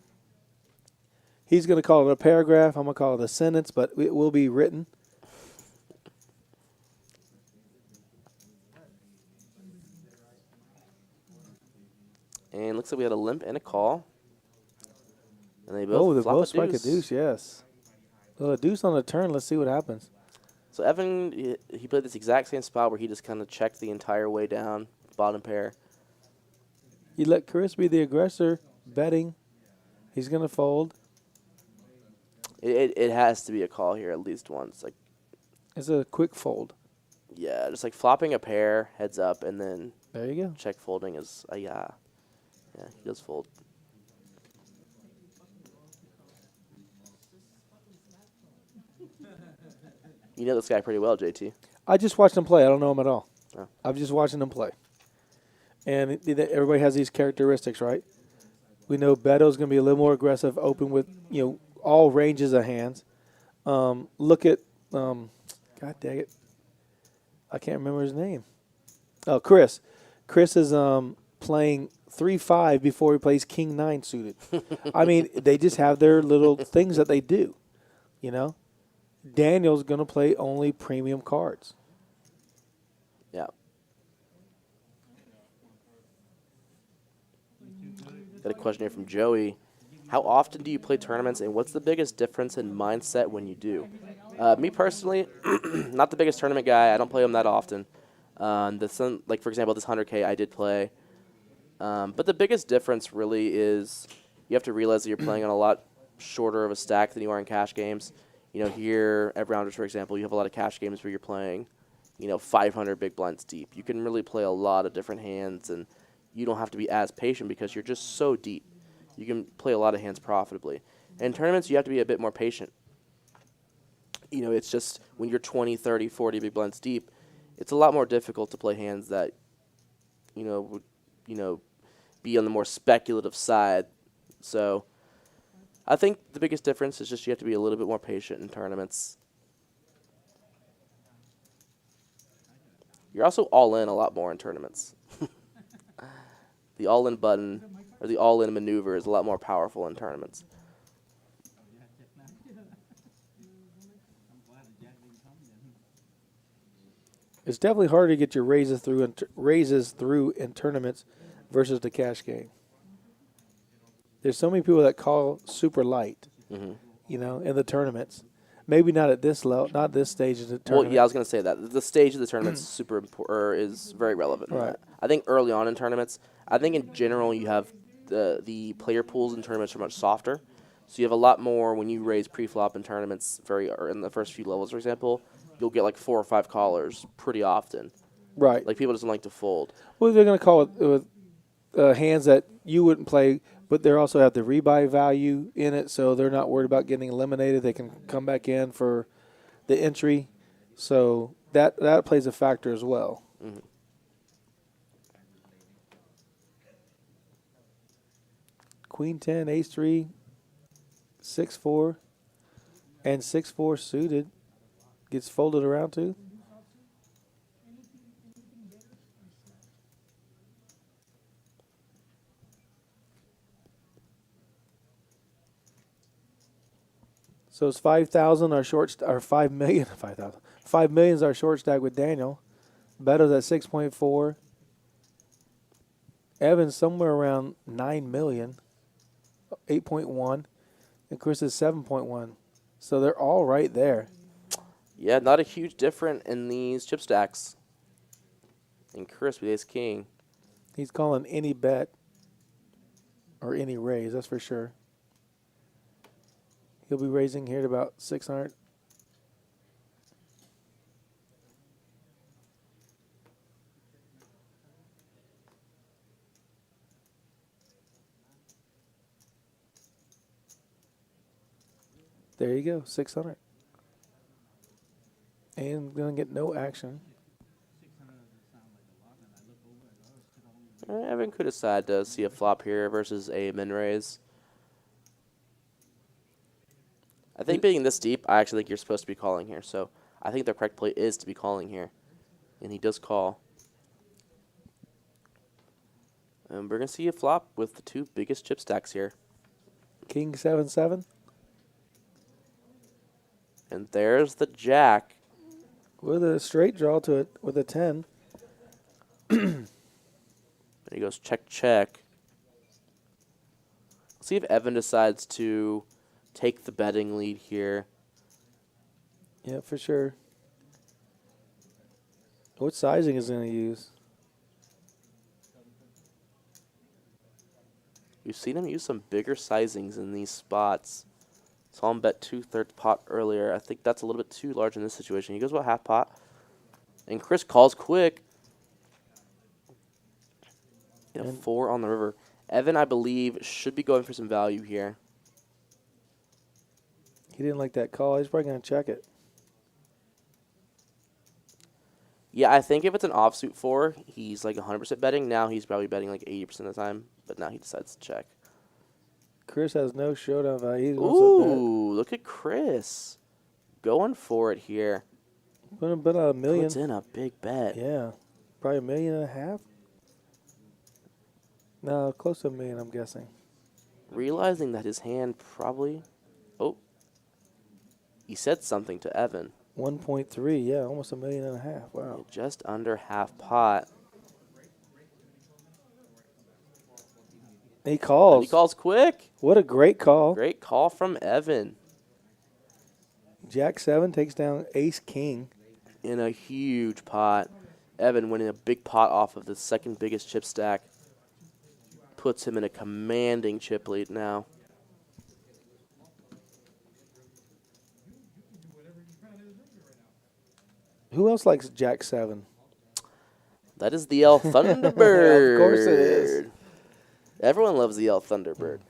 He's going to call it a paragraph. I'm going to call it a sentence, but it will be written. And looks like we had a limp and a call. And they both both spike a deuce, yes. Well, a deuce on the turn. Let's see what happens. So Evan, he played this exact same spot where he just kind of checked the entire way down, bottom pair. You let Chris be the aggressor, betting. He's going to fold. It has to be a call here at least once. Like, it's a quick fold. Yeah, just like flopping a pair, heads up, and then there you go. Check folding is yeah. Yeah, he does fold. You know this guy pretty well, JT. I just watched him play. I don't know him at all. Oh. I'm just watching him play. And everybody has these characteristics, right? We know Beto's going to be a little more aggressive, open with, all ranges of hands. Look at, God dang it. I can't remember his name. Oh, Chris. Chris is playing 3-5 before he plays King 9 suited. I mean, they just have their little things that they do, Daniel's going to play only premium cards. Yeah. Got a question here from Joey. How often do you play tournaments, and what's the biggest difference in mindset when you do? Me personally, not the biggest tournament guy. I don't play them that often. Like, for example, this 100K I did play. But the biggest difference really is you have to realize that you're playing on a lot shorter of a stack than you are in cash games. Here at Rounders, for example, you have a lot of cash games where you're playing, 500 big blinds deep. You can really play a lot of different hands, and you don't have to be as patient because you're just so deep. You can play a lot of hands profitably. In tournaments, you have to be a bit more patient. It's just when you're 20, 30, 40 big blinds deep, it's a lot more difficult to play hands that, would, be on the more speculative side. So I think the biggest difference is just you have to be a little bit more patient in tournaments. You're also all in a lot more in tournaments. The all-in button or the all-in maneuver is a lot more powerful in tournaments. It's definitely harder to get your raises through in tournaments versus the cash game. There's so many people that call super light, in the tournaments. Maybe not at this level, not this stage of the tournament. Well, yeah, I was going to say that. The stage of the tournament is super important, is very relevant. Right. I think early on in tournaments, I think in general you have the player pools in tournaments are much softer. So you have a lot more when you raise pre-flop in tournaments or in the first few levels, for example, you'll get like 4 or 5 callers pretty often. Right. Like people just like to fold. Well, they're going to call it with hands that you wouldn't play, but they also have the rebuy value in it, so they're not worried about getting eliminated. They can come back in for the entry. So that plays a factor as well. Mm-hmm. Queen 10, ace 3, 6-4, and 6-4 suited gets folded around too. So it's 5,000 our short or 5 million, 5,000. 5 million is our short stack with Daniel. Beto's at 6.4. Evan's somewhere around 9 million, 8.1, and Chris is 7.1. So they're all right there. Yeah, not a huge difference in these chip stacks. And Chris with ace king. He's calling any bet or any raise, that's for sure. He'll be raising here at about 600. There you go, 600. And gonna get no action. Evan could decide to see a flop here versus a min raise. I think being this deep, I actually think you're supposed to be calling here. So I think the correct play is to be calling here. And he does call. And we're going to see a flop with the two biggest chip stacks here. King 7-7. And there's the jack. With a straight draw to it with a 10. And he goes check, check. Let's see if Evan decides to take the betting lead here. Yeah, for sure. What sizing is he going to use? We've seen him use some bigger sizings in these spots. Saw him bet 2/3 pot earlier. I think that's a little bit too large in this situation. He goes about half pot. And Chris calls quick. You know, 4 on the river. Evan, I believe, should be going for some value here. He didn't like that call. He's probably going to check it. Yeah, I think if it's an offsuit 4, he's like 100% betting. Now he's probably betting like 80% of the time. But now he decides to check. Chris has no showdown value. Ooh, look at Chris. Going for it here. Gonna bet $1 million. Puts in a big bet. Yeah. Probably $1.5 million. No, close to $1 million, I'm guessing. Realizing that his hand probably... Oh. He said something to Evan. 1.3, yeah, almost $1.5 million. Wow. Just under half pot. He calls. And he calls quick. What a great call. Great call from Evan. Jack 7 takes down Ace King. In a huge pot. Evan winning a big pot off of the second biggest chip stack. Puts him in a commanding chip lead now. Who else likes Jack 7? That is the El Thunderbird. Of course it is. Everyone loves the El Thunderbird.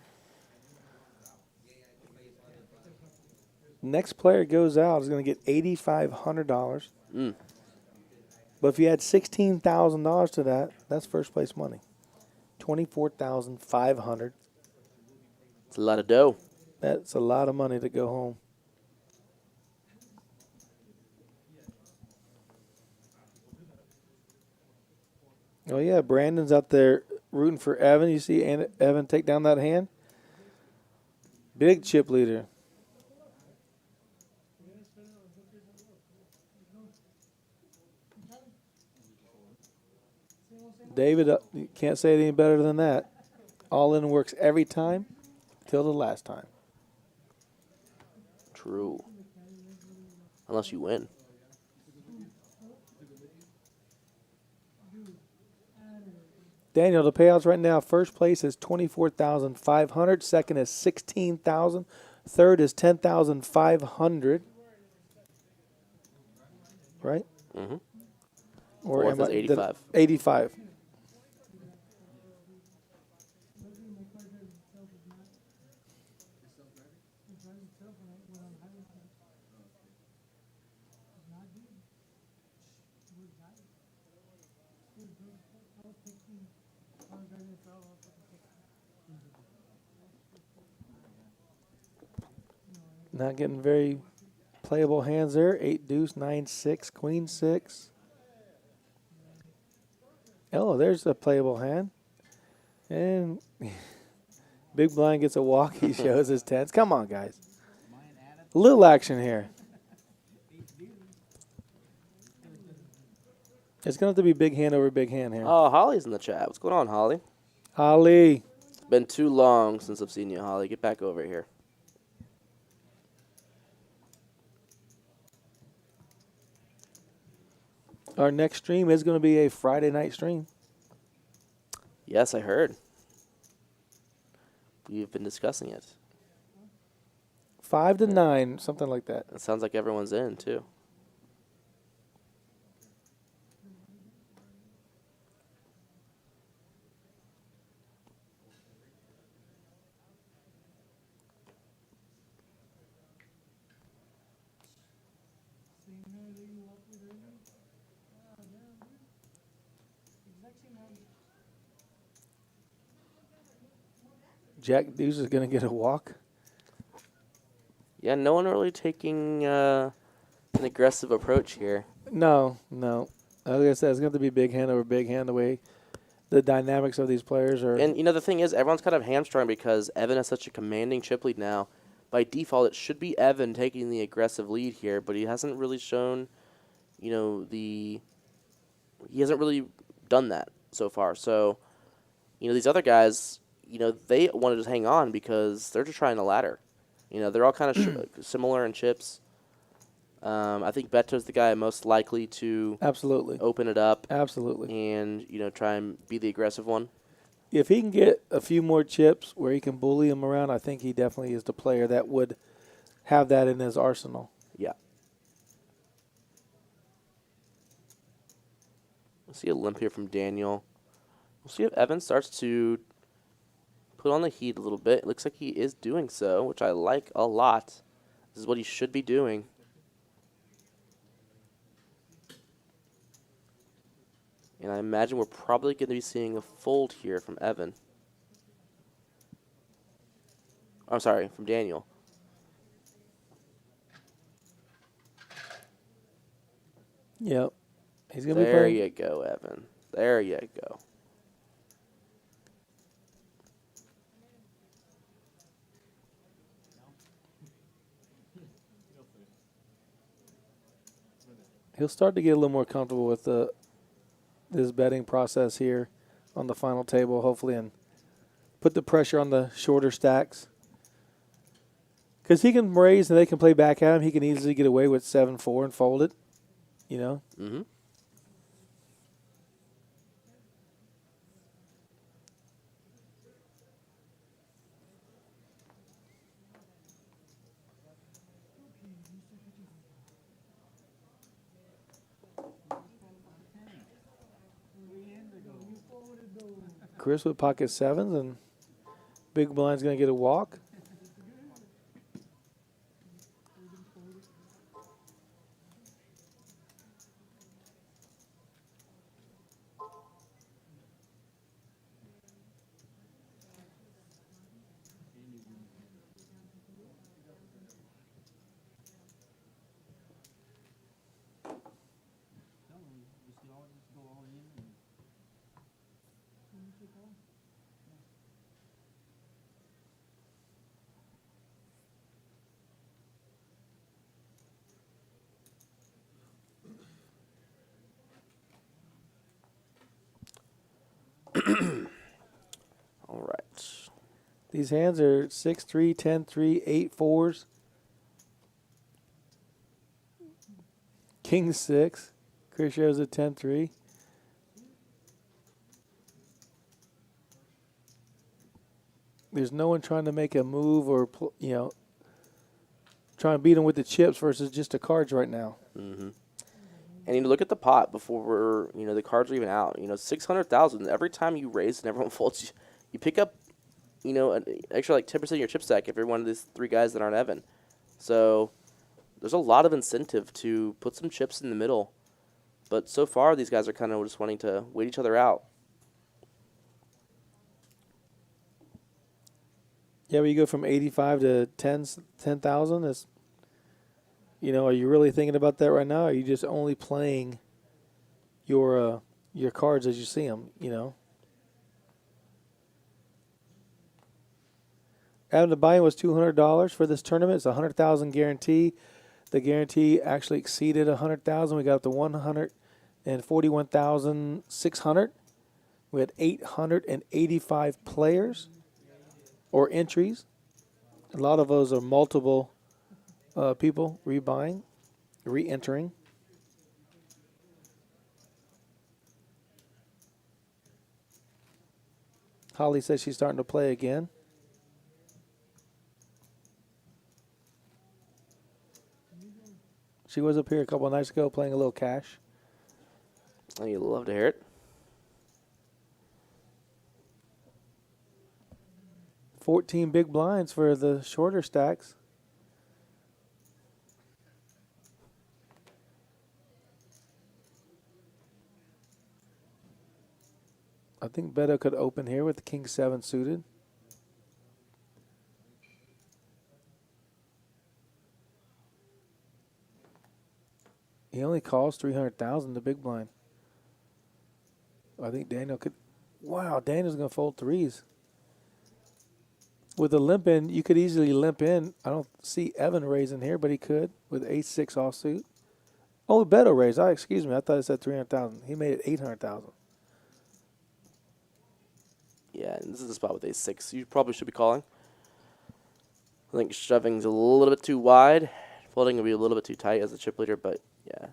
Next player goes out is going to get $8,500. Mm. But if you add $16,000 to that, that's first place money. $24,500. It's a lot of dough. That's a lot of money to go home. Oh, yeah, Brandon's out there rooting for Evan. You see Evan take down that hand? Big chip leader. David, you can't say it any better than that. All in works every time till the last time. True. Unless you win. Daniel, the payouts right now, first place is $24,500. Second is $16,000. Third is $10,500. Right? Mm-hmm. Or Fourth is 85. 85. Not getting very playable hands there. 8 deuce, 9 6, queen 6. Oh, there's a playable hand. And Big Blind gets a walk. He shows his tens. Come on, guys. A little action here. It's going to have to be big hand over big hand here. Oh, Holly's in the chat. What's going on, Holly? Holly. It's been too long since I've seen you, Holly. Get back over here. Our next stream is going to be a Friday night stream. Yes, I heard. We've been discussing it. 5 to 9, something like that. It sounds like everyone's in, too. Jack Deuce is going to get a walk. Yeah, no one really taking an aggressive approach here. No. Like I said, it's going to be big hand over big hand the way the dynamics of these players are. And, the thing is, everyone's kind of hamstrung because Evan has such a commanding chip lead now. By default, it should be Evan taking the aggressive lead here, but he hasn't really shown, he hasn't really done that so far. So, these other guys, they want to just hang on because they're just trying the ladder. They're all kind of similar in chips. I think Beto's the guy most likely to absolutely open it up. Absolutely. And, try and be the aggressive one. If he can get a few more chips where he can bully him around, I think he definitely is the player that would have that in his arsenal. Yeah. We'll see a limp here from Daniel. We'll see if Evan starts to put on the heat a little bit. It looks like he is doing so, which I like a lot. This is what he should be doing. And I imagine we're probably going to be seeing a fold here from Evan. I'm sorry, from Daniel. Yep. He's gonna be there playing. You go, Evan. There you go. He'll start to get a little more comfortable with this betting process here on the final table, hopefully, and put the pressure on the shorter stacks. Because he can raise and they can play back at him. He can easily get away with 7-4 and fold it, Mm-hmm. Chris with pocket sevens, and big blind's going to get a walk. All right. These hands are 6-3, 10-3, 8-4s. King 6. Chris shows a 10-3. There's no one trying to make a move or, trying to beat him with the chips versus just the cards right now. Mm-hmm. And look at the pot before the cards are even out. 600,000. Every time you raise and everyone folds, you pick up, an extra like 10% of your chip stack if you're one of these three guys that aren't Evan. So there's a lot of incentive to put some chips in the middle. But so far, these guys are kind of just wanting to wait each other out. Yeah, but you go from 85 to 10,000. Is, are you really thinking about that right now? Or are you just only playing your cards as you see them? Adam, the buy-in was $200 for this tournament. It's a $100,000 guarantee. The guarantee actually exceeded $100,000. We got up to $141,600. We had 885 players or entries. A lot of those are multiple people rebuying, re-entering. Holly says she's starting to play again. She was up here a couple of nights ago playing a little cash. Oh, you'd love to hear it. 14 big blinds for the shorter stacks. I think Beto could open here with the king 7 suited. He only calls 300,000 the big blind. I think Daniel could. Wow, Daniel's going to fold 3s. With a limp in, you could easily limp in. I don't see Evan raising here, but he could with ace-6 offsuit. Oh, Beto raised. Excuse me. I thought it said 300,000. He made it 800,000. Yeah, and this is the spot with ace-6. You probably should be calling. I think shoving's a little bit too wide. Folding will be a little bit too tight as a chip leader, but yeah.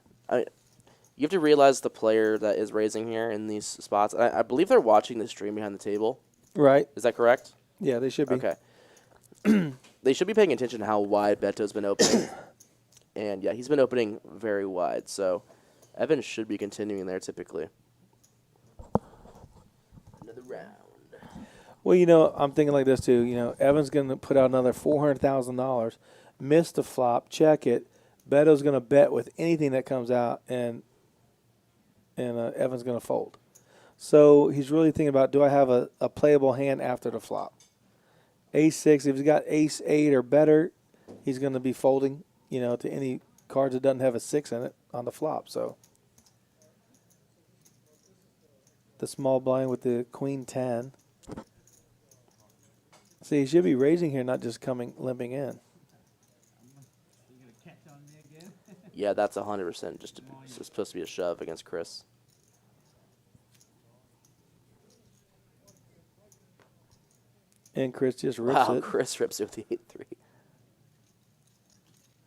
You have to realize the player that is raising here in these spots. I believe they're watching the stream behind the table. Right. Is that correct? Yeah, they should be. Okay. They should be paying attention to how wide Beto's been opening. And, yeah, he's been opening very wide. So Evan should be continuing there typically. Another round. Well, you know, I'm thinking like this, too. You know, Evan's going to put out another $400,000, miss the flop, check it. Beto's going to bet with anything that comes out, and Evan's going to fold. So he's really thinking about, do I have a playable hand after the flop? Ace-6, if he's got ace-8 or better, he's going to be folding, you know, to any cards that doesn't have a 6 in it on the flop. So the small blind with the queen 10. See, he should be raising here, not just limping in. Yeah, that's 100% just supposed to be a shove against Chris. And Chris just rips it. Wow, Chris rips it with the 8-3.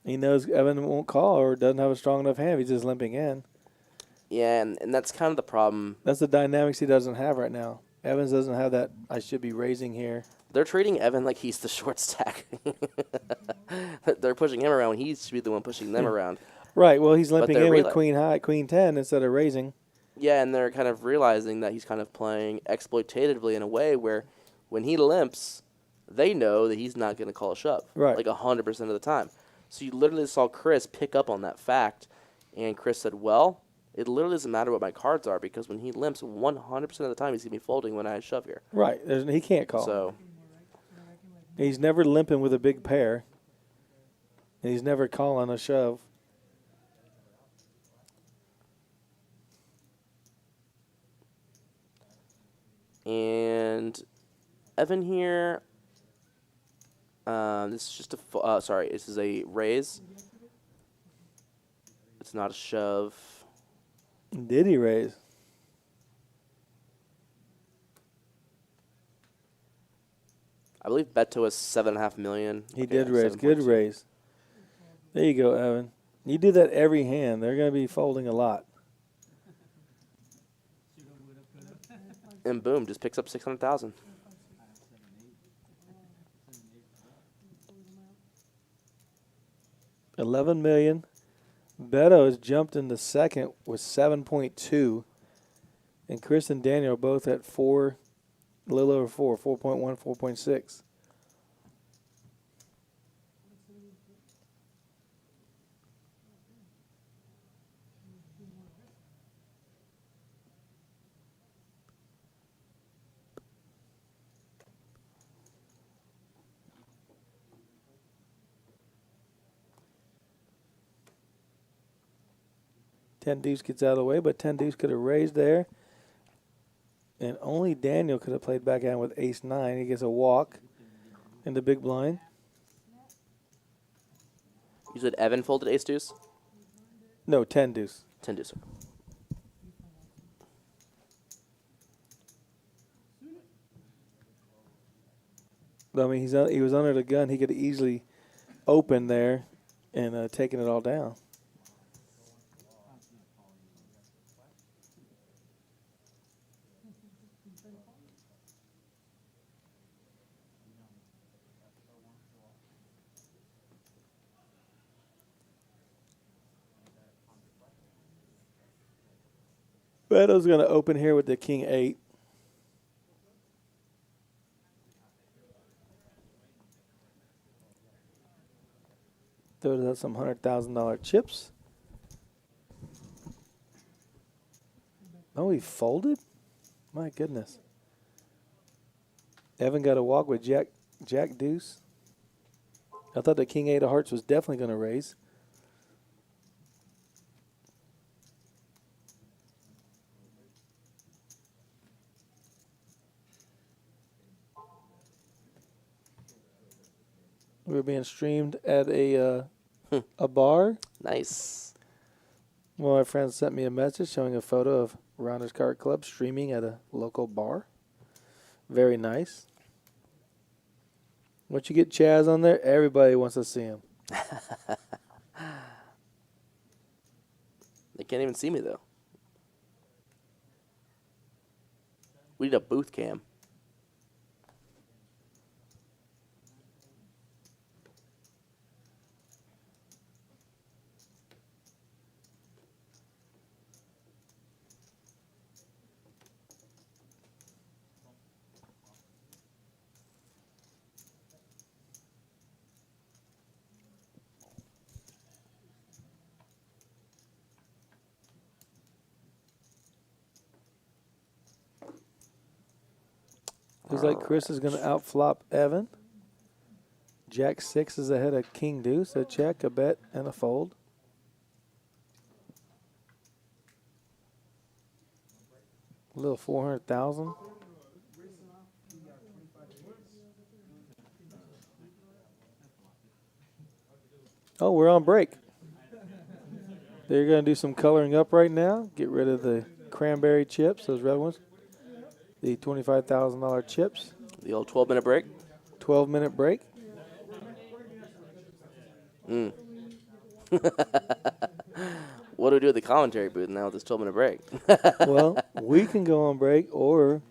He knows Evan won't call or doesn't have a strong enough hand. He's just limping in. Yeah, and that's kind of the problem. That's the dynamics he doesn't have right now. Evans doesn't have that, I should be raising here. They're treating Evan like he's the short stack. They're pushing him around. He should be the one pushing them around. Right, well, he's limping in with queen high, queen 10 instead of raising. Yeah, and they're kind of realizing that he's kind of playing exploitatively in a way where when he limps, they know that he's not going to call a shove. Right. Like 100% of the time. So you literally saw Chris pick up on that fact, and Chris said, well, it literally doesn't matter what my cards are because when he limps, 100% of the time he's going to be folding when I shove here. Right, he can't call. So he's never limping with a big pair, and he's never calling a shove. And Evan here, this is just a, sorry, this is a raise. It's not a shove. Did he raise? I believe Beto was $7.5 million. He did raise. Good raise. There you go, Evan. You do that every hand. They're going to be folding a lot. And boom, just picks up 600,000. $11 million. Beto has jumped into second with 7.2, and Chris and Daniel are both at 4, a little over 4, 4.1, 4.6. Ten deuce gets out of the way, but 10 deuce could have raised there. And only Daniel could have played backhand with ace-9. He gets a walk in the big blind. You said Evan folded ace deuce? No, 10 deuce. 10 deuce. I mean, he was under the gun. He could have easily opened there and taken it all down. Beto's going to open here with the king 8. Throws out some $100,000 chips. Oh, he folded? My goodness. Evan got a walk with Jack Deuce. I thought the King 8 of Hearts was definitely going to raise. We're being streamed at a bar. Nice. One of my friends sent me a message showing a photo of Rounders Card Club streaming at a local bar. Very nice. Once you get Chaz on there, everybody wants to see him. They can't even see me, though. We need a booth cam. Looks like Chris is going to outflop Evan. Jack 6 is ahead of King Deuce. A check, a bet, and a fold. A little 400,000. Oh, we're on break. They're going to do some coloring up right now. Get rid of the cranberry chips, those red ones. The $25,000 chips. The old 12-minute break. 12-minute break. What do we do with the commentary booth now with this 12-minute break? Well, we can go on break, or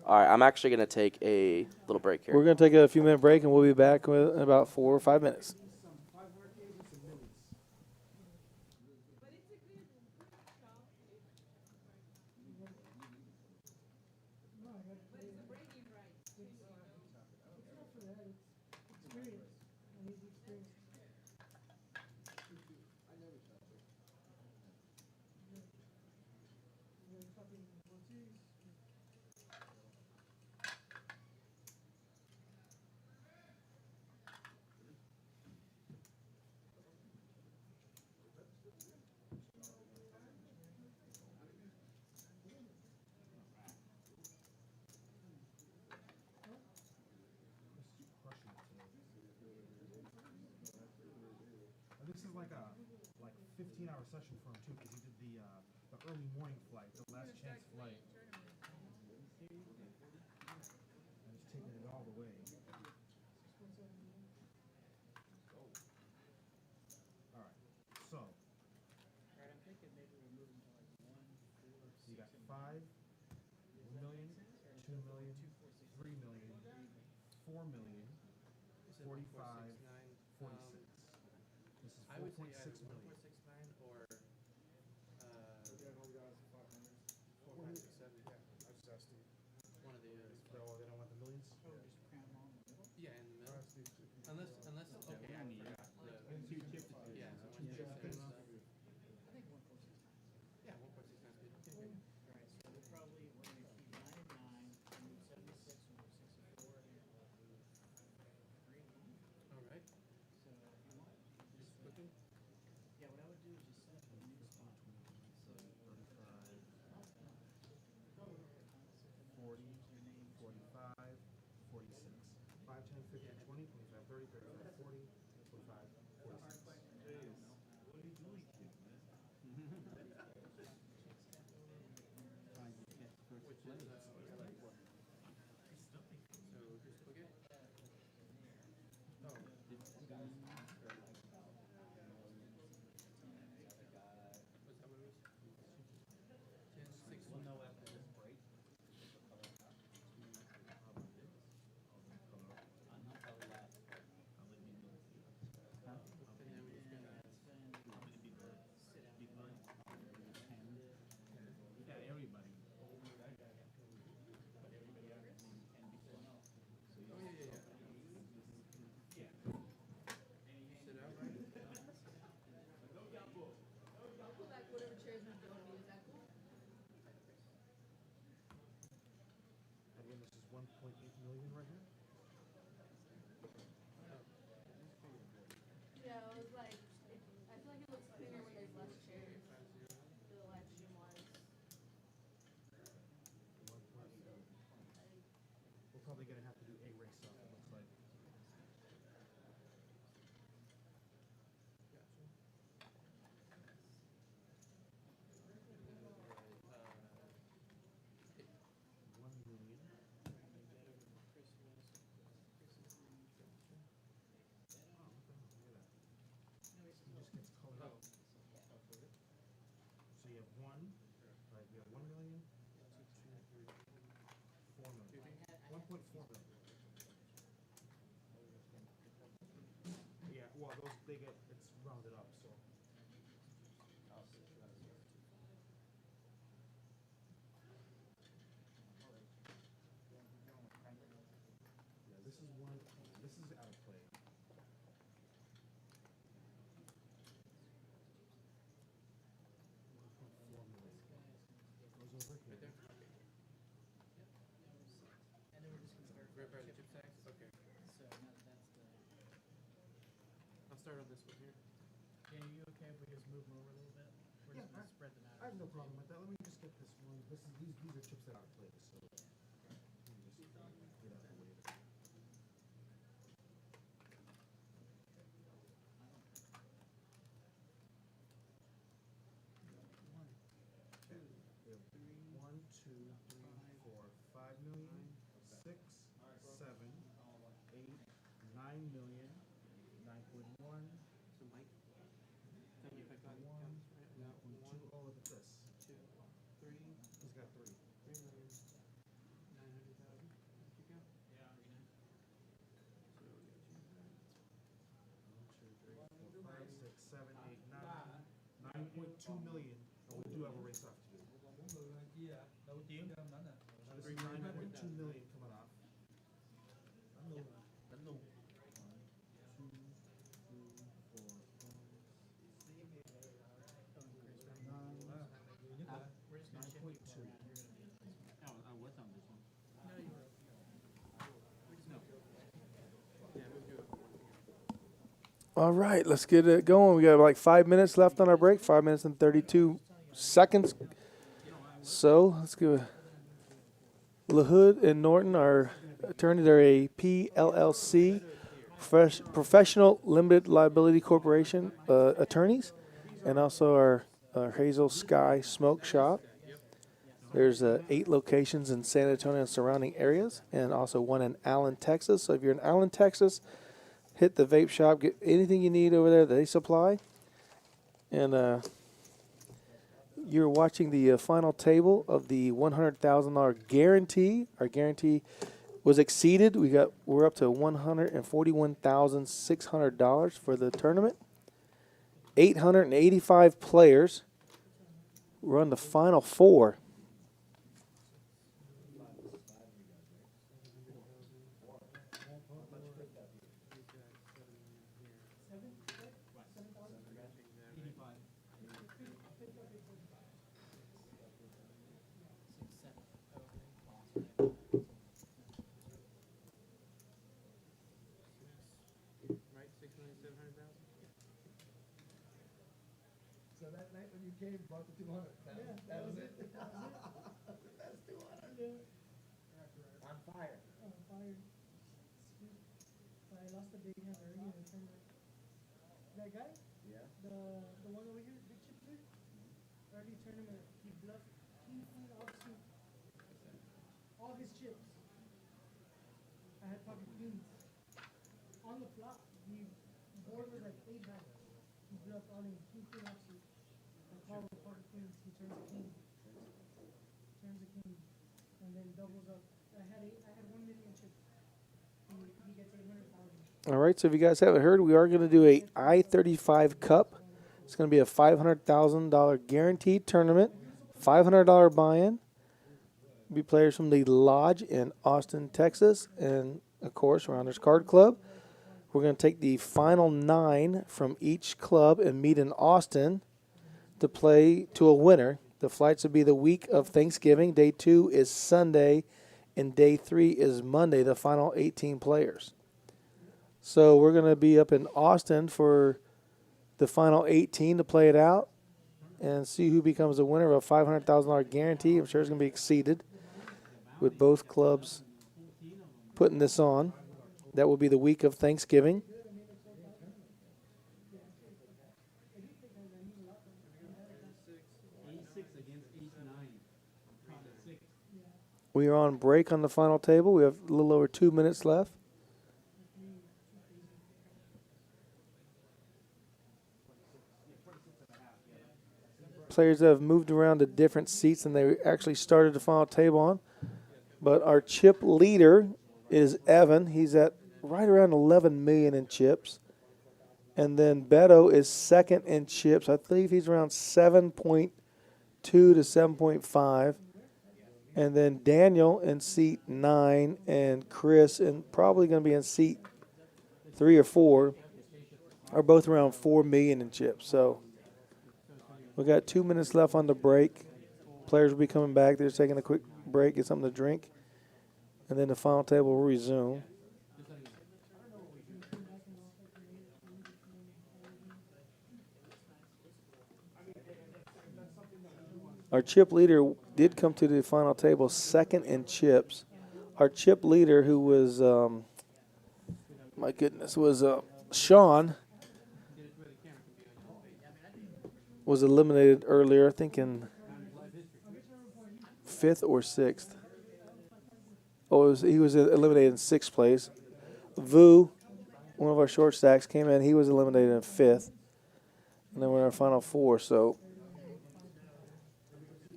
all right, I'm actually going to take a little break here. we're going to take a few-minute break, and we'll be back in about 4 or 5 minutes. This is like a 15-hour session for him too, because he did the early morning flight, the last chance flight. And he's taking it all the way. All right, so you got 5 million, 2 million, 3 million, 4 million, 45, 46. This is 4.6 million. They don't want the millions? Yeah, in the middle. Unless okay, I mean, the two chips. Yeah, so one chip is enough. I think 1.69. Yeah, 1.69 is good. All right, so we're probably going to keep 9 and 9, move 76, move 64. All right. So if you want, just cooking. Yeah, what I would do is just set up a new spot. So 35, 40, 45, 46. 5, 10, 15, 20, 25, 30, 35, 40, 25, 46. What are you doing, kid? 1.8 million right here. Yeah, it was like, I feel like it looks cleaner when there's less chairs. The live stream wise. We're probably gonna have to do a race off, it looks like. So you have 1, right, we have 1 million, 2, 3, 4 million. 1.4 million. Yeah, well, those, they get, it's rounded up, so. Yeah, this is one, this is out of play. Goes over here. And then we're just gonna start. Right by the chip tags? Okay. So that's the. I'll start on this one here. Yeah, are you okay if we just move them over a little bit? We're just gonna spread them out. I have no problem with that. Let me just get this one. These are chips that are out of place, so. Let me just get out of the way there. We have 1, 2, 3, 4, 5 million, 6, 7, 8, 9 million, 9.1. So Mike, tell me if I got it. 1, No, 1.2. Oh, look at this. 2, 3. He's got 3. 3,900,000. Did you go? Yeah. 3,900,000. So we got 1, 2, 3, 4, 5, 6, 7, 8, 9. 9.2 million. And we do have a race off to do. Yeah. No, do you? So this is 9.2 million coming off. I know. 1, 2, 3, 4, 5, 9.2. Oh, what's on this one? No, you were. No. Yeah, we'll do it. All right, let's get it going. We got like 5 minutes left on our break, 5 minutes and 32 seconds. So let's give LaHood and Norton, our attorney, they're a PLLC, Professional Limited Liability Corporation attorneys, and also our Hazel Sky Smoke Shop. There's 8 locations in San Antonio and surrounding areas, and also one in Allen, Texas. So if you're in Allen, Texas, hit the vape shop, get anything you need over there that they supply. And you're watching the final table of the $100,000 guarantee. Our guarantee was exceeded. We're up to $141,600 for the tournament. 885 players. We're on the final 4. Right, 6,700,000. So that night when you came, brought the 200. That was it. That's 200. On fire. On fire. I lost a big hand early in the tournament. That guy? Yeah. The one over here, big chip dude? Early tournament, he bluffed king queen offsuit. All his chips. I had pocket queens. On the flop, the board was like 8 high. He bluffed all in king queen offsuit. I called with pocket queens, he turns a king. Turns a king. And then doubles up. I had 1 million chips. He gets 800,000. All right, so if you guys haven't heard, we are going to do a I-35 Cup. It's going to be a $500,000 guaranteed tournament, $500 buy-in. Be players from the Lodge in Austin, Texas, and, of course, Rounders Card Club. We're going to take the final 9 from each club and meet in Austin to play to a winner. The flights will be the week of Thanksgiving. Day 2 is Sunday and day 3 is Monday, the final 18 players. So we're going to be up in Austin for the final 18 to play it out and see who becomes the winner of a $500,000 guarantee. I'm sure it's going to be exceeded with both clubs putting this on. That will be the week of Thanksgiving. We are on break on the final table. We have a little over 2 minutes left. Players have moved around to different seats than they actually started the final table on. But our chip leader is Evan. He's at right around 11 million in chips. And then Beto is second in chips. I believe he's around 7.2 to 7.5. And then Daniel in seat 9 and Chris, and probably going to be in seat 3 or 4, are both around 4 million in chips. So we got 2 minutes left on the break. Players will be coming back. They're just taking a quick break, get something to drink. And then the final table will resume. Our chip leader did come to the final table second in chips. Our chip leader, who was, my goodness, was Sean, was eliminated earlier, I think in 5th or 6th. Oh, he was eliminated in 6th place. Vu, one of our short stacks, came in. He was eliminated in 5th. And then we're in our final 4, so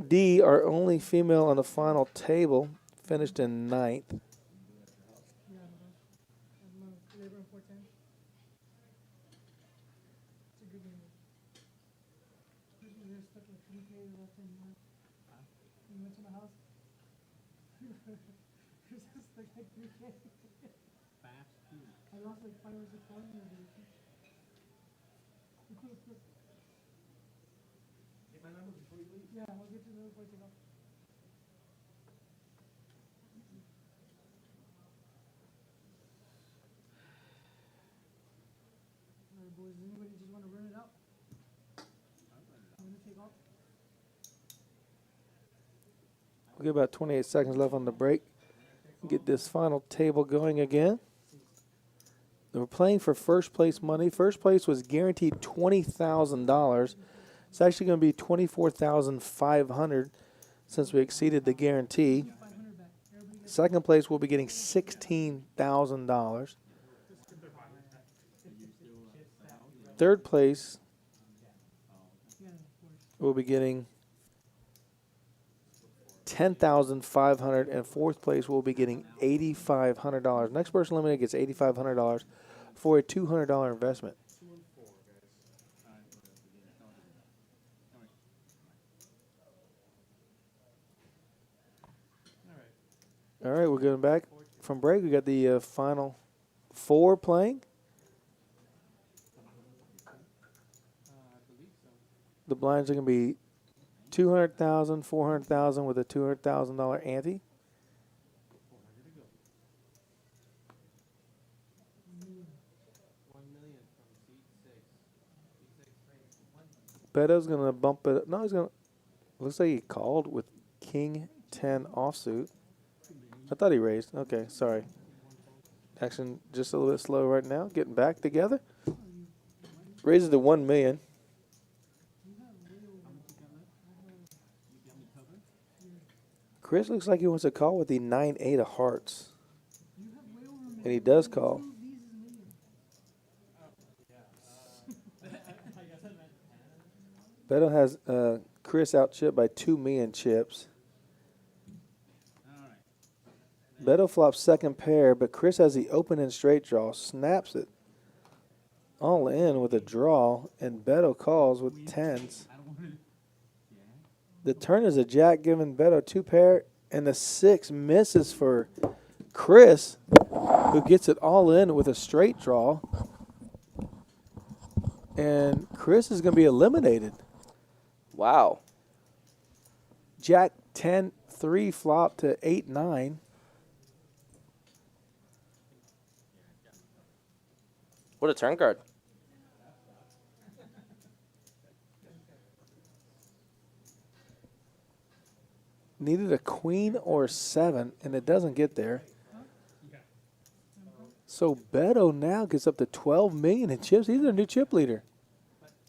D, our only female on the final table, finished in 9th. I lost like 5 or 6 pounds. Yeah, we'll get to the other place to go. Alright, boys, does anybody just want to run it out? I'm going to take off. We'll get about 28 seconds left on the break. Get this final table going again. We're playing for first place money. First place was guaranteed $20,000. It's actually going to be $24,500 since we exceeded the guarantee. Second place will be getting $16,000. Third place will be getting $10,500, and fourth place will be getting $8,500. Next person eliminated gets $8,500 for a $200 investment. All right, we're going back from break. We got the final 4 playing. The blinds are going to be $200,000, $400,000 with a $200,000 ante. Beto's going to bump it. No, he's going to. Looks like he called with King 10 offsuit. I thought he raised. Okay, sorry. Action just a little bit slow right now. Getting back together. Raises to $1 million. Chris looks like he wants to call with the 9-8 of hearts. And he does call. Beto has Chris out chipped by 2 million chips. Beto flops second pair, but Chris has the open and straight draw, snaps it all in with a draw, and Beto calls with 10s. The turn is a jack, giving Beto 2 pair, and the 6 misses for Chris, who gets it all in with a straight draw. And Chris is going to be eliminated. Wow. Jack 10-3 flop to 8-9. What a turn card. Needed a queen or 7, and it doesn't get there. So Beto now gets up to 12 million in chips. He's a new chip leader.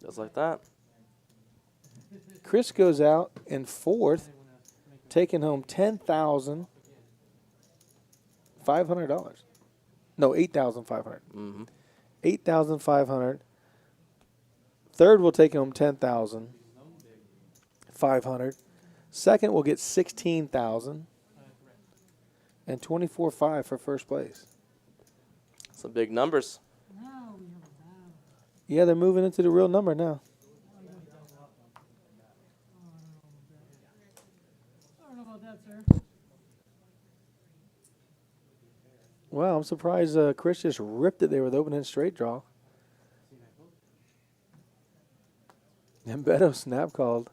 Just like that. Chris goes out in 4th, taking home $10,500. No, $8,500. Mm-hmm. $8,500. Third will take home $10,500. Second will get $16,000. And $24,500 for first place. Some big numbers. Yeah, they're moving into the real number now. I don't know about that, sir. Wow, I'm surprised Chris just ripped it there with open and straight draw. And Beto snap called.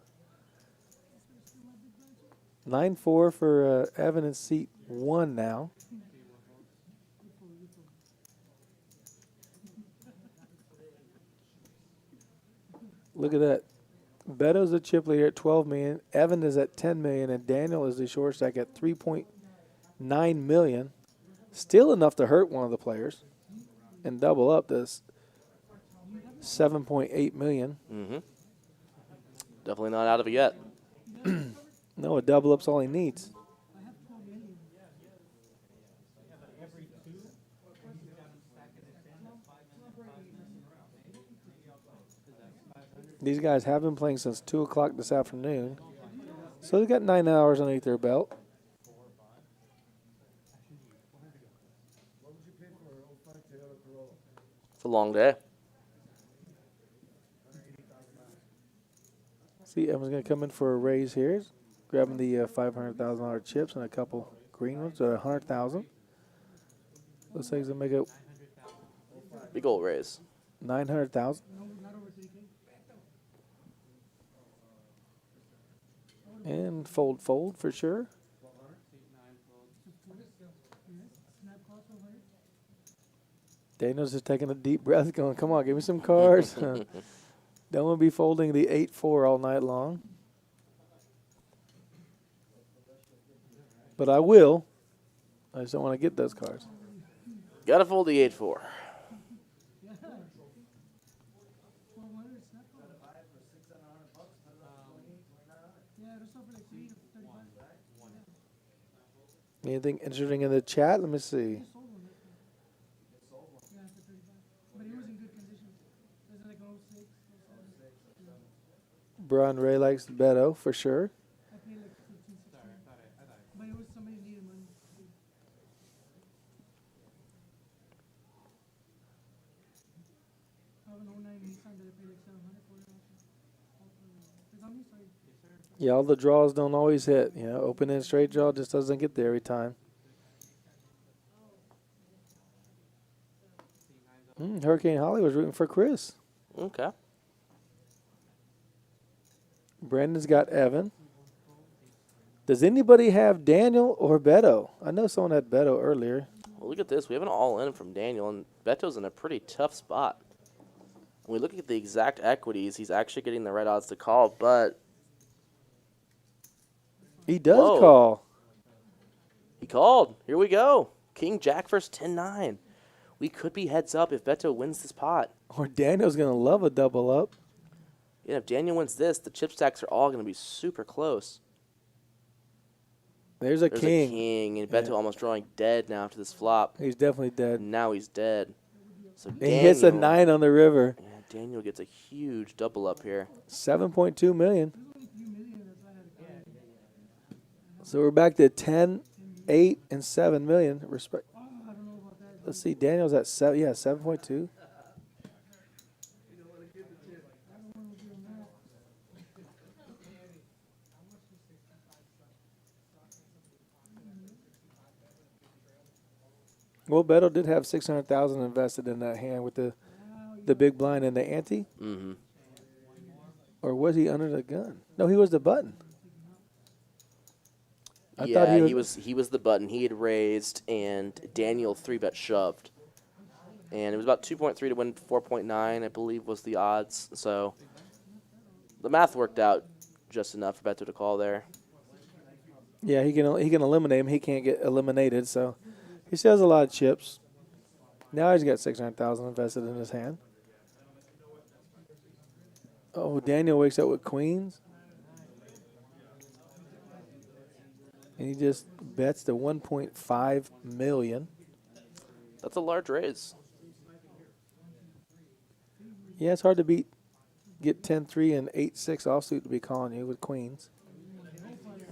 9-4 for Evan in seat 1 now. Look at that. Beto's the chip leader at 12 million. Evan is at 10 million, and Daniel is the short stack at 3.9 million. Still enough to hurt one of the players, and double up to 7.8 million. Mm-hmm. Definitely not out of it yet. No, a double up's all he needs. These guys have been playing since 2 o'clock this afternoon. So they've got 9 hours underneath their belt. It's a long day. See, Evan's going to come in for a raise here. He's grabbing the $500,000 chips and a couple green ones at $100,000. Looks like he's going to make a big old raise. $900,000. And fold for sure. Daniel's just taking a deep breath going, come on, give me some cards. Don't want to be folding the 8-4 all night long. But I will. I just don't want to get those cards. Got to fold the 8-4. Anything interesting in the chat? Let me see. Brian Ray likes Beto for sure. Yeah, all the draws don't always hit. You know, open and straight draw just doesn't get there every time. Hurricane Holly was rooting for Chris. Okay. Brandon's got Evan. Does anybody have Daniel or Beto? I know someone had Beto earlier. Well, look at this. We have an all-in from Daniel, and Beto's in a pretty tough spot. When we look at the exact equities, he's actually getting the right odds to call, but... He does call. He called. Here we go. King Jack versus 10-9. We could be heads up if Beto wins this pot. Or Daniel's going to love a double up. Yeah, if Daniel wins this, the chip stacks are all going to be super close. There's a king. A king, and Beto almost drawing dead now after this flop. He's definitely dead. Now he's dead. So he hits a 9 on the river. Yeah, Daniel gets a huge double up here. 7.2 million. So we're back to 10, 8, and 7 million. Respect. Let's see. Daniel's at 7. Yeah, 7.2. Well, Beto did have 600,000 invested in that hand with the big blind and the ante. Mm-hmm. Or was he under the gun? No, he was the button. I thought he was the button. He had raised, and Daniel 3-bet shoved. and it was about 2.3 to win 4.9, I believe, was the odds. So the math worked out just enough for Beto to call there. Yeah, he can eliminate him. He can't get eliminated, so he still has a lot of chips. Now he's got 600,000 invested in his hand. Oh, Daniel wakes up with queens. And he just bets the 1.5 million. That's a large raise. Yeah, it's hard to get 10-3 and 8-6 offsuit to be calling you with queens.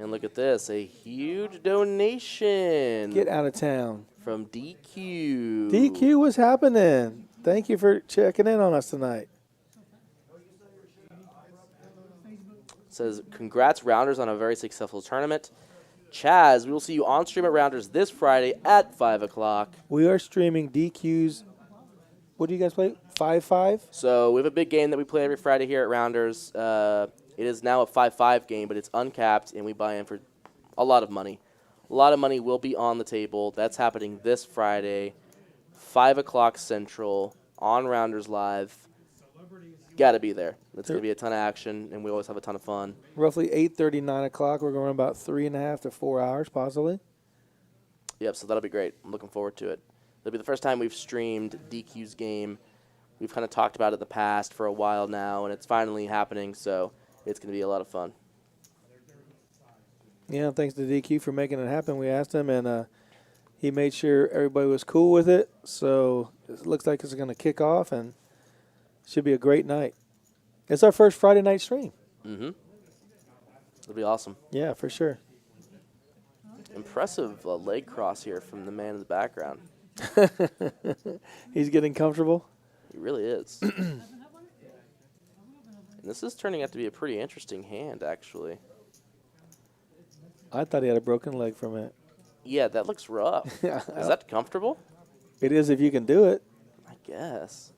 And look at this, a huge donation. Get out of town. From DQ. DQ, what's happening? Thank you for checking in on us tonight. Says, congrats, Rounders, on a very successful tournament. Chaz, we will see you on stream at Rounders this Friday at 5 o'clock. We are streaming DQ's. What do you guys play? 5-5? So we have a big game that we play every Friday here at Rounders. It is now a 5-5 game, but it's uncapped, and we buy in for a lot of money. A lot of money will be on the table. That's happening this Friday, 5 o'clock Central, on Rounders Live. Got to be there. It's going to be a ton of action, and we always have a ton of fun. Roughly 8:30, 9 o'clock. We're going about 3.5 to 4 hours, possibly. Yep, so that'll be great. I'm looking forward to it. It'll be the first time we've streamed DQ's game. We've kind of talked about it in the past for a while now, and it's finally happening, so it's going to be a lot of fun. Yeah, thanks to DQ for making it happen. We asked him, and he made sure everybody was cool with it. So it looks like it's going to kick off, and should be a great night. It's our first Friday night stream. Mm-hmm. It'll be awesome. Yeah, for sure. Impressive leg cross here from the man in the background. He's getting comfortable. He really is. And this is turning out to be a pretty interesting hand, actually. I thought he had a broken leg from it. Yeah, that looks rough. Is that comfortable? It is if you can do it. I guess.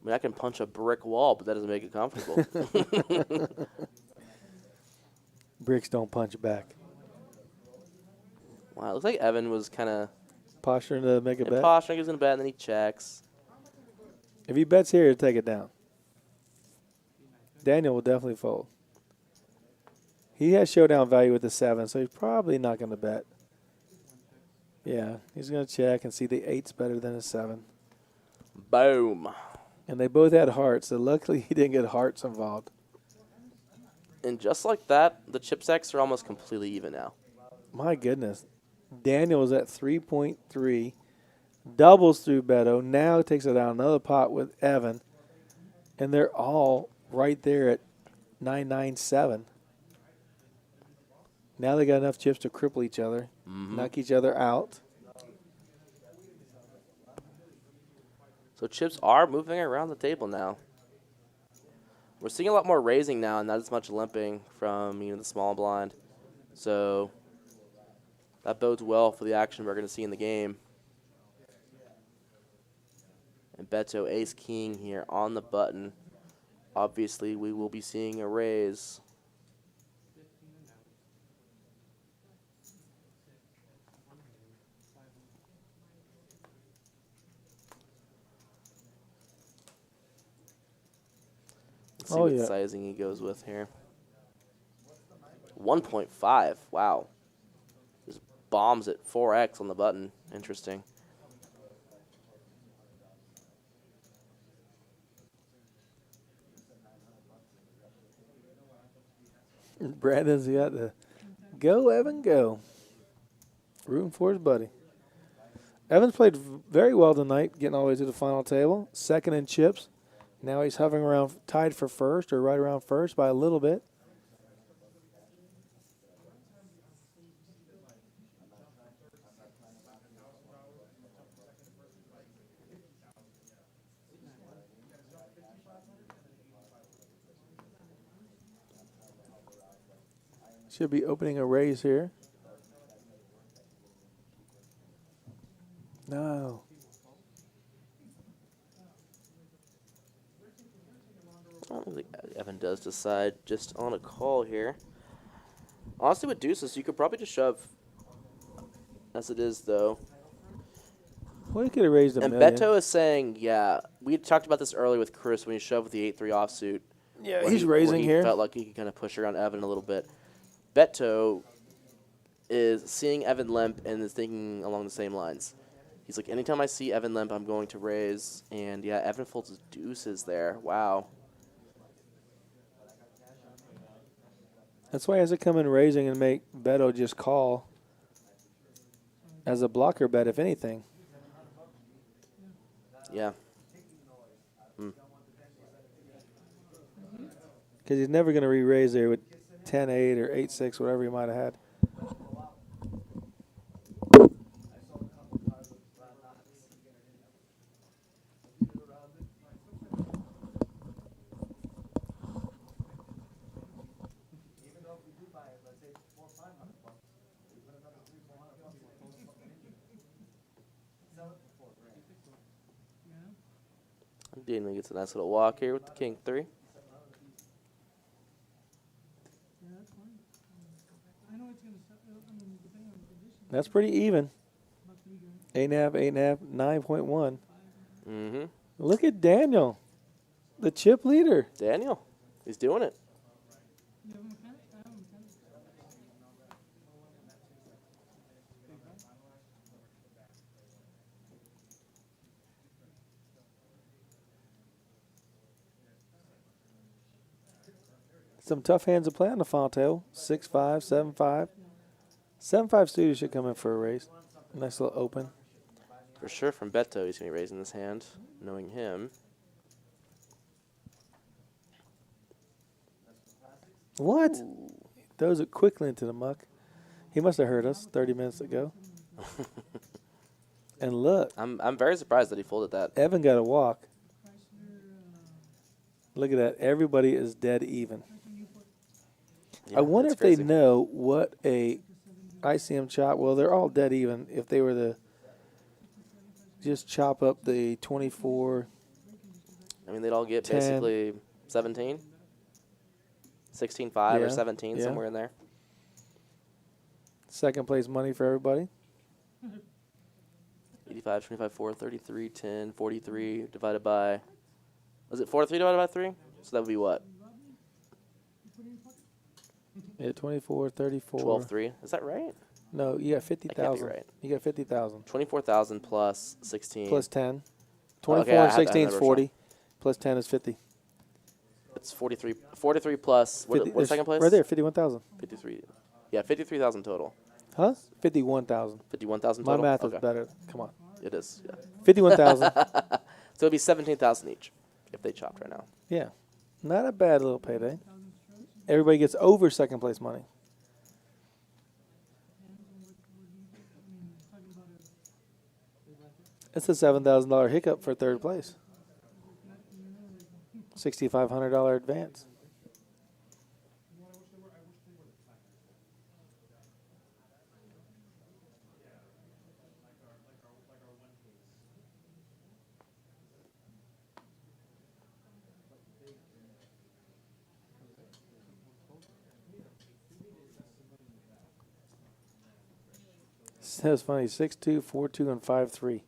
I mean, I can punch a brick wall, but that doesn't make it comfortable. Bricks don't punch back. Wow, it looks like Evan was kind of posturing to make a bet. Posturing, he's going to bet, and then he checks. If he bets here, he'll take it down. Daniel will definitely fold. He has showdown value with the 7, so he's probably not going to bet. Yeah, he's going to check and see the 8's better than a 7. Boom. And they both had hearts, so luckily he didn't get hearts involved. And just like that, the chip stacks are almost completely even now. My goodness. Daniel is at 3.3. Doubles through Beto. Now takes it out another pot with Evan. And they're all right there at 997. Now they got enough chips to cripple each other, knock each other out. So chips are moving around the table now. We're seeing a lot more raising now and not as much limping from the small blind. So that bodes well for the action we're going to see in the game. And Beto ace-king here on the button. Obviously, we will be seeing a raise. Let's see what sizing he goes with here. 1.5. Wow. Just bombs at 4x on the button. Interesting. Brandon's got to go, Evan, go. Rooting for his buddy. Evan's played very well tonight, getting all the way to the final table. Second in chips. Now he's hovering around, tied for first or right around first by a little bit. Should be opening a raise here. No. I don't think Evan does decide just on a call here. Honestly, with deuces, you could probably just shove. As it is, though. Well, he could have raised And million. Beto is saying, yeah, we talked about this earlier with Chris when he shoved with the 8-3 offsuit. Yeah, where he's where raising he here. Felt like he could kind of push around Evan a little bit. Beto is seeing Evan limp and is thinking along the same lines. He's like, anytime I see Evan limp, I'm going to raise. And, yeah, Evan folds his deuces there. Wow. That's why he has to come in raising and make Beto just call as a blocker bet, if anything. Yeah. Because he's never going to re-raise there with 10-8 or 8-6, whatever he might have had. Dean gets a nice little walk here with the king 3. That's pretty even. 8.5, 8.5, 9.1. Mm-hmm. Look at Daniel, the chip leader. Daniel, he's doing it. Some tough hands to play on the Fontaine. 6-5, 7-5. 7-5 studio should come in for a raise. Nice little open. For sure from Beto, he's going to be raising this hand, knowing him. What? Throws it quickly into the muck. He must have heard us 30 minutes ago. And look. I'm very surprised that he folded that. Evan got a walk. Look at that. Everybody is dead even. Yeah, I wonder if crazy. they know what a ICM chop. Well, they're all dead even. If they were to just chop up the 24. I mean, they'd all get 10. basically 17, 16-5 or Yeah, 17, yeah. somewhere in there. Second place money for everybody. 85, 25, 4, 33, 10, 43 divided by. Was it 43 divided by 3? So that would be what? Yeah, 24, 34. 12-3. Is that right? No, you got 50,000. right. You got 50,000. 24,000 plus 16. Plus 10. 24 Okay, I and have 16 is that 40. Plus 10 is 50. It's 43. 43 plus. What's There's second place? Right there, 51,000. 53. Yeah, 53,000 total. Huh? 51,000. 51,000 My total? math is Okay. better. Come on. It is, yeah. 51,000. So it'd be 17,000 each if they chopped right now. Yeah. Not a bad little payday. Everybody gets over second place money. It's a $7,000 hiccup for third place. $6,500 advance. That's funny. 6-2, 4-2, and 5-3.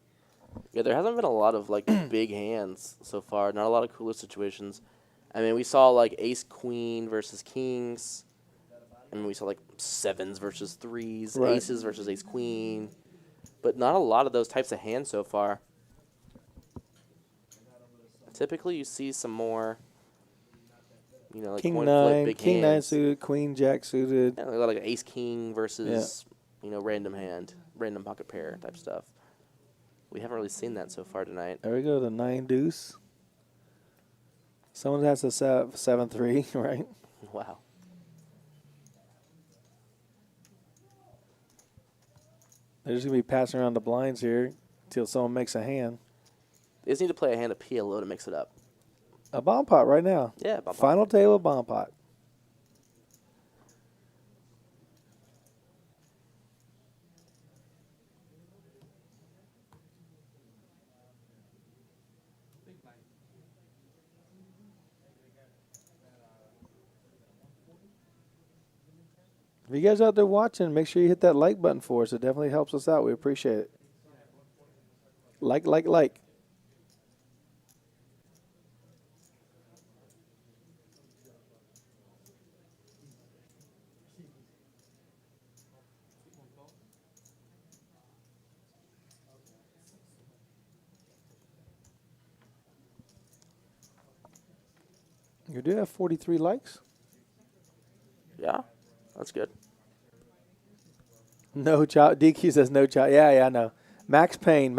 Yeah, there hasn't been a lot of like big hands so far. Not a lot of cooler situations. I mean, we saw like ace queen versus kings. I mean, we saw like sevens versus threes, Right. aces versus ace queen, but not a lot of those types of hands so far. Typically, you see some more. You know, like King coin 9, flip, big King 9 hands. suited, Queen Jack suited. Yeah, like ace king versus random hand, random pocket pair type stuff. We haven't really seen that so far tonight. There we go, the 9 deuce. Someone has a 7-3, right? Wow. They're just going to be passing around the blinds here until someone makes a hand. They just need to play a hand of PLO to mix it up. A bomb pot right now. Yeah, bomb pot. Final table bomb pot. If you guys out there watching, make sure you hit that like button for us. It definitely helps us out. We appreciate it. Like. You do have 43 likes? Yeah, that's good. No child. DQ says no child. Yeah, I know. Max Payne.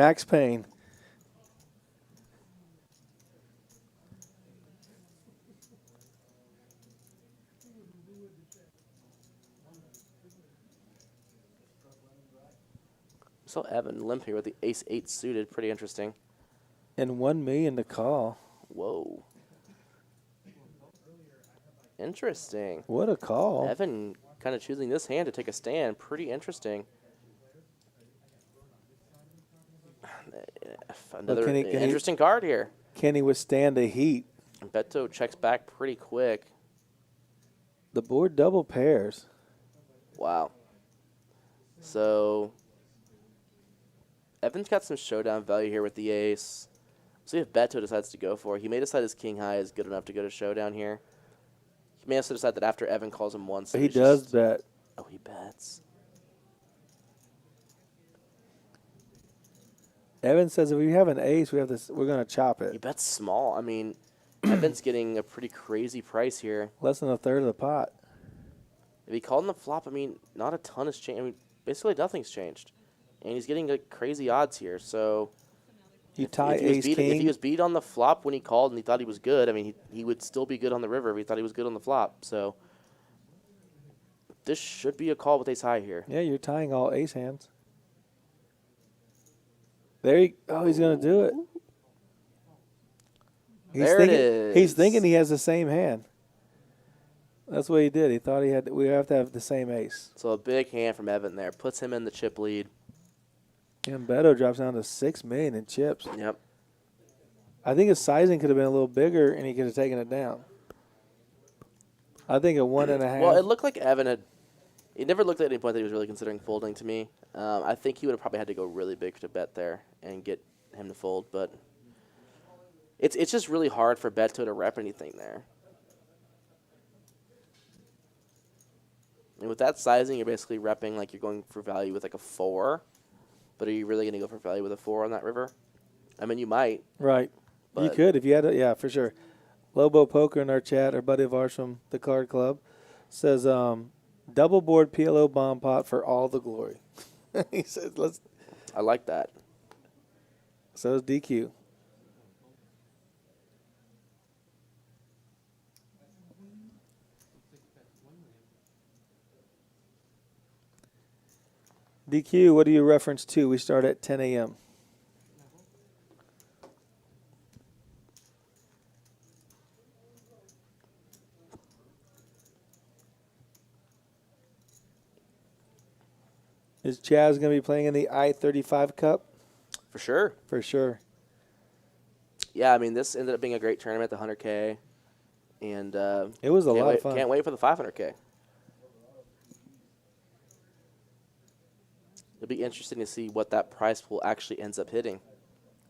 So Evan limp here with the ace-8 suited. Pretty interesting. And $1 million to call. Whoa. Interesting. What a call. Evan kind of choosing this hand to take a stand. Pretty interesting. Another interesting card here. Can he withstand the heat? Beto checks back pretty quick. The board double pairs. Wow. So Evan's got some showdown value here with the ace. See if Beto decides to go for it. He may decide his king high is good enough to go to showdown here. He may also decide that after Evan calls him once. He does bet. Oh, he bets. Evan says if we have an ace, we're going to chop it. He bets small. I mean, Evan's getting a pretty crazy price here. Less than a third of the pot. If he called in the flop, I mean, not a ton has changed. I mean, basically nothing's changed. And he's getting like crazy odds here. So you tie ace king. If he was beat on the flop when he called and he thought he was good, I mean, he would still be good on the river if he thought he was good on the flop. So this should be a call with ace high here. Yeah, you're tying all ace hands. He's going to do it. It is. He's thinking he has the same hand. That's what he did. He thought we have to have the same ace. So a big hand from Evan there puts him in the chip lead. And Beto drops down to $6 million in chips. Yep. I think his sizing could have been a little bigger, and he could have taken it down. I think a 1.5. Well, it looked like Evan had. It never looked at any point that he was really considering folding to me. I think he would have probably had to go really big to bet there and get him to fold, but it's just really hard for Beto to rep anything there. And with that sizing, you're basically repping like you're going for value with like a 4. But are you really going to go for value with a 4 on that river? I mean, you might. Right. You could if you had yeah, for sure. Lobo Poker in our chat, our buddy of ours from the Card Club, says double board PLO bomb pot for all the glory. He says, let's. I like that. So is DQ. DQ, what do you reference to? We start at 10 a.m. Is Chaz going to be playing in the I-35 Cup? For sure. For sure. Yeah, I mean, this ended up being a great tournament, the 100K. And it was a lot of fun. Can't wait for the 500K. It'll be interesting to see what that price pool actually ends up hitting.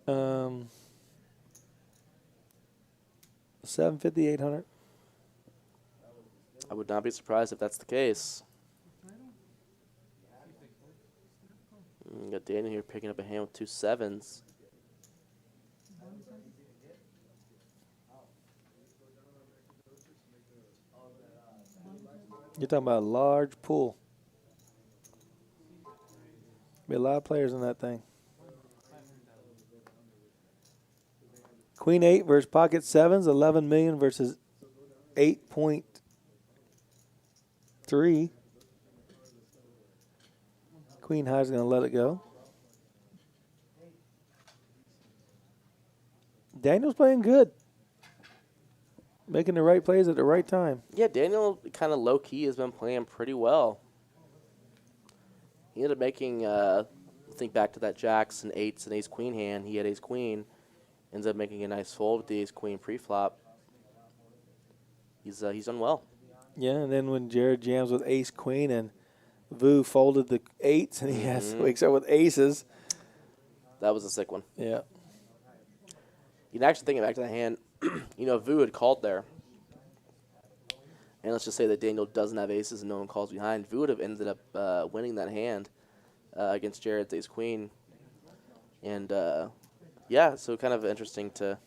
750, 800. I would not be surprised if that's the case. You got Daniel here picking up a hand with 2 7s. You're talking about a large pool. Be a lot of players in that thing. Queen 8 versus pocket 7s, 11 million versus 8.3. Queen high is going to let it go. Daniel's playing good. Making the right plays at the right time. Yeah, Daniel kind of low-key has been playing pretty well. He ended up making, think back to that jacks and 8s and ace-queen hand. He had ace-queen. Ends up making a nice fold with the ace-queen pre-flop. He's done well. Yeah, and then when Jared jams with ace-queen and Vu folded the 8s and he wakes up with aces. That was a sick one. Yeah. You know, actually thinking back to the hand, Vu had called there. And let's just say that Daniel doesn't have aces and no one calls behind. Vu would have ended up winning that hand against Jared's ace-queen. And, yeah, so kind of interesting to...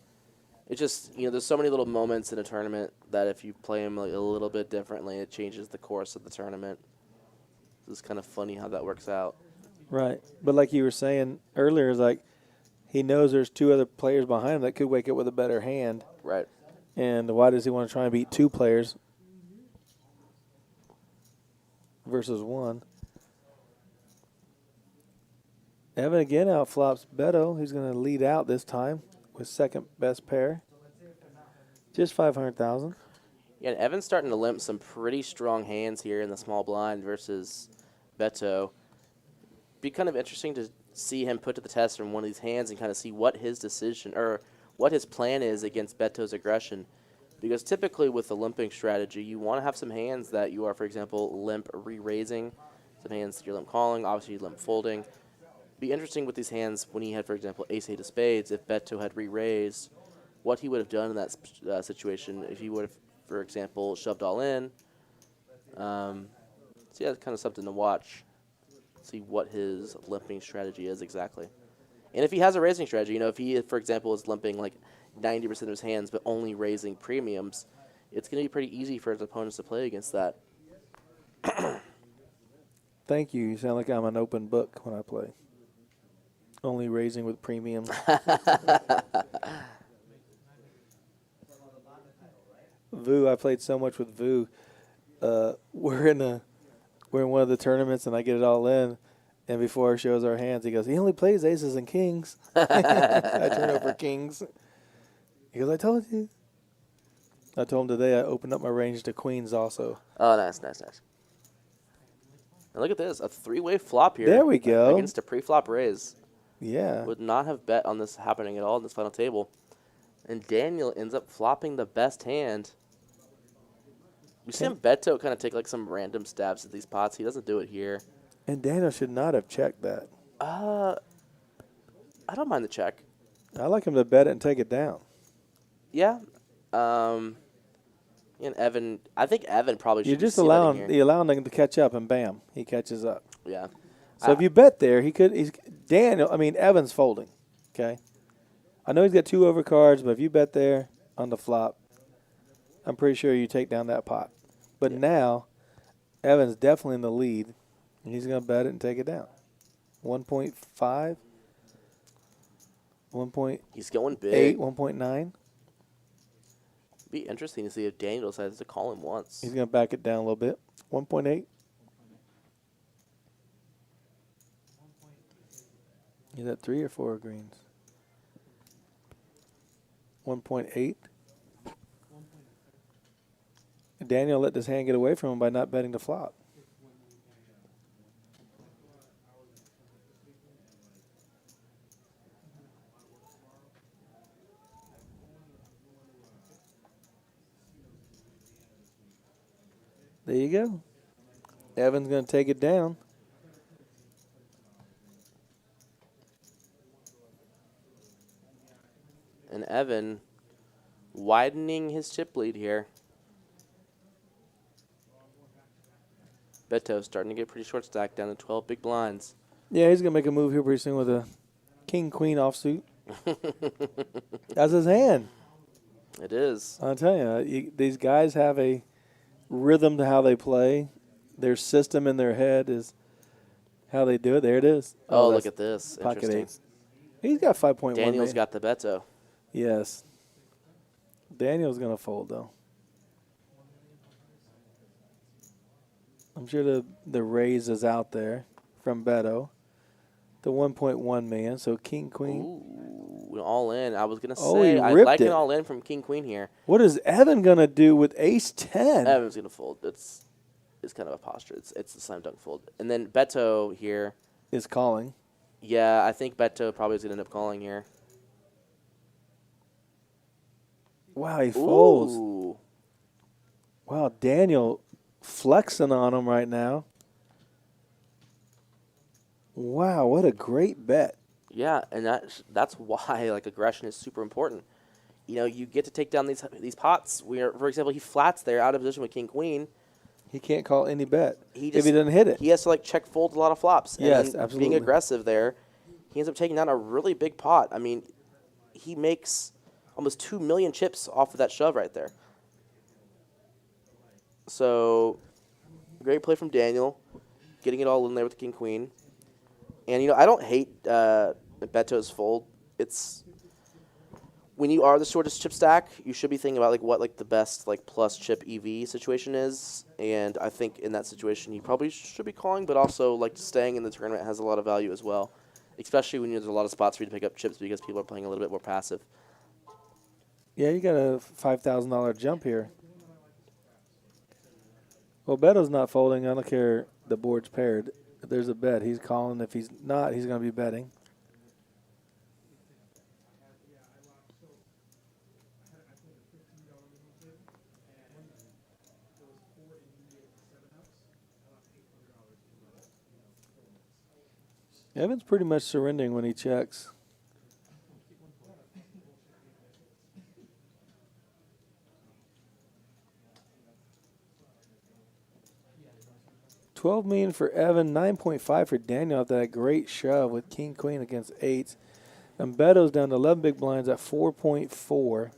It's just, there's so many little moments in a tournament that if you play them like a little bit differently, it changes the course of the tournament. It's kind of funny how that works out. Right. But like you were saying earlier, is like he knows there's two other players behind him that could wake up with a better hand. Right. And why does he want to try and beat two players versus one? Evan again outflops Beto. He's going to lead out this time with second best pair. Just 500,000. Yeah, and Evan's starting to limp some pretty strong hands here in the small blind versus Beto. Be kind of interesting to see him put to the test from one of these hands and kind of see what his decision or what his plan is against Beto's aggression. Because typically with the limping strategy, you want to have some hands that you are, for example, limp re-raising, some hands that you're limp calling, obviously limp folding. Be interesting with these hands when he had, for example, ace-8 of spades, if Beto had re-raised, what he would have done in that situation if he would have, for example, shoved all in. So yeah, it's kind of something to watch. See what his limping strategy is exactly. And if he has a raising strategy, if he, for example, is limping like 90% of his hands but only raising premiums, it's going to be pretty easy for his opponents to play against that. Thank you. You sound like I'm an open book when I play. Only raising with premiums. Vu, I played so much with Vu. We're in one of the tournaments, and I get it all in. And before he shows our hands, he goes, he only plays aces and kings. I turn over kings. He goes, I told you. I told him today I opened up my range to queens also. Oh, nice. And look at this, a three-way flop here. There we go. Against a pre-flop raise. Yeah. Would not have bet on this happening at all in this final table. And Daniel ends up flopping the best hand. We see him Beto kind of take like some random stabs at these pots. He doesn't do it here. And Daniel should not have checked that. I don't mind the check. I like him to bet it and take it down. Yeah. And Evan, I think Evan probably should. You're just allowing him to catch up, and bam, he catches up. Yeah. So if you bet there, Evan's folding. Okay. I know he's got two overcards, but if you bet there on the flop, I'm pretty sure you take down that pot. But now, Evan's definitely in the lead, and he's going to bet it and take it down. 1.5, 1. He's going big. 1.9. Be interesting to see if Daniel decides to call him once. He's going to back it down a little bit. 1.8. He's at 3 or 4 greens. 1.8. Daniel let this hand get away from him by not betting the flop. There you go. Evan's going to take it down. And Evan widening his chip lead here. Beto starting to get pretty short stacked down to 12 big blinds. Yeah, he's going to make a move here pretty soon with a king-queen offsuit. That's his hand. It is. I'll tell you, these guys have a rhythm to how they play. Their system in their head is how they do it. There it is. Oh, look at this. Pocket Interesting. eights. He's got 5.1. Daniel's got the Beto. Yes. Daniel's going to fold, though. I'm sure the raise is out there from Beto. The 1.1 million, so king, queen. Ooh, all in. I was going to Oh, say, he I ripped like it. an all in from king, queen here. What is Evan going to do with ace-10? Evan's going to fold. It's kind of a posture. It's a slam dunk fold. And then Beto here. Is calling. Yeah, I think Beto probably is going to end up calling here. Wow, he folds. Ooh. Wow, Daniel flexing on him right now. Wow, what a great bet. Yeah, and that's why like aggression is super important. You know, you get to take down these pots where, for example, he flats there out of position with king queen. He can't call any bet If he doesn't hit it. He has to like check fold a lot of flops. Yes, and then absolutely. Being aggressive there, he ends up taking down a really big pot. I mean, he makes almost 2 million chips off of that shove right there. So, great play from Daniel, getting it all in there with the king queen. And, you know, I don't hate Beto's fold. It's when you are the shortest chip stack, you should be thinking about like what like the best like plus chip EV situation is. And I think in that situation, you probably should be calling, but also like staying in the tournament has a lot of value as well, especially when there's a lot of spots for you to pick up chips because people are playing a little bit more passive. Yeah, you got a $5,000 jump here. Well, Beto's not folding. I don't care. The board's paired. If there's a bet, he's calling. If he's not, he's going to be betting. Evan's pretty much surrendering when he checks. $12 million for Evan, 9.5 for Daniel after that great shove with king queen against eights. And Beto's down to 11 big blinds at 4.4.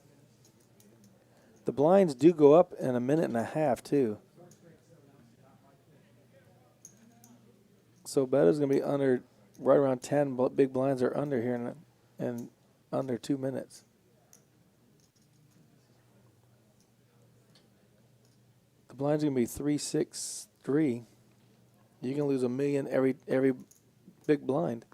The blinds do go up in a minute and a half too. So Beto's going to be under, right around 10 big blinds are under here in under 2 minutes. The blind's going to be 3-6-3. You can lose $1 million every big blind.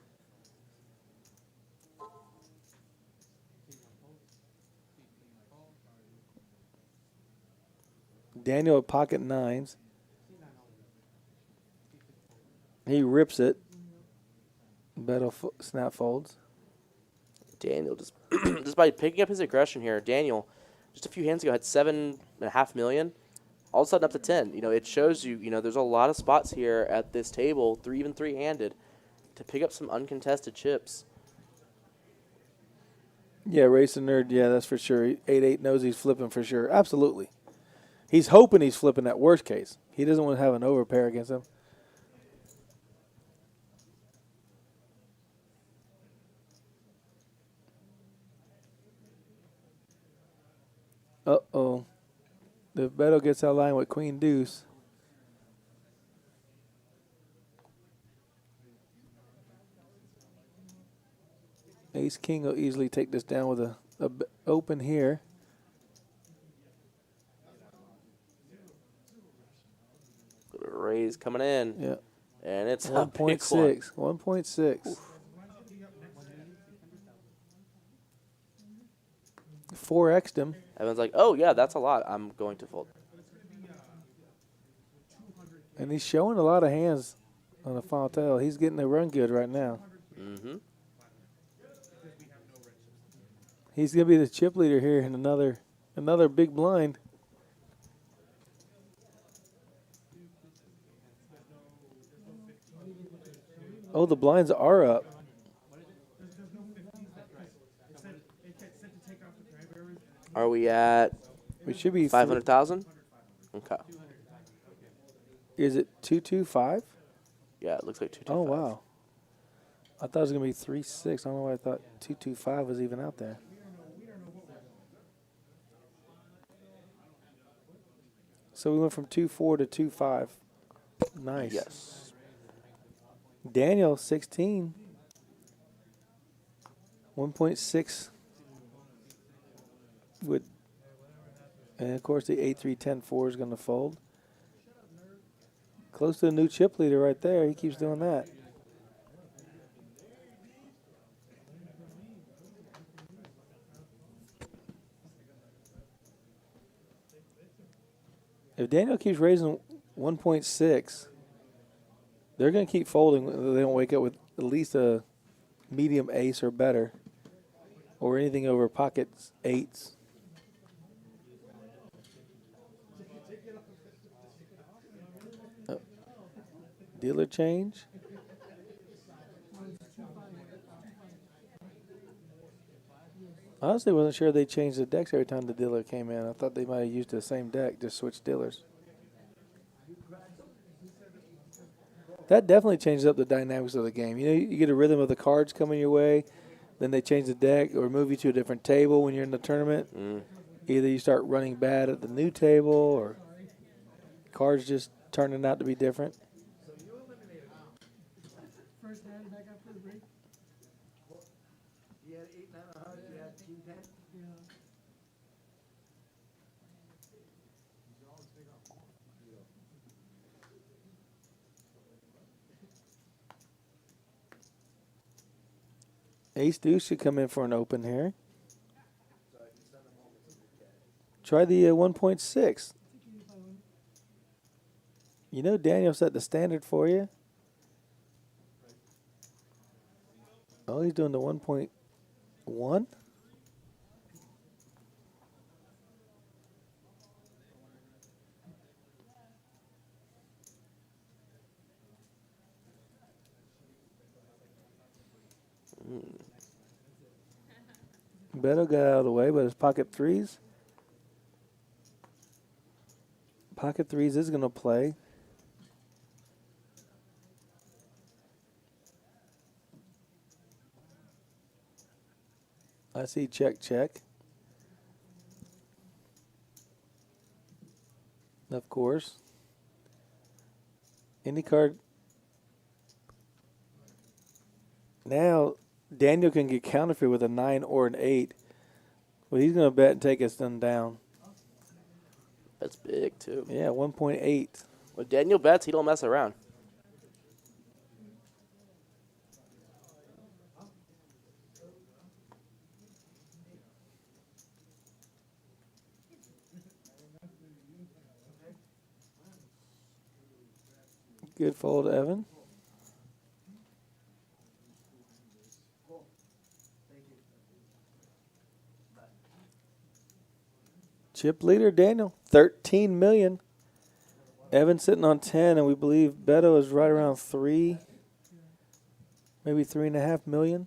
Daniel at pocket nines. He rips it. Beto snap folds. Daniel just just by picking up his aggression here, Daniel just a few hands ago had $7.5 million. All of a sudden up to 10. You know, it shows you, you know, there's a lot of spots here at this table, even three-handed, to pick up some uncontested chips. Yeah, Racing Nerd, yeah, that's for sure. 8-8 knows he's flipping for sure. Absolutely. He's hoping he's flipping that worst case. He doesn't want to have an overpair against him. Uh-oh. If Beto gets out of line with queen deuce. Ace king will easily take this down with a open here. Raise coming in. Yeah. And it's 1.6. 1.6. 4x'd him. Everyone's like, oh, yeah, that's a lot. I'm going to fold. And he's showing a lot of hands on the final table. He's getting the run good right now. Mm-hmm. He's going to be the chip leader here in another big blind. Oh, the blinds are up. Are we at? We should be 500,000. Okay. Is it 225? Yeah, it looks like 225. Oh wow. I thought it was gonna be 3-6. I don't know why I thought 225 was even out there. So we went from 2-4 to 2-5. Nice. Yes. Daniel 16. 1.6 with, and of course the 8-3-10-4 is going to fold. Close to the new chip leader right there. He keeps doing that. If Daniel keeps raising 1.6, they're going to keep folding. They don't wake up with at least a medium ace or better, or anything over pocket eights. Dealer change. Honestly, wasn't sure they changed the decks every time the dealer came in. I thought they might have used the same deck, just switched dealers. That definitely changes up the dynamics of the game. You know, you get a rhythm of the cards coming your way, then they change the deck or move you to a different table when you're in the tournament. Either you start running bad at the new table or cards just turning out to be different. First hand back after the break. You had 8, 9 of hearts, you had King 10. Yeah. Ace Deuce should come in for an open here. Try the 1.6. You know Daniel set the standard for you. Oh, he's doing the 1.1? Beto got out of the way, but his pocket threes. Pocket threes is going to play. I see check, check. Of course. Any card. Now, Daniel can get counterfeit with a 9 or an 8. But he's going to bet and take us down. That's big, too. Yeah, 1.8. When Daniel bets, he don't mess around. Good fold, Evan. Chip leader, Daniel, 13 million. Evan sitting on 10, and we believe Beto is right around 3, maybe 3.5 million.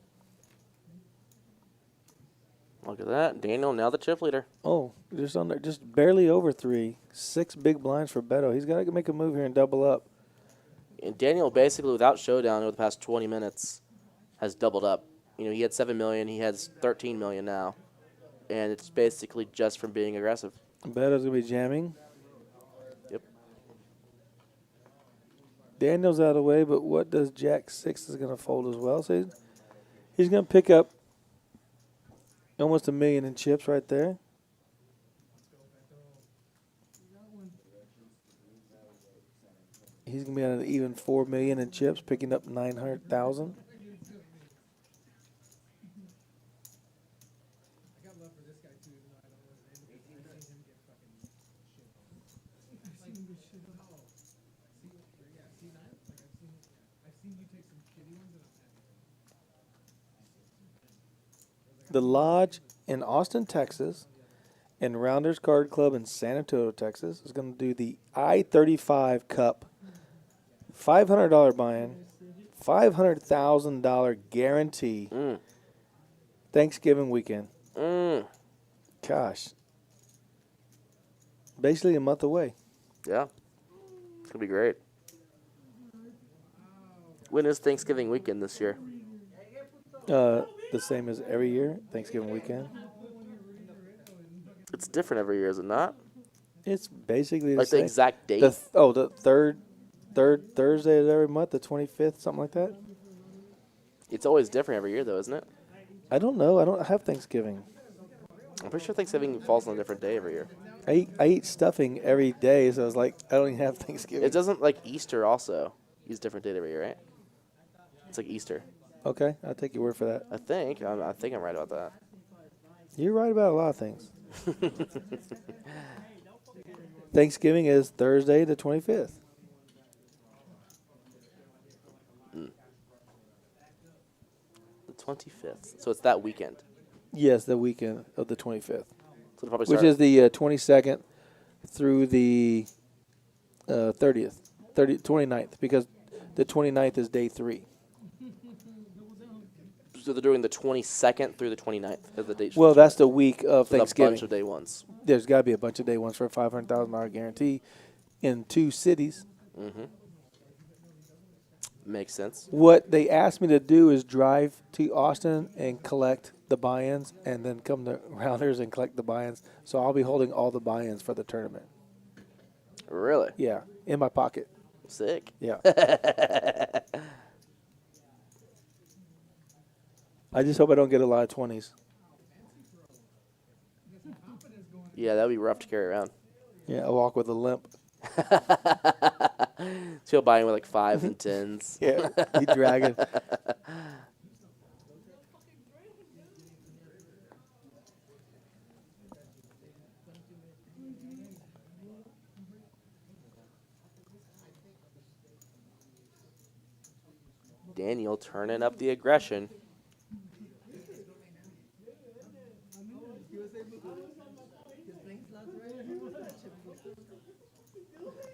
Look at that. Daniel, now the chip leader. Oh, just on there, just barely over 3. 6 big blinds for Beto. He's got to make a move here and double up. And Daniel, basically, without showdown over the past 20 minutes, has doubled up. You know, he had 7 million. He has 13 million now. And it's basically just from being aggressive. Beto's going to be jamming. Yep. Daniel's out of the way, but what does Jack 6 is going to fold as well? So he's going to pick up almost $1 million in chips right there. He's going to be at an even $4 million in chips, picking up 900,000. The Lodge in Austin, Texas, and Rounders Card Club in San Antonio, Texas, is going to do the I-35 Cup. $500 buy-in, $500,000 guarantee. Thanksgiving weekend. Gosh. Basically a month away. Yeah. It's going to be great. When is Thanksgiving weekend this year? The same as every year, Thanksgiving weekend. It's different every year, is it not? It's basically like the same. Exact date? The third Thursday of every month, the 25th, something like that. It's always different every year, though, isn't it? I don't know. I don't have Thanksgiving. I'm pretty sure Thanksgiving falls on a different day every year. I eat stuffing every day, so I was like, I don't even have Thanksgiving. It doesn't, like Easter also. Use a different date every year, right? It's like Easter. Okay, I'll take your word for that. I think I'm right about that. You're right about a lot of things. Thanksgiving is Thursday the 25th. The 25th. So it's that weekend. Yes, the weekend of the 25th. So which is the 22nd through the 29th, because the 29th is day 3. So they're doing the 22nd through the 29th as the date. Well, that's the week of Thanksgiving. A bunch of day ones. There's got to be a bunch of day ones for a $500,000 guarantee in 2 cities. Mm-hmm. Makes sense. What they asked me to do is drive to Austin and collect the buy-ins and then come to Rounders and collect the buy-ins. So I'll be holding all the buy-ins for the tournament. Really? Yeah, in my pocket. Sick. Yeah. I just hope I don't get a lot of 20s. Yeah, that would be rough to carry around. Yeah, I'll walk with a limp. So you'll buy in with like 5s and 10s. Yeah, be dragging. Daniel turning up the aggression.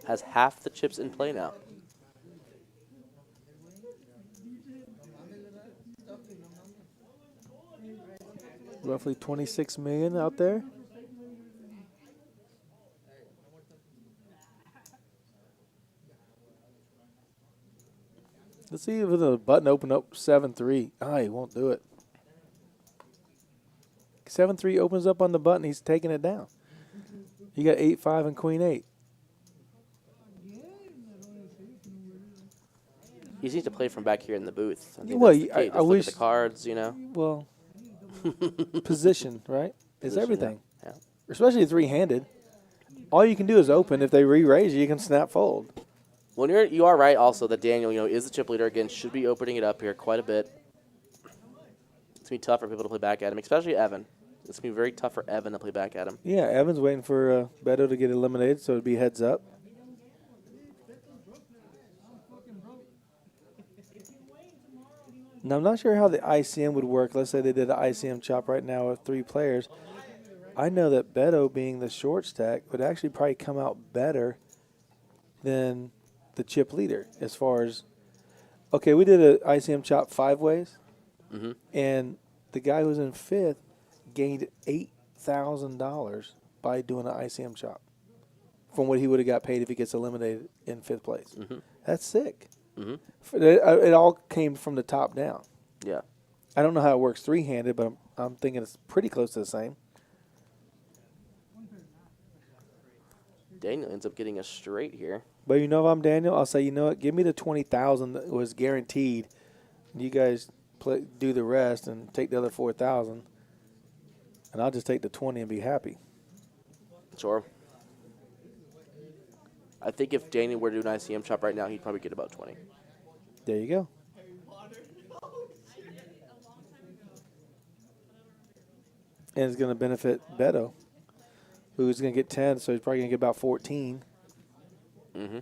Has half the chips in play now. Roughly 26 million out there. Let's see if the button open up 7-3. Ah, he won't do it. 7-3 opens up on the button. He's taking it down. You got 8-5 and Queen 8. He needs to play from back here in the booth. I think Well, that's the key. I Just wish look at the cards, you know. Well, position, right? Is Position, everything. yeah. Especially three-handed. All you can do is open. If they re-raise you can snap fold. Well, you are right also that Daniel, is the chip leader again, should be opening it up here quite a bit. It's going to be tough for people to play back at him, especially Evan. It's going to be very tough for Evan to play back at him. Yeah, Evan's waiting for Beto to get eliminated, so it'd be heads up. Now, I'm not sure how the ICM would work. Let's say they did an ICM chop right now with 3 players. I know that Beto, being the short stack, would actually probably come out better than the chip leader as far as, okay, we did an ICM chop 5 ways, and the guy who was in 5th gained $8,000 by doing an ICM chop from what he would have got paid if he gets eliminated in 5th place. That's sick. It all came from the top down. Yeah. I don't know how it works three-handed, but I'm thinking it's pretty close to the same. Daniel ends up getting a straight here. But if I'm Daniel, I'll say, you know what, give me the 20,000 that was guaranteed. You guys do the rest and take the other 4,000, and I'll just take the 20 and be happy. Sure. I think if Daniel were to do an ICM chop right now, he'd probably get about 20. There you go. And it's going to benefit Beto, who's going to get 10, so he's probably going to get about 14. Mm-hmm.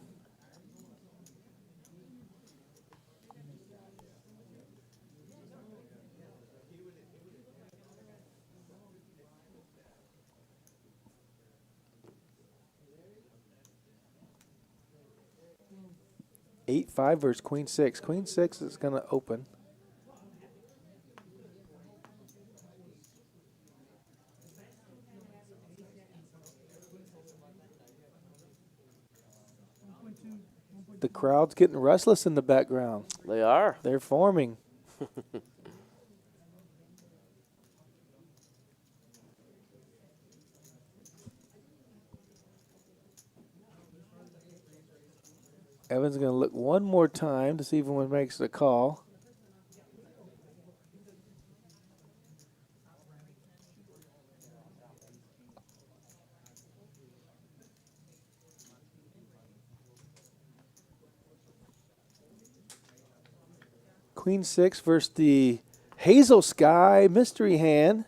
Eight 5 versus Queen 6. Queen 6 is going to open. The crowd's getting restless in the background. They are. They're forming. Evan's going to look one more time to see if anyone makes the call. Queen 6 versus the Hazel Sky mystery hand.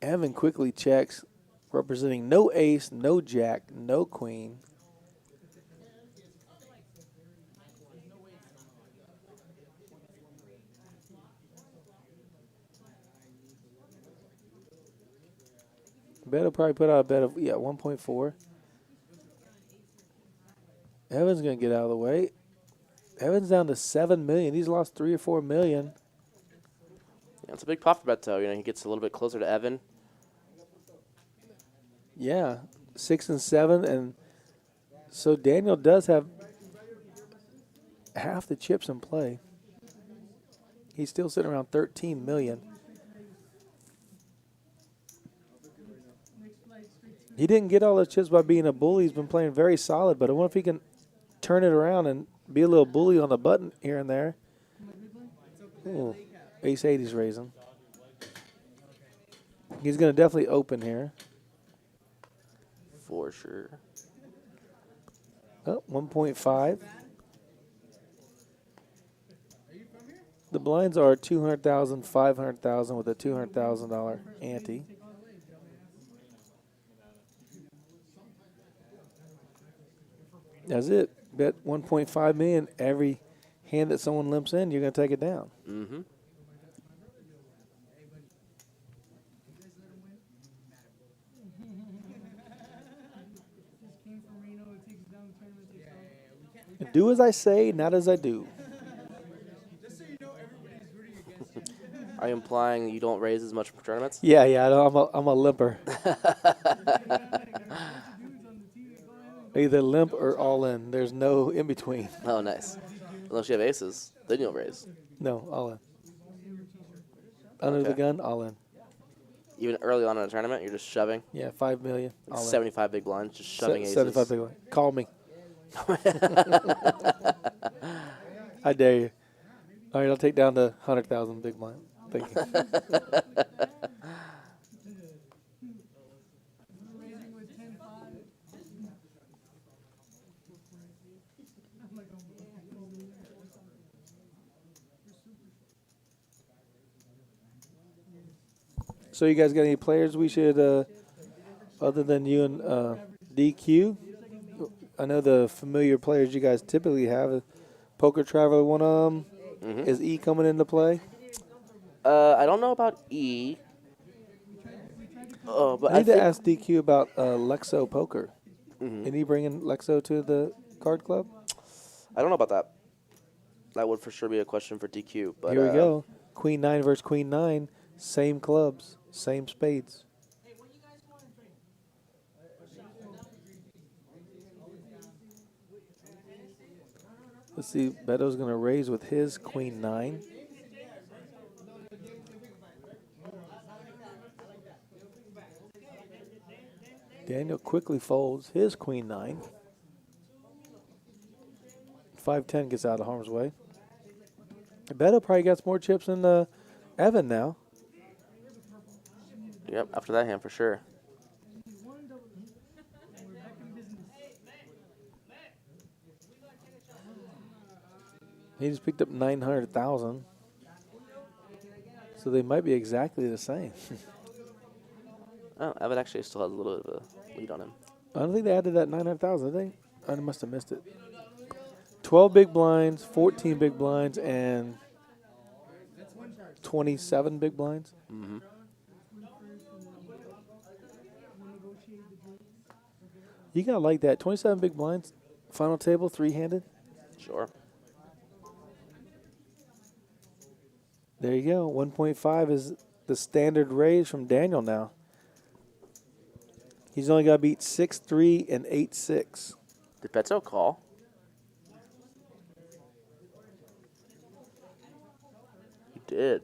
Evan quickly checks, representing no ace, no jack, no queen. Beto probably put out a bet of 1.4. Evan's going to get out of the way. Evan's down to 7 million. He's lost 3 or 4 million. Yeah, it's a big pop for Beto. You know, he gets a little bit closer to Evan. Yeah, 6 and 7, and so Daniel does have half the chips in play. He's still sitting around 13 million. He didn't get all those chips by being a bully. He's been playing very solid, but I wonder if he can turn it around and be a little bully on the button here and there. Ooh, ace 8 he's raising. He's going to definitely open here. For sure. Oh, 1.5. The blinds are 200,000, 500,000 with a $200,000 ante. That's it. Bet 1.5 million. Every hand that someone limps in, you're going to take it down. Mm-hmm. Do as I say, not as I do. Are you implying you don't raise as much for tournaments? Yeah, I'm a limper. Either limp or all in. There's no in between. Oh, nice. Unless you have aces, then you'll raise. No, all in. Under the gun, all in. Even early on in a tournament, you're just shoving? Yeah, 5 million. Like 75 big blinds, just shoving aces. 75 big blinds. Call me. I dare you. All right, I'll take down the 100,000 big blind. Thank you. So you guys got any players we should, other than you and DQ? I know the familiar players you guys typically have. Poker Traveler, one of them. Mm-hmm. Is E coming into play? I don't know about E. But I need to ask DQ about Lexo Poker. Mm-hmm. Is he bringing Lexo to the card club? I don't know about that. That would for sure be a question for DQ. But here we go. Queen 9 versus Queen 9. Same clubs, same spades. Let's see. Beto's going to raise with his Queen 9. Daniel quickly folds his Queen 9. 5-10 gets out of harm's way. Beto probably got more chips than Evan now. Yep, after that hand for sure. He just picked up 900,000. So they might be exactly the same. Oh, Evan actually still has a little bit of a lead on him. I don't think they added that 900,000, did they? I must have missed it. 12 big blinds, 14 big blinds, and 27 big blinds. Mm-hmm. You gotta like that. 27 big blinds, final table, three-handed. Sure. There you go. 1.5 is the standard raise from Daniel now. He's only got to beat 6-3 and 8-6. Did Beto call? He did.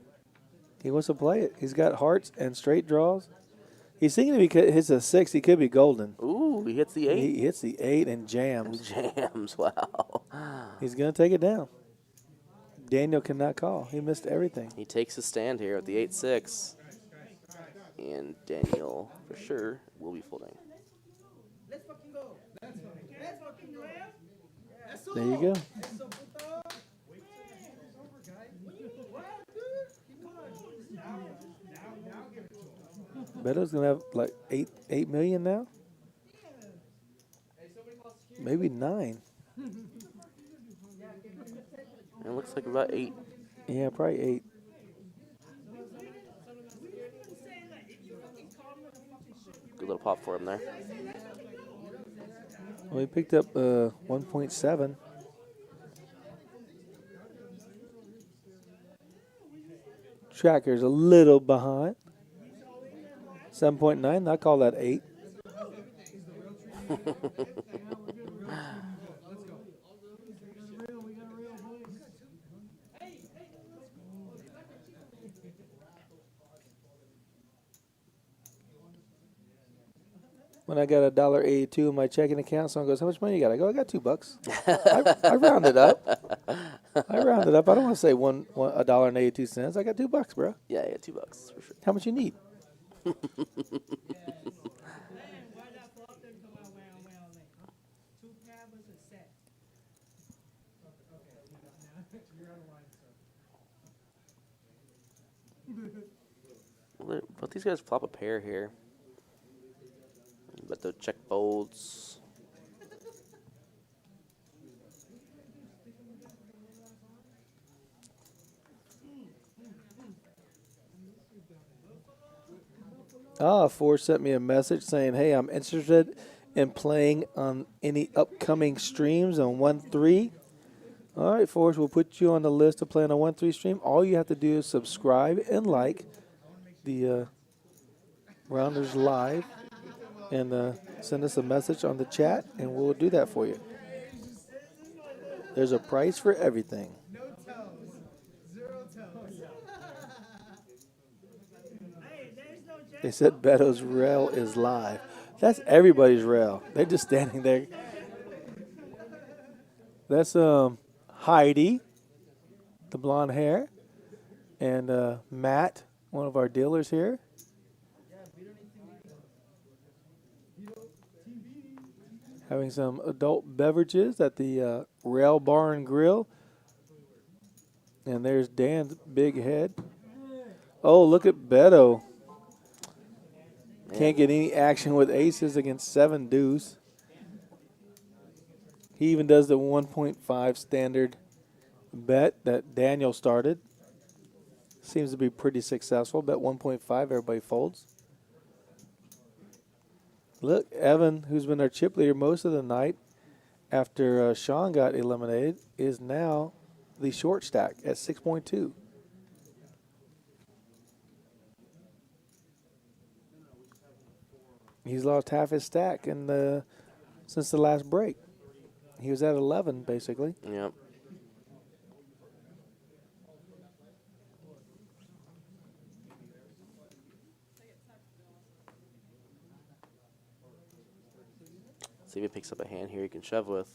He wants to play it. He's got hearts and straight draws. He's thinking if he hits a 6, he could be golden. Ooh, he hits the 8. He hits the 8 and jams. Jams, wow. He's going to take it down. Daniel cannot call. He missed everything. He takes his stand here at the 8-6. And Daniel, for sure, will be folding. Let's fucking go. Let's fucking go. There you go. Beto's going to have like 8 million now? Maybe 9. It looks like about 8. Yeah, probably 8. Good little pop for him there. Well, he picked up 1.7. Tracker's a little behind. 7.9. I call that 8. When I got $1.82 in my checking account, someone goes, "How much money you got?" I go, "I got $2." I rounded up. I rounded up. I don't want to say $1.82. I got $2, bro. Yeah, I got $2 for sure. How much you need? Both these guys flop a pair here. But the check folds. Forrest sent me a message saying, "Hey, I'm interested in playing on any upcoming streams on 1-3. All right, Forrest, we'll put you on the list to play on a 1-3 stream. All you have to do is subscribe and like the Rounders Live and send us a message on the chat, and we'll do that for you. There's a price for everything. No toes. 0 toes. They said Beto's rail is live. That's everybody's rail. They're just standing there. That's Heidi, the blonde hair, and Matt, one of our dealers here. Having some adult beverages at the Rail Bar and Grill. And there's Dan's big head. Oh, look at Beto. Can't get any action with aces against 7 deuce. He even does the 1.5 standard bet that Daniel started. Seems to be pretty successful. Bet 1.5, everybody folds. Look, Evan, who's been our chip leader most of the night after Sean got eliminated, is now the short stack at 6.2. He's lost half his stack since the last break. He was at 11, basically. Yep. See if he picks up a hand here he can shove with.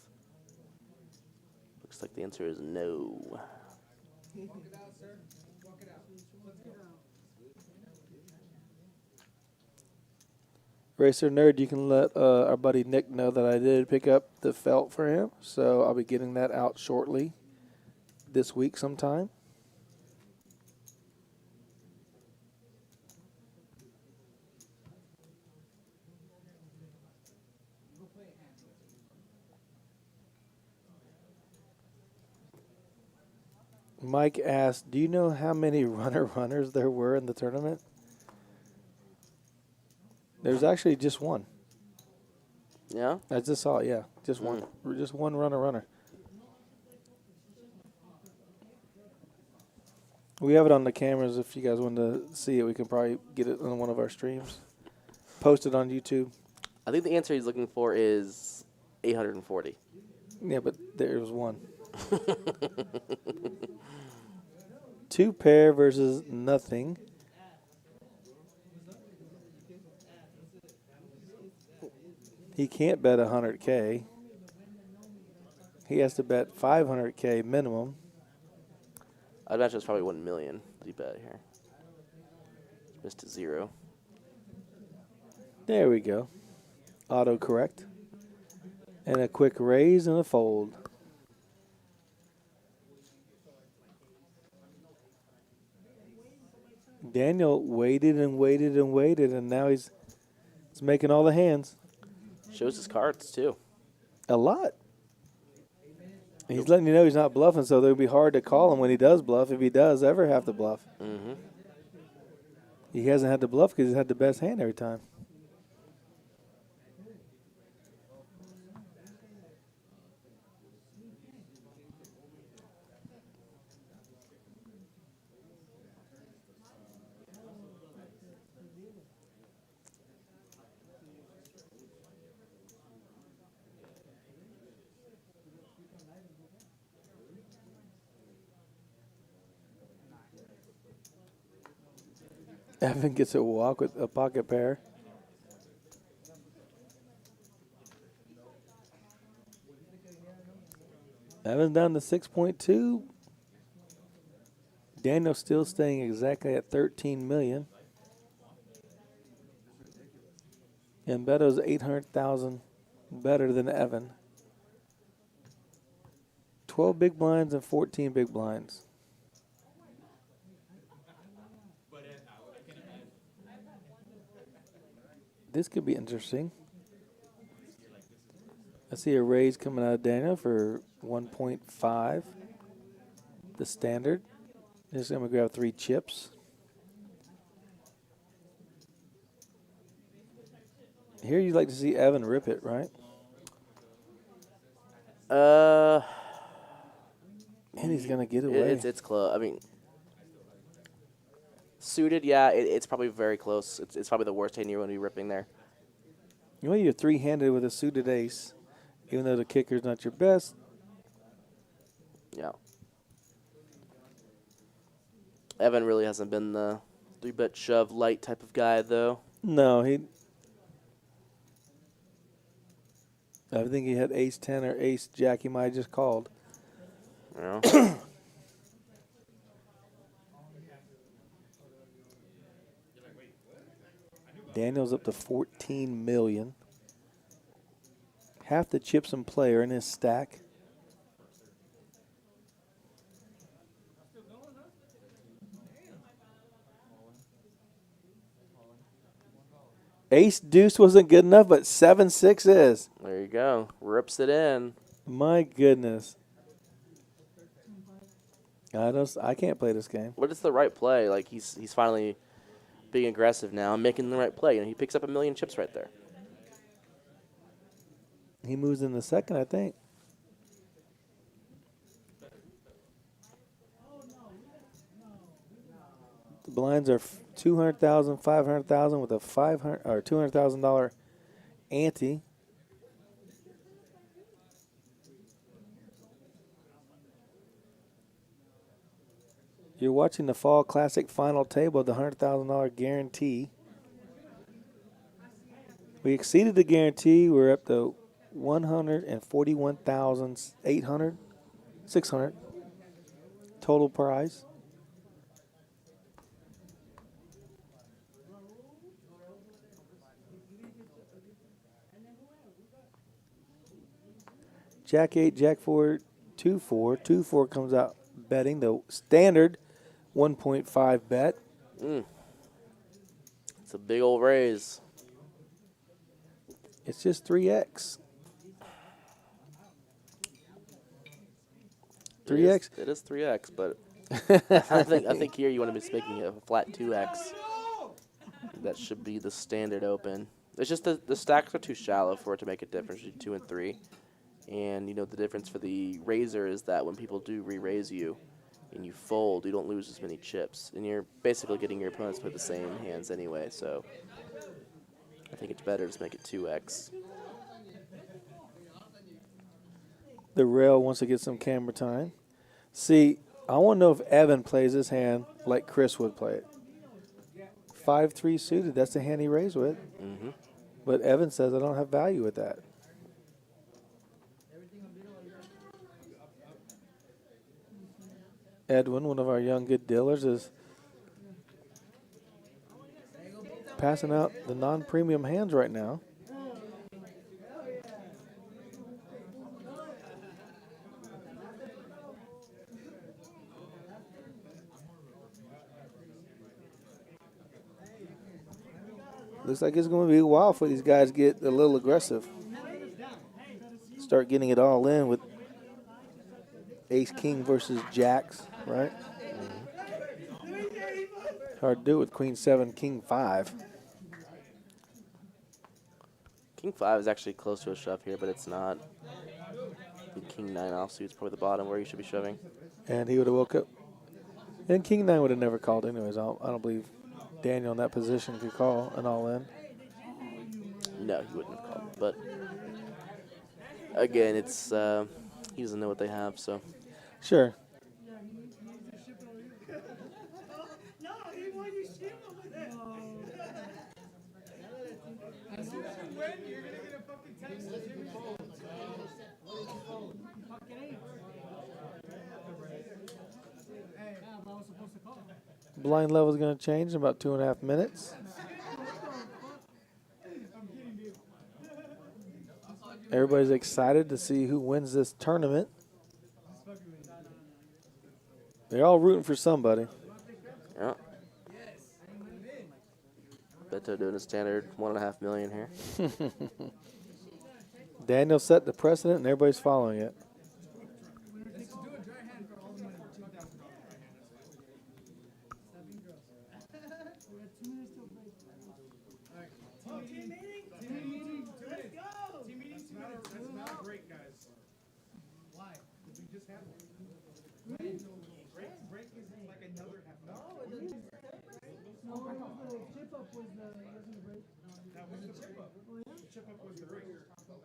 Looks like the answer is no. Walk it out, sir. Walk it out. Let's go. Racer Nerd, you can let our buddy Nick know that I did pick up the felt for him, so I'll be getting that out shortly this week sometime. Mike asked, "Do you know how many runners there were in the tournament?" There's actually just one. Yeah? I just saw it, yeah. Just one. Just one runner. We have it on the cameras. If you guys want to see it, we can probably get it on one of our streams. Post it on YouTube. I think the answer he's looking for is 840. Yeah, but there was one. 2 pair versus nothing. He can't bet 100K. He has to bet 500K minimum. I'd imagine it's probably 1 million that he bet here. Missed a 0. There we go. Auto correct. And a quick raise and a fold. Daniel waited and waited and waited, and now he's making all the hands. Shows his cards, too. A lot. He's letting you know he's not bluffing, so it'll be hard to call him when he does bluff, if he does ever have to bluff. Mm-hmm. He hasn't had to bluff because he's had the best hand every time. Evan gets a walk with a pocket pair. Evan's down to 6.2. Daniel's still staying exactly at 13 million. And Beto's 800,000 better than Evan. 12 big blinds and 14 big blinds. This could be interesting. I see a raise coming out of Daniel for 1.5. The standard. Just going to grab 3 chips. Here you'd like to see Evan rip it, right? And he's going to get away. It's close. I mean, suited, yeah, it's probably very close. It's probably the worst hand you're going to be ripping there. You know, you're three-handed with a suited ace, even though the kicker's not your best. Yeah. Evan really hasn't been the 3-bet shove light type of guy, though. No, I think he had ace 10 or ace jack he might have just called. Yeah. Daniel's up to 14 million. Half the chips in play are in his stack. Ace deuce wasn't good enough, but 7-6 is. There you go. Rips it in. My goodness. I can't play this game. But it's the right play. Like he's finally being aggressive now and making the right play. You know, he picks up 1 million chips right there. He moves in the second, I think. The blinds are 200,000, 500,000 with a $500 or $200,000 ante. You're watching the Fall Classic final table of the $100,000 guarantee. We exceeded the guarantee. We're up to 141,800, 600 total prize. Jack 8, Jack 4, 2-4. 2-4 comes out betting. The standard 1.5 bet. It's a big old raise. It's just 3x. 3x. It is 3x, but I think here you want to be making it a flat 2x. That should be the standard open. It's just the stacks are too shallow for it to make a difference between 2 and 3. And you know the difference for the raiser is that when people do re-raise you and you fold, you don't lose as many chips, and you're basically getting your opponents to play the same hands anyway. So I think it's better to make it 2x. The rail wants to get some camera time. See, I want to know if Evan plays this hand like Chris would play it. 5-3 suited, that's the hand he raised with. But Evan says I don't have value with that. Edwin, one of our young good dealers, is passing out the non-premium hands right now. Looks like it's going to be a while for these guys to get a little aggressive. Start getting it all in with ace-king versus jacks, right? Hard to do it with queen 7, king 5. King 5 is actually close to a shove here, but it's not. The king 9 offsuit is probably the bottom where you should be shoving. And he would have woke up. And king 9 would have never called anyways. I don't believe Daniel in that position could call an all-in. No, he wouldn't have called. But again, it's he doesn't know what they have, so. Sure. As soon as you win, you're gonna get a fucking text. Jimmy Fold. Fucking eight. Hey, yeah, but I was supposed to call. Blind level is going to change in about 2.5 minutes. Everybody's excited to see who wins this tournament. They're all rooting for somebody. Yeah. Beto doing a standard $1.5 million here. Daniel set the precedent and everybody's following it.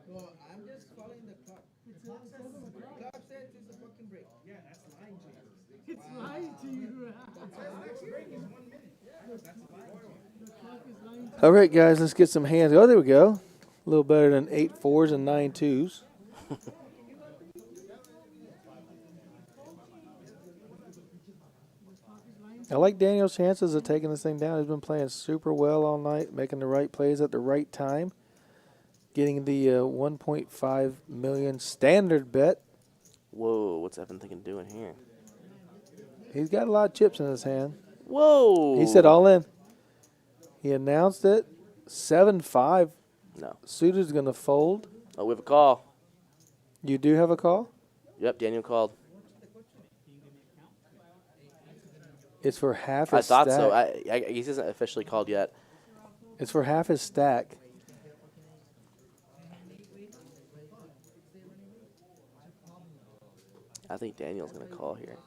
Well, I'm just following the clock. Clock says it's a fucking break. Yeah, that's lying to you. It's lying to you. Next break is 1 minute. That's lying to you. The clock is lying to All right, guys, let's get some hands. Oh, there we go. A little better than 8 4s and 9 2s. I like Daniel's chances of taking this thing down. He's been playing super well all night, making the right plays at the right time, getting the 1.5 million standard bet. Whoa, what's Evan thinking of doing here? He's got a lot of chips in his hand. Whoa. He said all in. He announced it. 7-5. No. Suitor's going to fold. Oh, we have a call. You do have a call? Yep, Daniel called. It's for half his I thought stack. so. I guess he hasn't officially called yet. It's for half his stack. I think Daniel's going to call here.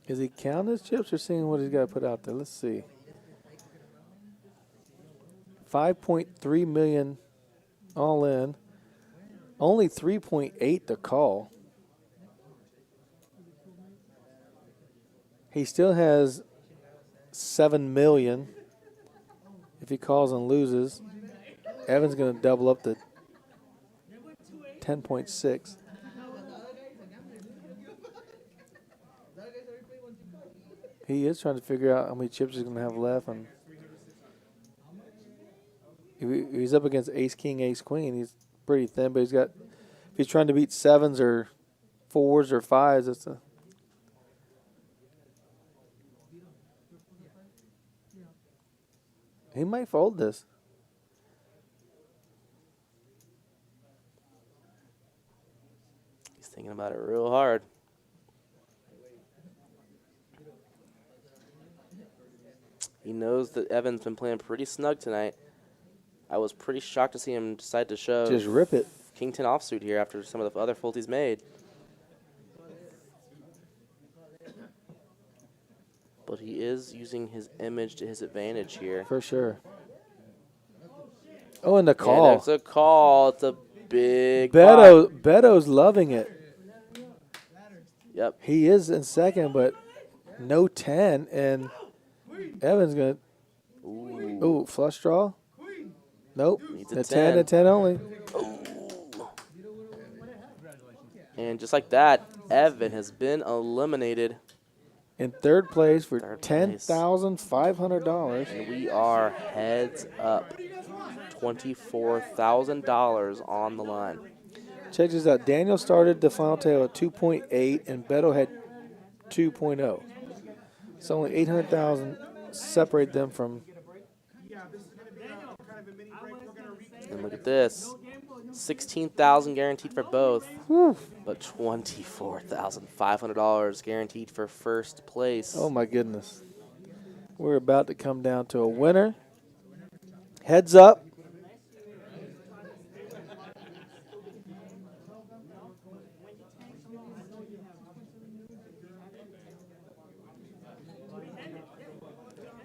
Is he counting his chips or seeing what he's got to put out there? Let's see. 5.3 million all in. Only 3.8 to call. He still has 7 million. If he calls and loses, Evan's going to double up to 10.6. He is trying to figure out how many chips he's going to have left. And if he's up against ace, king, ace, queen, he's pretty thin. But he's got, if he's trying to beat 7s or 4s or 5s, it's a. He might fold this. He's thinking about it real hard. He knows that Evan's been playing pretty snug tonight. I was pretty shocked to see him decide to show Just rip it. King 10 offsuit here after some of the other folds he's made. But he is using his image to his advantage here. For sure. Oh, and the call. Yeah, there's a call. It's a big Beto's loving it. Yep. He is in second, but no 10, and Evan's going to. Ooh, flush draw? Nope. Needs a 10 and 10 only. And just like that, Evan has been eliminated. In third place for $10,500. And we are heads up. $24,000 on the line. Check this out. Daniel started the final table at 2.8, and Beto had 2.0. So only 800,000 separate them from. And look at this. 16,000 guaranteed for both, but $24,500 guaranteed for first place. Oh my goodness. We're about to come down to a winner. Heads up.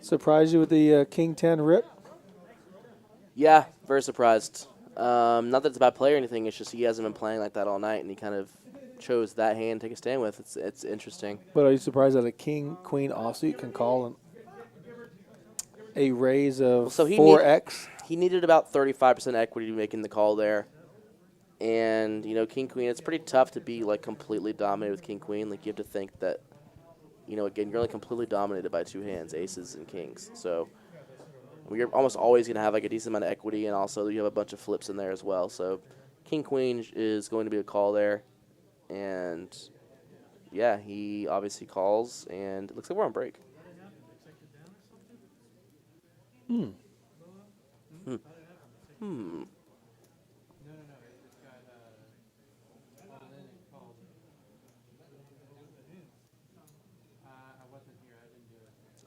Surprise you with the King 10 rip? Yeah, very surprised. Not that it's a bad play or anything. It's just he hasn't been playing like that all night, and he kind of chose that hand to take a stand with. It's interesting. But are you surprised that a king-queen offsuit can call a raise of 4x? He needed about 35% equity to be making the call there. And, you know, king-queen, it's pretty tough to be, like, completely dominated with king-queen. Like, you have to think that, you know, again, you're only completely dominated by two hands, aces and kings. So you're almost always going to have, like, a decent amount of equity, and also you have a bunch of flips in there as well. So king-queen is going to be a call there. And, yeah, he obviously calls, and it looks like we're on break.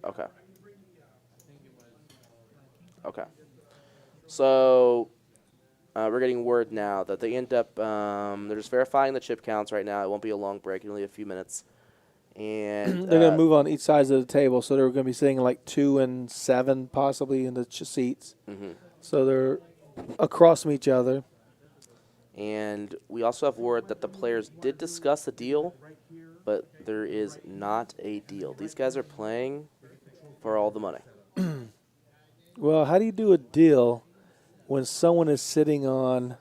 Okay. Okay. So we're getting word now that they end up, they're just verifying the chip counts right now. It won't be a long break, only a few minutes. And they're going to move on each side of the table, so they're going to be sitting like 2 and 7 possibly in the seats. So they're across from each other. And we also have word that the players did discuss a deal, but there is not a deal. These guys are playing for all the money. Well, how do you do a deal when someone is sitting on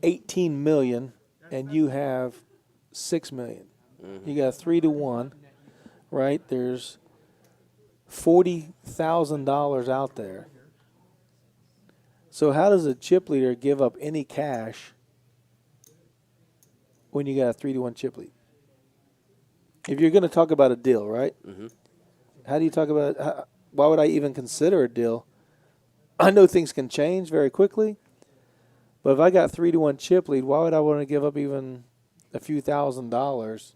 18 million and you have 6 million? You got 3-1, right? There's $40,000 out there. So how does a chip leader give up any cash when you got a 3-1 chip lead? If you're going to talk about a deal, right? How do you talk about it? Why would I even consider a deal? I know things can change very quickly, but if I got 3-1 chip lead, why would I want to give up even a few $1,000s?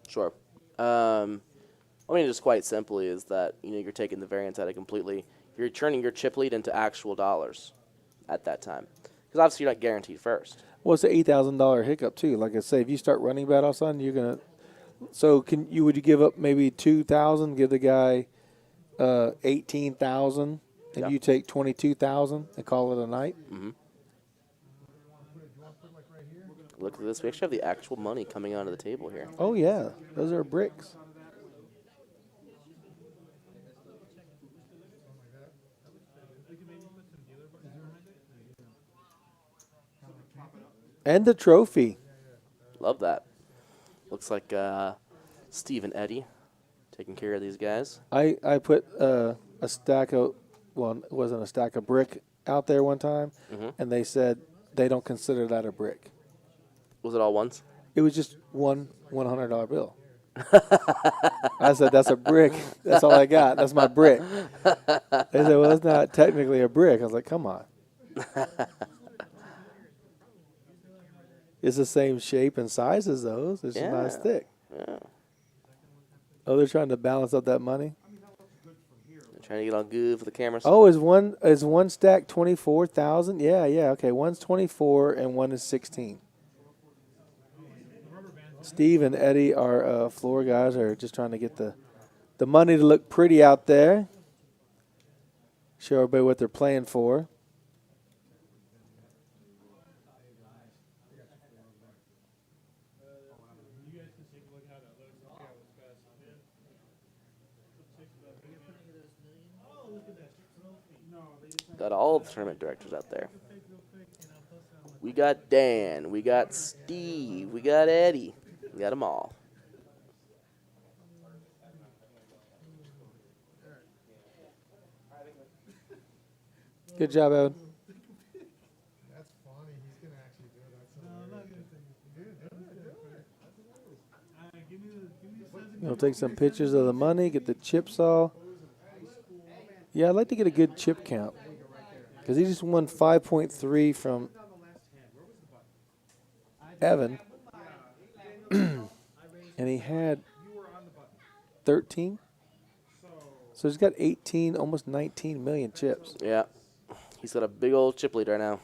Sure. I mean, just quite simply is that, you know, you're taking the variance at it completely. You're turning your chip lead into actual dollars at that time. Because obviously you're not guaranteed first. Well, it's an $8,000 hiccup, too. Like I say, if you start running bad all of a sudden, you're going to – so would you give up maybe $2,000, give the guy $18,000, and you take $22,000 and call it a night? Look at this. We actually have the actual money coming onto the table here. Oh, yeah. Those are bricks. And the trophy. Love that. Looks like Steve and Eddie taking care of these guys. I put a stack of, well, it wasn't a stack of brick out there one time, and they said they don't consider that a brick. Was it all ones? It was just one $100 bill. I said, that's a brick. That's all I got. That's my brick. They said, well, it's not technically a brick. I was like, come on. It's the same shape and size as those. It's just not as thick. Yeah. Oh, they're trying to balance out that money? They're trying to get all good for the cameras. Oh, is one stack 24,000? Yeah. Okay, one's 24 and one is 16. Steve and Eddie, our floor guys, are just trying to get the money to look pretty out there. Show everybody what they're playing for. Got all the tournament directors out there. We got Dan. We got Steve. We got Eddie. We got them all. Good job, Evan. That's funny. He's going to actually do it. That's no, I'm not going to do it. We'll take some pictures of the money, get the chips all. Yeah, I'd like to get a good chip count. Because he just won 5.3 from Evan. And he had 13. So he's got 18, almost 19 million chips. Yeah. He's got a big old chip lead right now.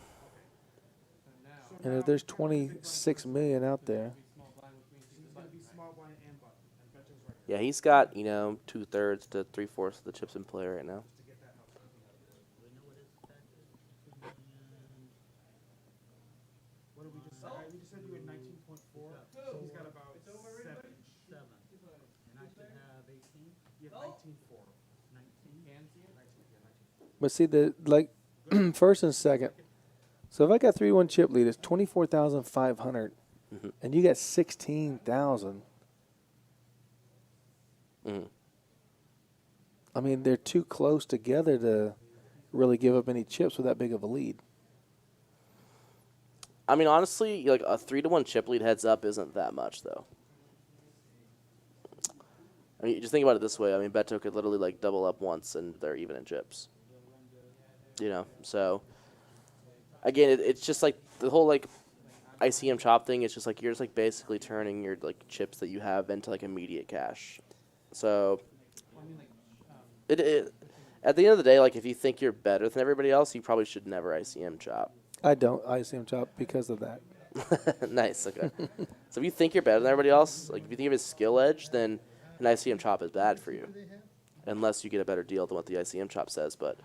And if there's 26 million out there. Yeah, he's got, 2/3 to 3/4 of the chips in play right now. you at 19.4. So he's got about 7. And I should have 18. You have 19.4. 19. Can see it? 19. Yeah, 19. But see, the like first and second. So if I got 3-1 chip lead, it's 24,500, and you got 16,000. I mean, they're too close together to really give up any chips with that big of a lead. I mean, honestly, like a 3-1 chip lead heads up isn't that much, though. I mean, just think about it this way. I mean, Beto could literally like double up once, and they're even in chips. You know, so again, it's just like the whole like ICM chop thing. It's just like you're just like basically turning your like chips that you have into like immediate cash. So it at the end of the day, like if you think you're better than everybody else, you probably should never ICM chop. I don't ICM chop because of that. Nice. Okay. So if you think you're better than everybody else, like if you think of his skill edge, then an ICM chop is bad for you, unless you get a better deal than what the ICM chop says. But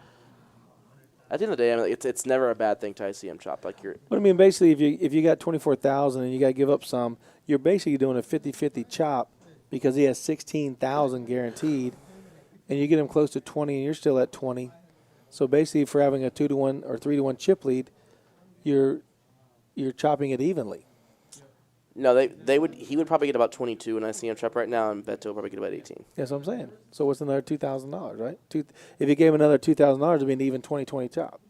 at the end of the day, I mean, it's never a bad thing to ICM chop. Like you're. But I mean, basically, if you got 24,000 and you got to give up some, you're basically doing a 50-50 chop because he has 16,000 guaranteed, and you get him close to 20, and you're still at 20. So basically, for having a 2-1 or 3-1 chip lead, you're chopping it evenly. No, he would probably get about 22 in ICM chop right now, and Beto would probably get about 18. That's what I'm saying. So what's another $2,000, right? If you gave him another $2,000, it'd be an even 20-20 chop.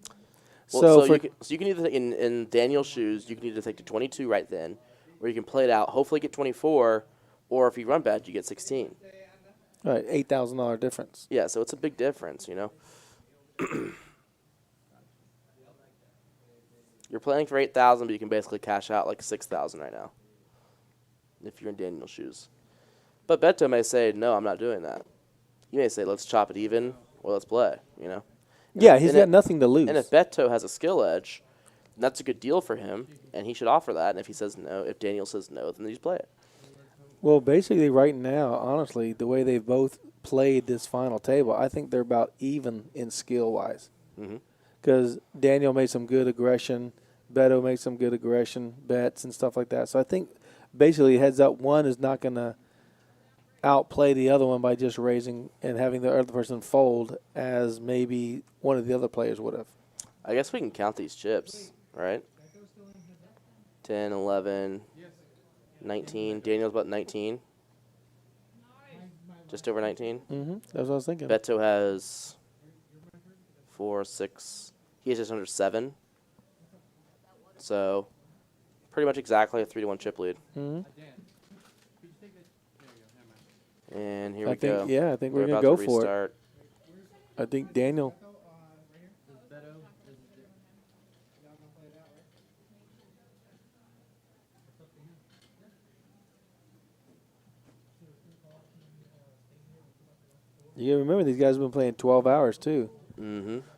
Well, so you can either in Daniel's shoes, you can either take the 22 right then, or you can play it out, hopefully get 24, or if you run bad, you get 16. Right, $8,000 difference. Yeah, so it's a big difference, you know. You're playing for 8,000, but you can basically cash out like 6,000 right now, if you're in Daniel's shoes. But Beto may say, no, I'm not doing that. You may say, let's chop it even, or let's play, you know. Yeah, he's got nothing to lose. And if Beto has a skill edge, that's a good deal for him, and he should offer that. And if he says no, if Daniel says no, then you just play it. Well, basically right now, honestly, the way they've both played this final table, I think they're about even in skill-wise. Because Daniel made some good aggression, Beto made some good aggression bets and stuff like that. So I think basically heads up one is not going to outplay the other one by just raising and having the other person fold as maybe one of the other players would have. I guess we can count these chips, right? 10, 11, 19. Daniel's about 19. Just over 19. That's what I was thinking. Beto has 4, 6. He has just under 7. So pretty much exactly a 3-1 chip lead. And here we go. Yeah, I think we're going to go for it. I think Daniel. You remember these guys have been playing 12 hours too.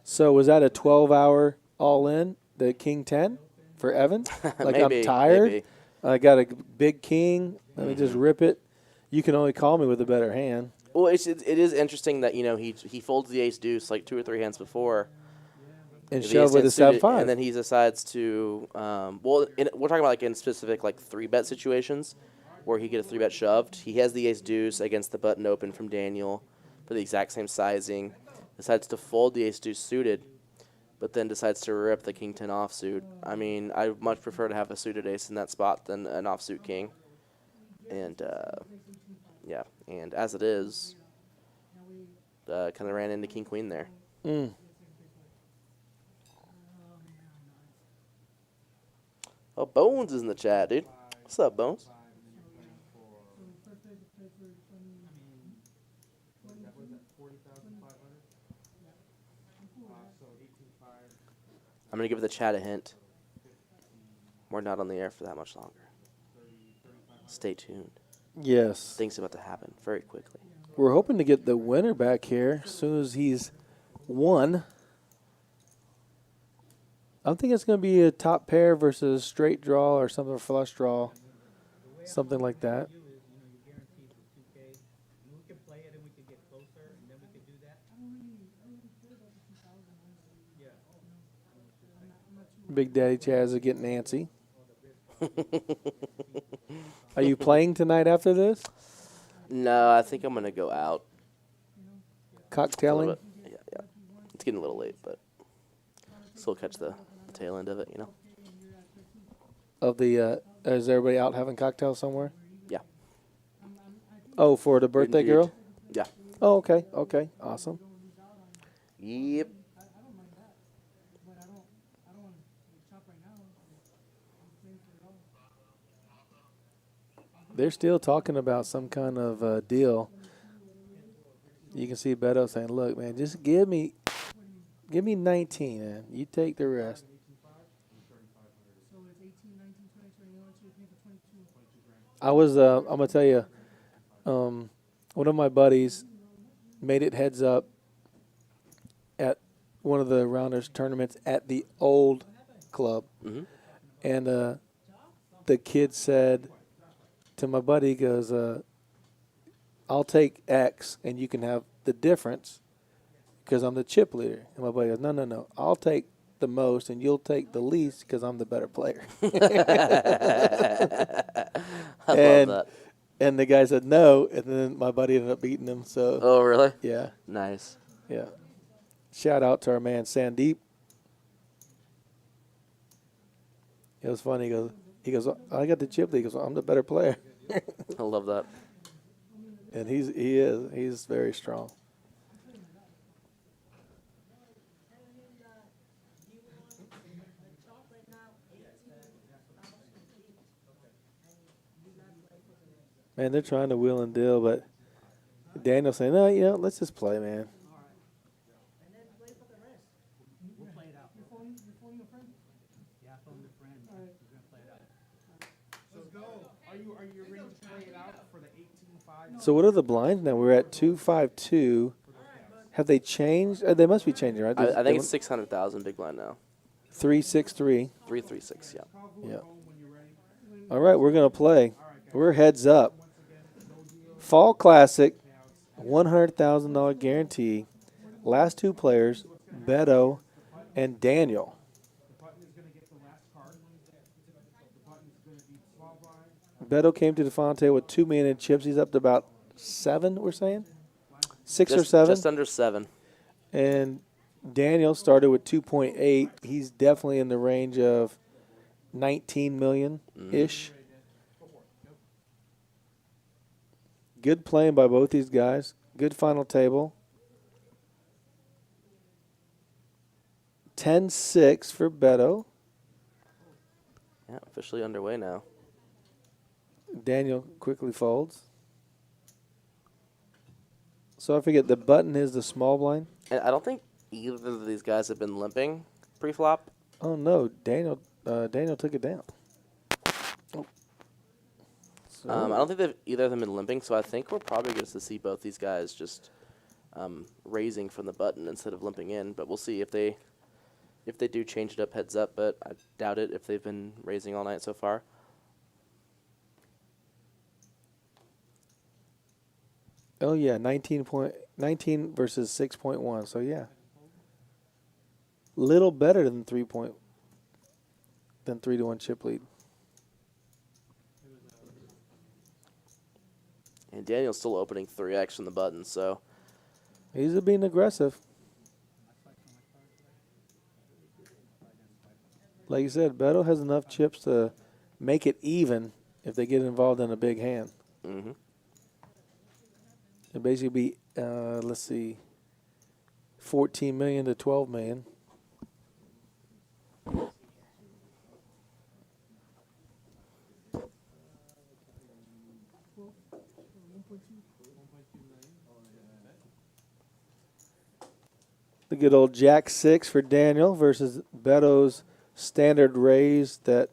So was that a 12-hour all-in, the King 10 for Evan? Like Maybe, I'm tired. maybe. I got a big king. Let me just rip it. You can only call me with a better hand. Well, it is interesting that, you know, he folds the ace deuce like 2 or 3 hands before. And shove with a 7-5. And then he decides to, we're talking about like in specific like 3-bet situations where he get a 3-bet shoved. He has the ace deuce against the button open from Daniel for the exact same sizing. Decides to fold the ace deuce suited, but then decides to rip the king 10 offsuit. I mean, I much prefer to have a suited ace in that spot than an offsuit king. And, yeah, and as it is, kind of ran into king queen there. Oh, Bones is in the chat, dude. What's up, Bones? I'm going to give the chat a hint. We're not on the air for that much longer. Stay tuned. Yes. Things about to happen very quickly. We're hoping to get the winner back here as soon as he's won. I think it's going to be a top pair versus straight draw or something, flush draw, something like that. Big Daddy Chaz is getting antsy. Are you playing tonight after this? No, I think I'm gonna go out. Cocktailing? Yeah, yeah. It's getting a little late, but still catch the tail end of it, you know. Of the, is everybody out having cocktails somewhere? Yeah. Oh, for the birthday Indeed. girl? Yeah. Oh, okay, okay, awesome. Yep. They're still talking about some kind of deal. You can see Beto saying, "Look, man, just give me 19, man. You take the rest." I was, I'm gonna tell you, one of my buddies made it heads up at one of the Rounders tournaments at the old club, and the kid said to my buddy, he goes, "I'll take X, and you can have the difference, because I'm the chip leader." And my buddy goes, "No, I'll take the most, and you'll take the least, because I'm the better player." I love that. And the guy said no, and then my buddy ended up beating him. So. Oh, really? Yeah. Nice. Yeah. Shout out to our man Sandeep. It was funny. He goes, "I got the chip lead." He goes, "I'm the better player." I love that. And he's very strong. Man, they're trying to wheel and deal, but Daniel's saying, "No, let's just play, man." Are you ready to play it out for the 18-5? So what are the blinds now? We're at 252. Have they changed? They must be changing, right? I think it's 600,000 big blind now. 363. 336, yeah. Yeah. All right, we're gonna play. We're heads up. Fall Classic, $100,000 guarantee. Last two players, Beto and Daniel. Beto came to the Fonte with 2 million in chips. He's up to about 7, we're saying? 6 or 7? Just under 7. And Daniel started with 2.8. He's definitely in the range of 19 million-ish. Good playing by both these guys. Good final table. 10-6 for Beto. Yeah, officially underway now. Daniel quickly folds. So I forget, the button is the small blind? And I don't think either of these guys have been limping pre-flop. Oh, no. Daniel took it down. Oh. So I don't think either of them been limping, so I think we're probably going to see both these guys just raising from the button instead of limping in. But we'll see if they do change it up heads up, but I doubt it if they've been raising all night so far. Oh, yeah, 19 versus 6.1. So, yeah. Little better than 3-1 chip lead. And Daniel's still opening 3x from the button, so. He's being aggressive. Like you said, Beto has enough chips to make it even if they get involved in a big hand. Mm-hmm. It basically be, let's see, 14 million to 12 million. The good old Jack 6 for Daniel versus Beto's standard raise that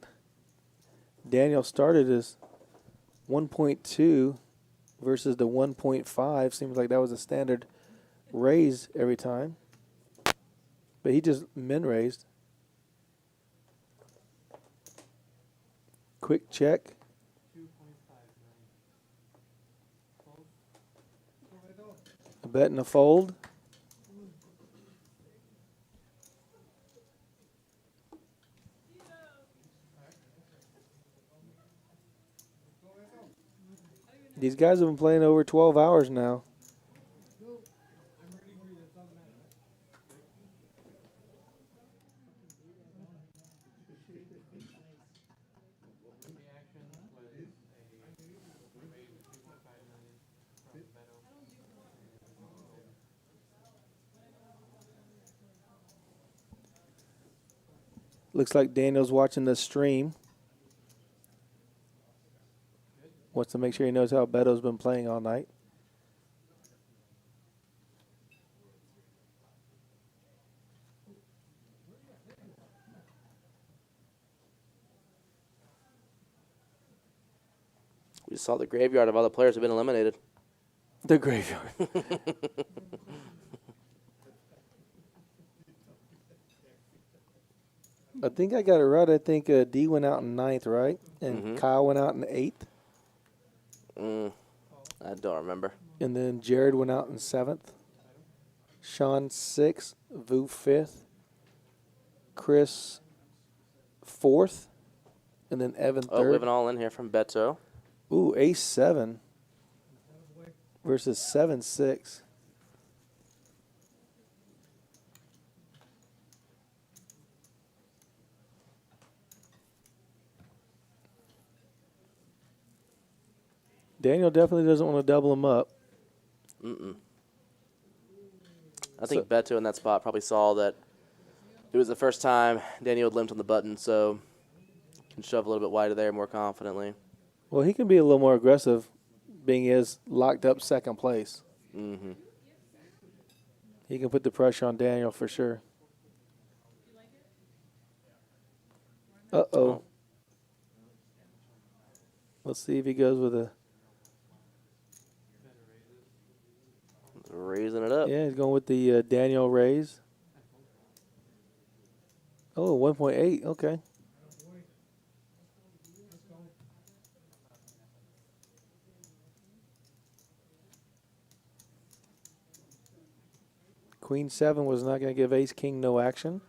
Daniel started as 1.2 versus the 1.5. Seems like that was a standard raise every time. But he just min raised. Quick check. A bet and a fold. These guys have been playing over 12 hours now. Looks like Daniel's watching the stream. Wants to make sure he knows how Beto's been playing all night. We saw the graveyard of all the players who have been eliminated. The graveyard. I think I got it right. I think D went out in 9th, right? And Kyle went out in 8th. I don't remember. And then Jared went out in 7th. Sean 6th. Vu 5th. Chris 4th. And then Evan 3rd. Oh, we have an all in here from Beto. Ooh, Ace 7 versus 7-6. Daniel definitely doesn't want to double him up. I think Beto in that spot probably saw that it was the first time Daniel had limped on the button, so can shove a little bit wider there more confidently. Well, he can be a little more aggressive, being his locked up second place. He can put the pressure on Daniel for sure. Uh-oh. Let's see if he goes with a... Raising it up. Yeah, he's going with the Daniel raise. Oh, 1.8. Okay. Queen 7 was not going to give Ace King no action.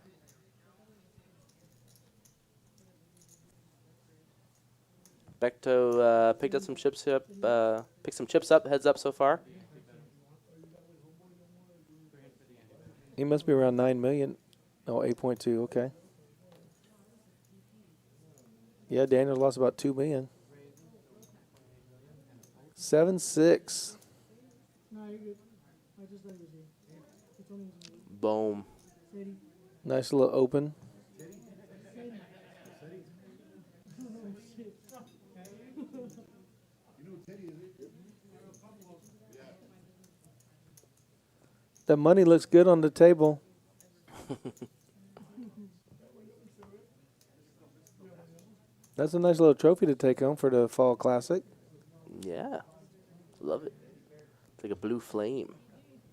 Beto picked up some chips up. Picked some chips up. Heads up so far. He must be around 9 million. Oh, 8.2. Okay. Yeah, Daniel lost about 2 million. 7-6. No, you're good. I just let it be. It's only Boom. Nice little open. The money looks good on the table. That's a nice little trophy to take home for the Fall Classic. Yeah. Love it. It's like a blue flame.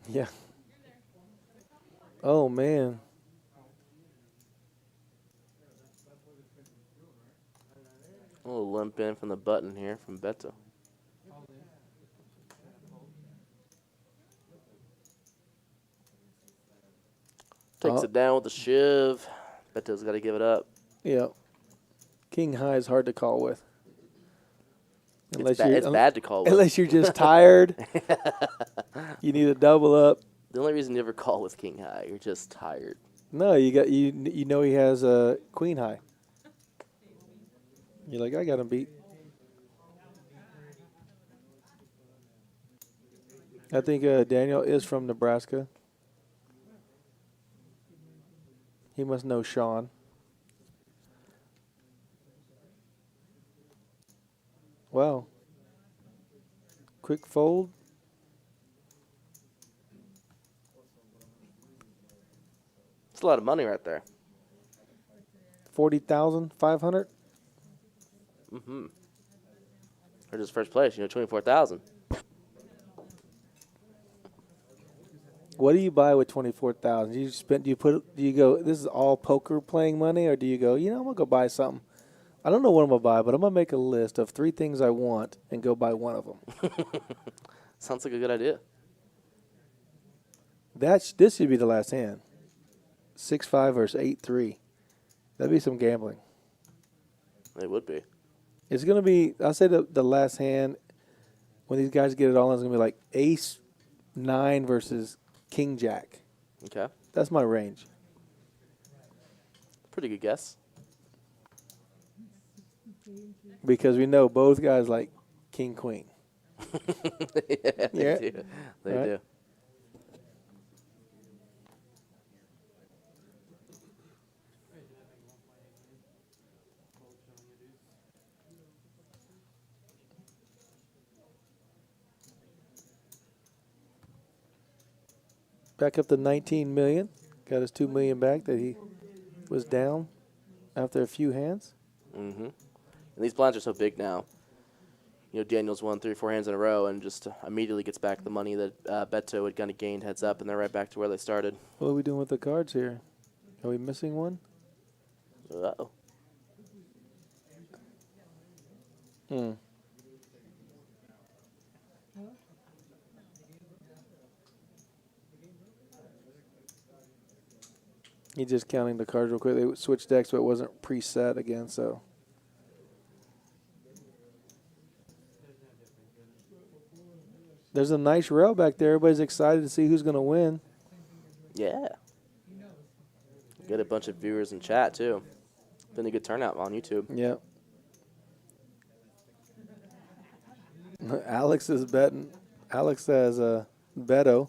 Yeah. Oh, man. A little limp in from the button here from Beto. Takes it down with the shiv. Beto's got to give it up. Yeah. King high is hard to call with. It's bad to call with. Unless you're just tired. You need to double up. The only reason you ever call with king high, you're just tired. No, you know he has a queen high. You're like, I got him beat. I think Daniel is from Nebraska. He must know Sean. Wow. Quick fold. It's a lot of money right there. 40,500. Or just first place, 24,000. What do you buy with 24,000? Do you go, this is all poker playing money, or do you go, I'm gonna go buy something? I don't know what I'm gonna buy, but I'm gonna make a list of 3 things I want and go buy one of them. Sounds like a good idea. This should be the last hand. 6-5 versus 8-3. That'd be some gambling. It would be. It's gonna be. I'll say the last hand. when these guys get it all in, it's going to be like ace 9 versus king jack. Okay. That's my range. Pretty good guess. Because we know both guys like king queen. Yeah, they do. They Right. do. Back up to 19 million. Got his 2 million back that he was down after a few hands. Mm-hmm. And these blinds are so big now. You know, Daniel's won 3 or 4 hands in a row and just immediately gets back the money that Beto had kind of gained heads up, and they're right back to where they started. What are we doing with the cards here? Are we missing one? Uh-oh. He's just counting the cards real quick. They switched decks, but it wasn't preset again, so. There's a nice rail back there. Everybody's excited to see who's going to win. Yeah. Get a bunch of viewers in chat, too. Been a good turnout on YouTube. Yep. Alex is betting. Alex has Beto.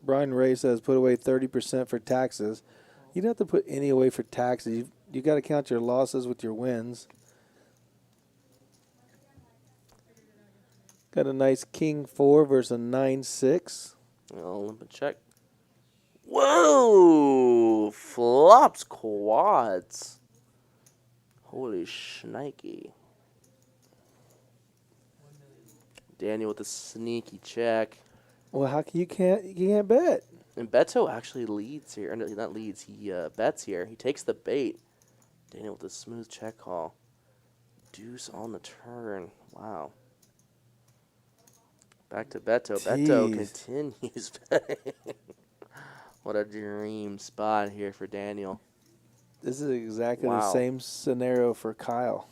Brian Ray says put away 30% for taxes. You don't have to put any away for taxes. You got to count your losses with your wins. Got a nice king 4 versus a 9-6. Well, let me check. Whoa! Flops quads. Holy shnikey. Daniel with a sneaky check. Well, how can you can't bet? And Beto actually leads here. No, not leads. He bets here. He takes the bait. Daniel with a smooth check call. Deuce on the turn. Wow. Back to Beto. Jeez. Beto continues betting. What a dream spot here for Daniel. This is exactly Wow. the same scenario for Kyle.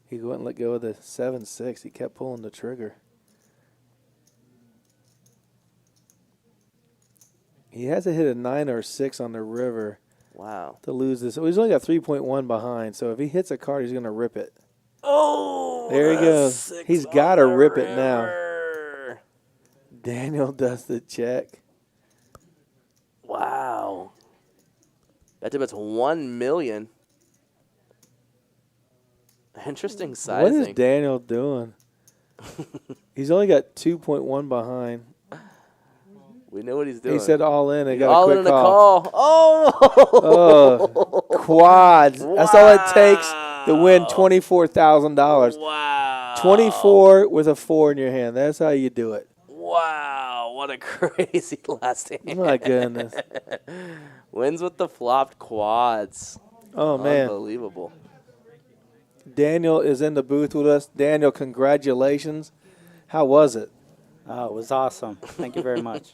He wouldn't let go of the 7-6. He kept pulling the trigger. He has to hit a 9 or a 6 on the river. Wow. To lose this. Well, he's only got 3.1 behind, so if he hits a card, he's going to rip it. Oh! There he goes. He's got to rip it now. river. Daniel does the check. Wow. Beto bets 1 million. Interesting sizing. What is Daniel doing? He's only got 2.1 behind. We know what he's doing. He said all in. They got all a quick in a call. call. Oh! Quads. Wow. That's all it takes to win $24,000. Wow. 24 with a 4 in your hand. That's how you do it. Wow. What a crazy last hand. My goodness. Wins with the flopped quads. Oh, man. Unbelievable. Daniel is in the booth with us. Daniel, congratulations. How was it? Oh, it was awesome. Thank you very much.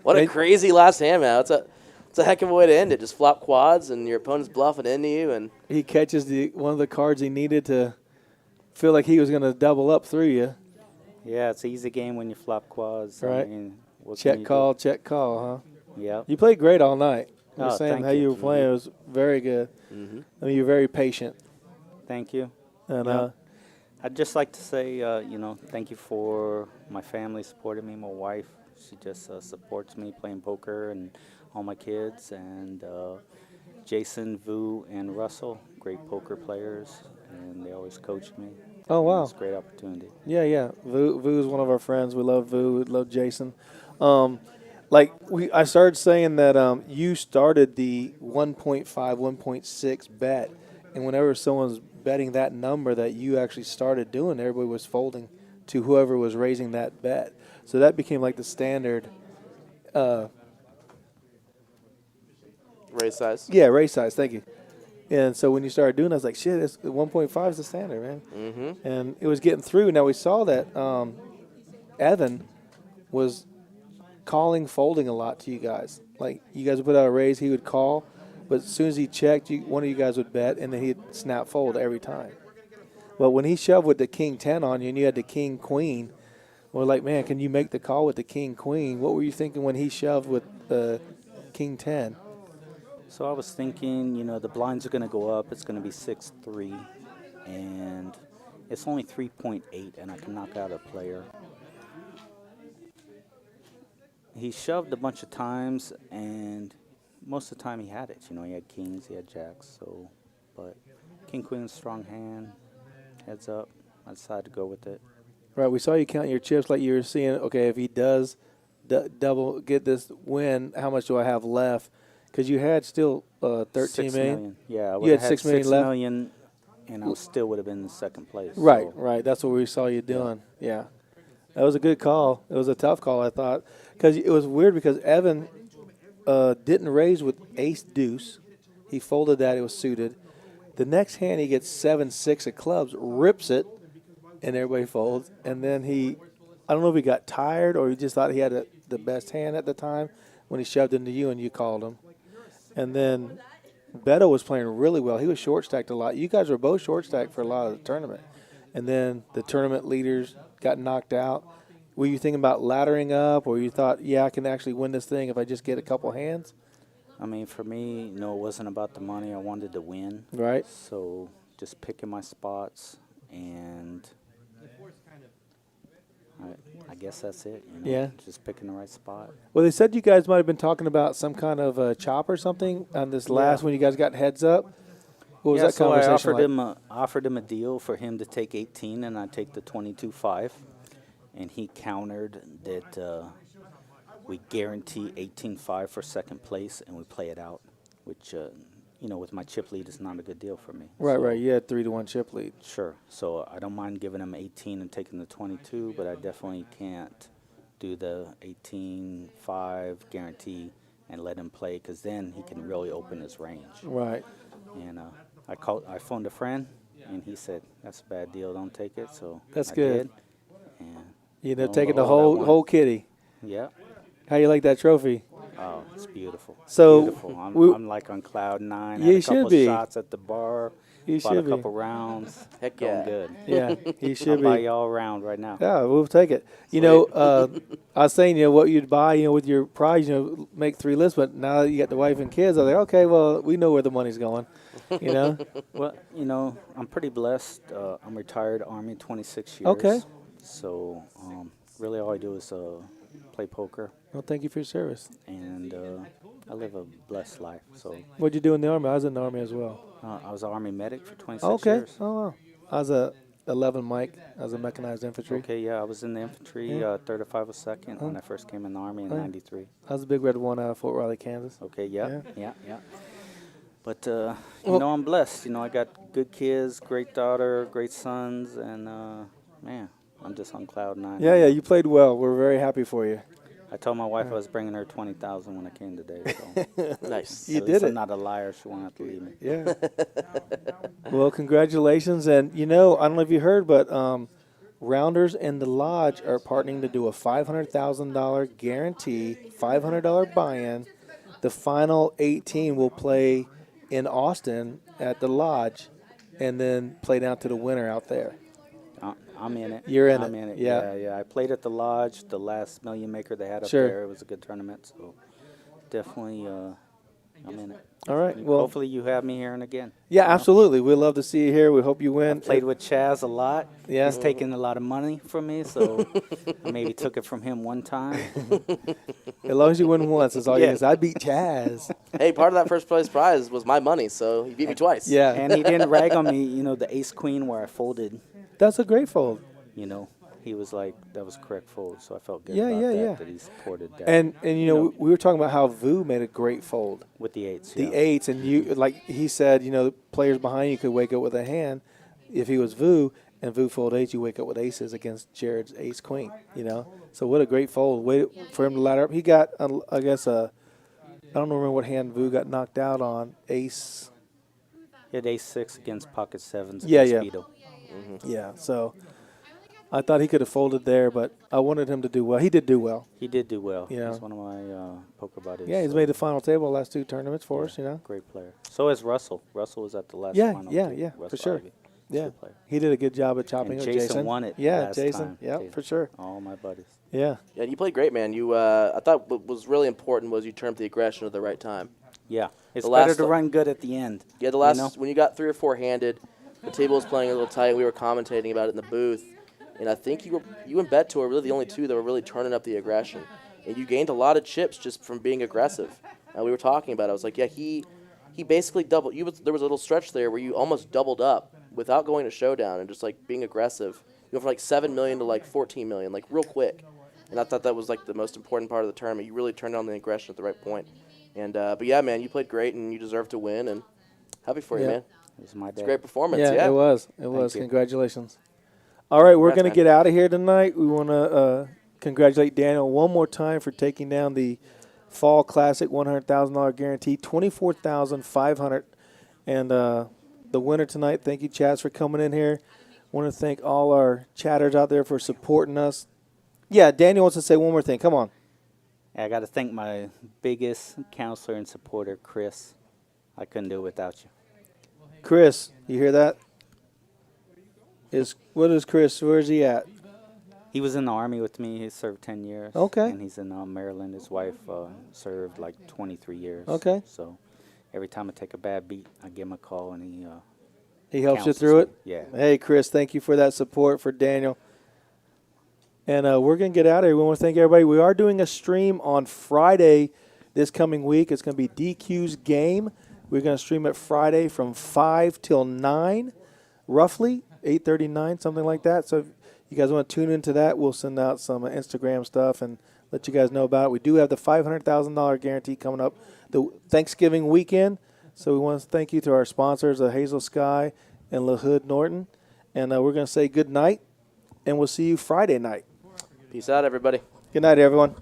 What a crazy last hand, man. It's a heck of a way to end it. Just flop quads and your opponent's bluffing into you. And he catches one of the cards he needed to feel like he was going to double up through you. Yeah, it's an easy game when you flop quads. Right. I mean, Check call, huh? Yeah. You played great all night. You were Oh, saying thank how you. you were playing. It was very good. Mm-hmm. I mean, you're very patient. Thank you. And Yeah. I'd just like to say, thank you for my family supporting me, my wife. She just supports me playing poker and all my kids. And Jason, Vu, and Russell, great poker players, and they always coached me. Oh, wow. It's a great opportunity. Yeah. Vu is one of our friends. We love Vu. We love Jason. I started saying that you started the 1.5, 1.6 bet, and whenever someone's betting that number that you actually started doing, everybody was folding to whoever was raising that bet. So that became like the standard. raise size. Yeah, raise size. Thank you. And so when you started doing, I was like, shit, 1.5 is the standard, man. Mm-hmm. And it was getting through. Now we saw that Evan was calling folding a lot to you guys. Like, you guys would put out a raise, he would call, but as soon as he checked, one of you guys would bet, and then he'd snap fold every time. But when he shoved with the king 10 on you and you had the king queen, we're like, man, can you make the call with the king queen? What were you thinking when he shoved with the king 10? So I was thinking, you know, the blinds are going to go up. It's going to be 6-3, and it's only 3.8, and I can knock out a player. He shoved a bunch of times, and most of the time he had it. You know, he had kings, he had jacks. So, but king queen was a strong hand. Heads up. I decided to go with it. Right, we saw you count your chips like you were seeing, okay, if he does double get this win, how much do I have left? Because you had still 13 $6 million. Yeah, I you would had have had $6 million $6 left. million, and I still would have been in second place. Right, so. right. That's what we saw you doing. Yeah. That was a good call. It was a tough call, I thought. Because it was weird because Evan didn't raise with ace deuce. He folded that. It was suited. The next hand he gets 7-6 of clubs, rips it, and everybody folds. And then I don't know if he got tired or he just thought he had the best hand at the time when he shoved into you and you called him. And then Beto was playing really well. He was short stacked a lot. You guys were both short stacked for a lot of the tournament. And then the tournament leaders got knocked out. Were you thinking about laddering up, or you thought, yeah, I can actually win this thing if I just get a couple hands? I mean, for me, no, it wasn't about the money. I wanted to win. Right. So just picking my spots, and I guess that's it. You know, Yeah. Just picking the right spot. Well, they said you guys might have been talking about some kind of chop or something on this last when you guys got heads up. What was that so conversation I offered like? offered him a deal for him to take 18, and I take the 22.5, and he countered that we guarantee 18.5 for second place, and we play it out, which you know, with my chip lead is not a good deal for me. Right, so, right. You had 3-1 chip lead. Sure. So I don't mind giving him 18 and taking the 22, but I definitely can't do the 18.5 guarantee and let him play, because then he can really open his range. Right. And I phoned a friend, and he said, that's a bad deal, don't take it. So That's I good. did, and You know, lo and taking the behold, I won. whole kitty. Yeah. How you like that trophy? Oh, it's beautiful. So beautiful. I'm like on cloud 9. You Had a couple should be. shots at the bar. You bought should a be. couple rounds. Heck going yeah. good. Yeah, you should I'll be. buy you all around right now. Yeah, we'll take it. You know, I was saying, you know, what you'd buy, you know, with your prize, you know, make 3 lists. But now that you got the wife and kids, I was like, okay, well, we know where the money's going. You know. Well, you know, I'm pretty blessed. I'm retired Army, 26 years. Okay. So really, all I do is play poker. Well, thank you for your service. And I live a blessed life. So. What'd you do in the Army? I was in the Army as well. I was an Army medic for 26 okay. years. Oh, wow. I was a 11 Mike. I was a mechanized infantry. Okay, yeah, I was in the infantry, Yeah. 3rd or 502nd when I first came in the Army in '93. I was a Big Red 1 out of Fort Riley, Kansas. Okay, yeah. But, you know, I'm blessed. You know, I got good kids, great daughter, great sons, and, man, I'm just on cloud 9. Yeah, you played well. We're very happy for you. I told my wife I was bringing her 20,000 when I came today. So. Nice. You At did least it. I'm not a liar. She won't have to leave me. Yeah. Well, congratulations. And, you know, I don't know if you heard, but Rounders and the Lodge are partnering to do a $500,000 guarantee, $500 buy-in. The final 18 will play in Austin at the Lodge and then play down to the winner out there. I'm in it. You're in I'm it. in it. Yeah. Yeah. I played at the Lodge, the last Million Maker they had up Sure. there. It was a good tournament, so definitely I'm in it. All right. Well, hopefully you have me here and again. Yeah, absolutely. We'd love to see you here. We hope you win. I played with Chaz a lot. Yeah. He's taken a lot of money from me, so I maybe took it from him one time. As long as you win once, that's all you Yeah. can say. I beat Chaz. Hey, part of that first place prize was my money, so he beat me twice. Yeah. And he didn't rag on me, you know, the ace queen where I folded. That's a great fold. You know, he was like, that was correct fold, so I felt good Yeah, about yeah, that, yeah. that he supported that. And you know, we were talking about how Vu made a great fold. With the 8s, The yeah. 8s, and you, like he said, you know, the players behind you could wake up with a hand. If he was Vu and Vu fold 8s, you wake up with aces against Jared's ace queen, you know. So what a great fold. Wait for him to ladder up. He got, I guess, I don't remember what hand Vu got knocked out on. Ace. He had ace 6 against pocket 7s Yeah, against yeah. Beto. Yeah, so I thought he could have folded there, but I wanted him to do well. He did do well. He did do well. Yeah. He's one of my poker buddies. Yeah, he's made the final table the last 2 tournaments for us, you know. Great player. So is Russell. Russell was at the last Yeah, final. yeah, too. yeah, for Russell sure. Ivey. Yeah, Good player. he did a good job at chopping And with Jason won it Yeah, last Jason. time. Yeah, Jason. for sure. All my buddies. Yeah. Yeah, you played great, man. You, I thought what was really important was you turned the aggression at the right time. Yeah, it's The better last- to run good at the end. Yeah, the last you know? when you got 3 or 4 handed, the table was playing a little tight. We were commentating about it in the booth, and I think you and Beto were really the only 2 that were really turning up the aggression, and you gained a lot of chips just from being aggressive. And we were talking about it. I was like, yeah, he basically doubled. There was a little stretch there where you almost doubled up without going to showdown and just like being aggressive. You go from like 7 million to like 14 million, like real quick. And I thought that was like the most important part of the tournament. You really turned on the aggression at the right point. And but yeah, man, you played great and you deserve to win. And happy for you, man. It was my day. It's a great performance. Yeah, Yeah, it was. It Thank was. you. Congratulations. All right, we're Congrats, going to man. get out of here tonight. We want to congratulate Daniel one more time for taking down the Fall Classic $100,000 guarantee, $24,500. And the winner tonight, thank you, Chaz, for coming in here. Want to thank all our chatters out there for supporting us. Yeah, Daniel wants to say one more thing. Come on. I got to thank my biggest counselor and supporter, Chris. I couldn't do it without you. Chris, you hear that? What is Chris? Where's he at? He was in the Army with me. He served 10 years. Okay. And he's in Maryland. His wife served like 23 years. Okay. So every time I take a bad beat, I give him a call, and He helps you counsels through me. it? Yeah. Hey, Chris, thank you for that support for Daniel. And we're going to get out of here. We want to thank everybody. We are doing a stream on Friday this coming week. It's going to be DQ's game. We're going to stream it Friday from 5 till 9, roughly, 8:39, something like that. So if you guys want to tune into that, we'll send out some Instagram stuff and let you guys know about it. We do have the $500,000 guarantee coming up the Thanksgiving weekend. So we want to thank you to our sponsors, Hazel Sky and LaHood Norton. And we're going to say good night, and we'll see you Friday night. Peace out, everybody. Good night, everyone.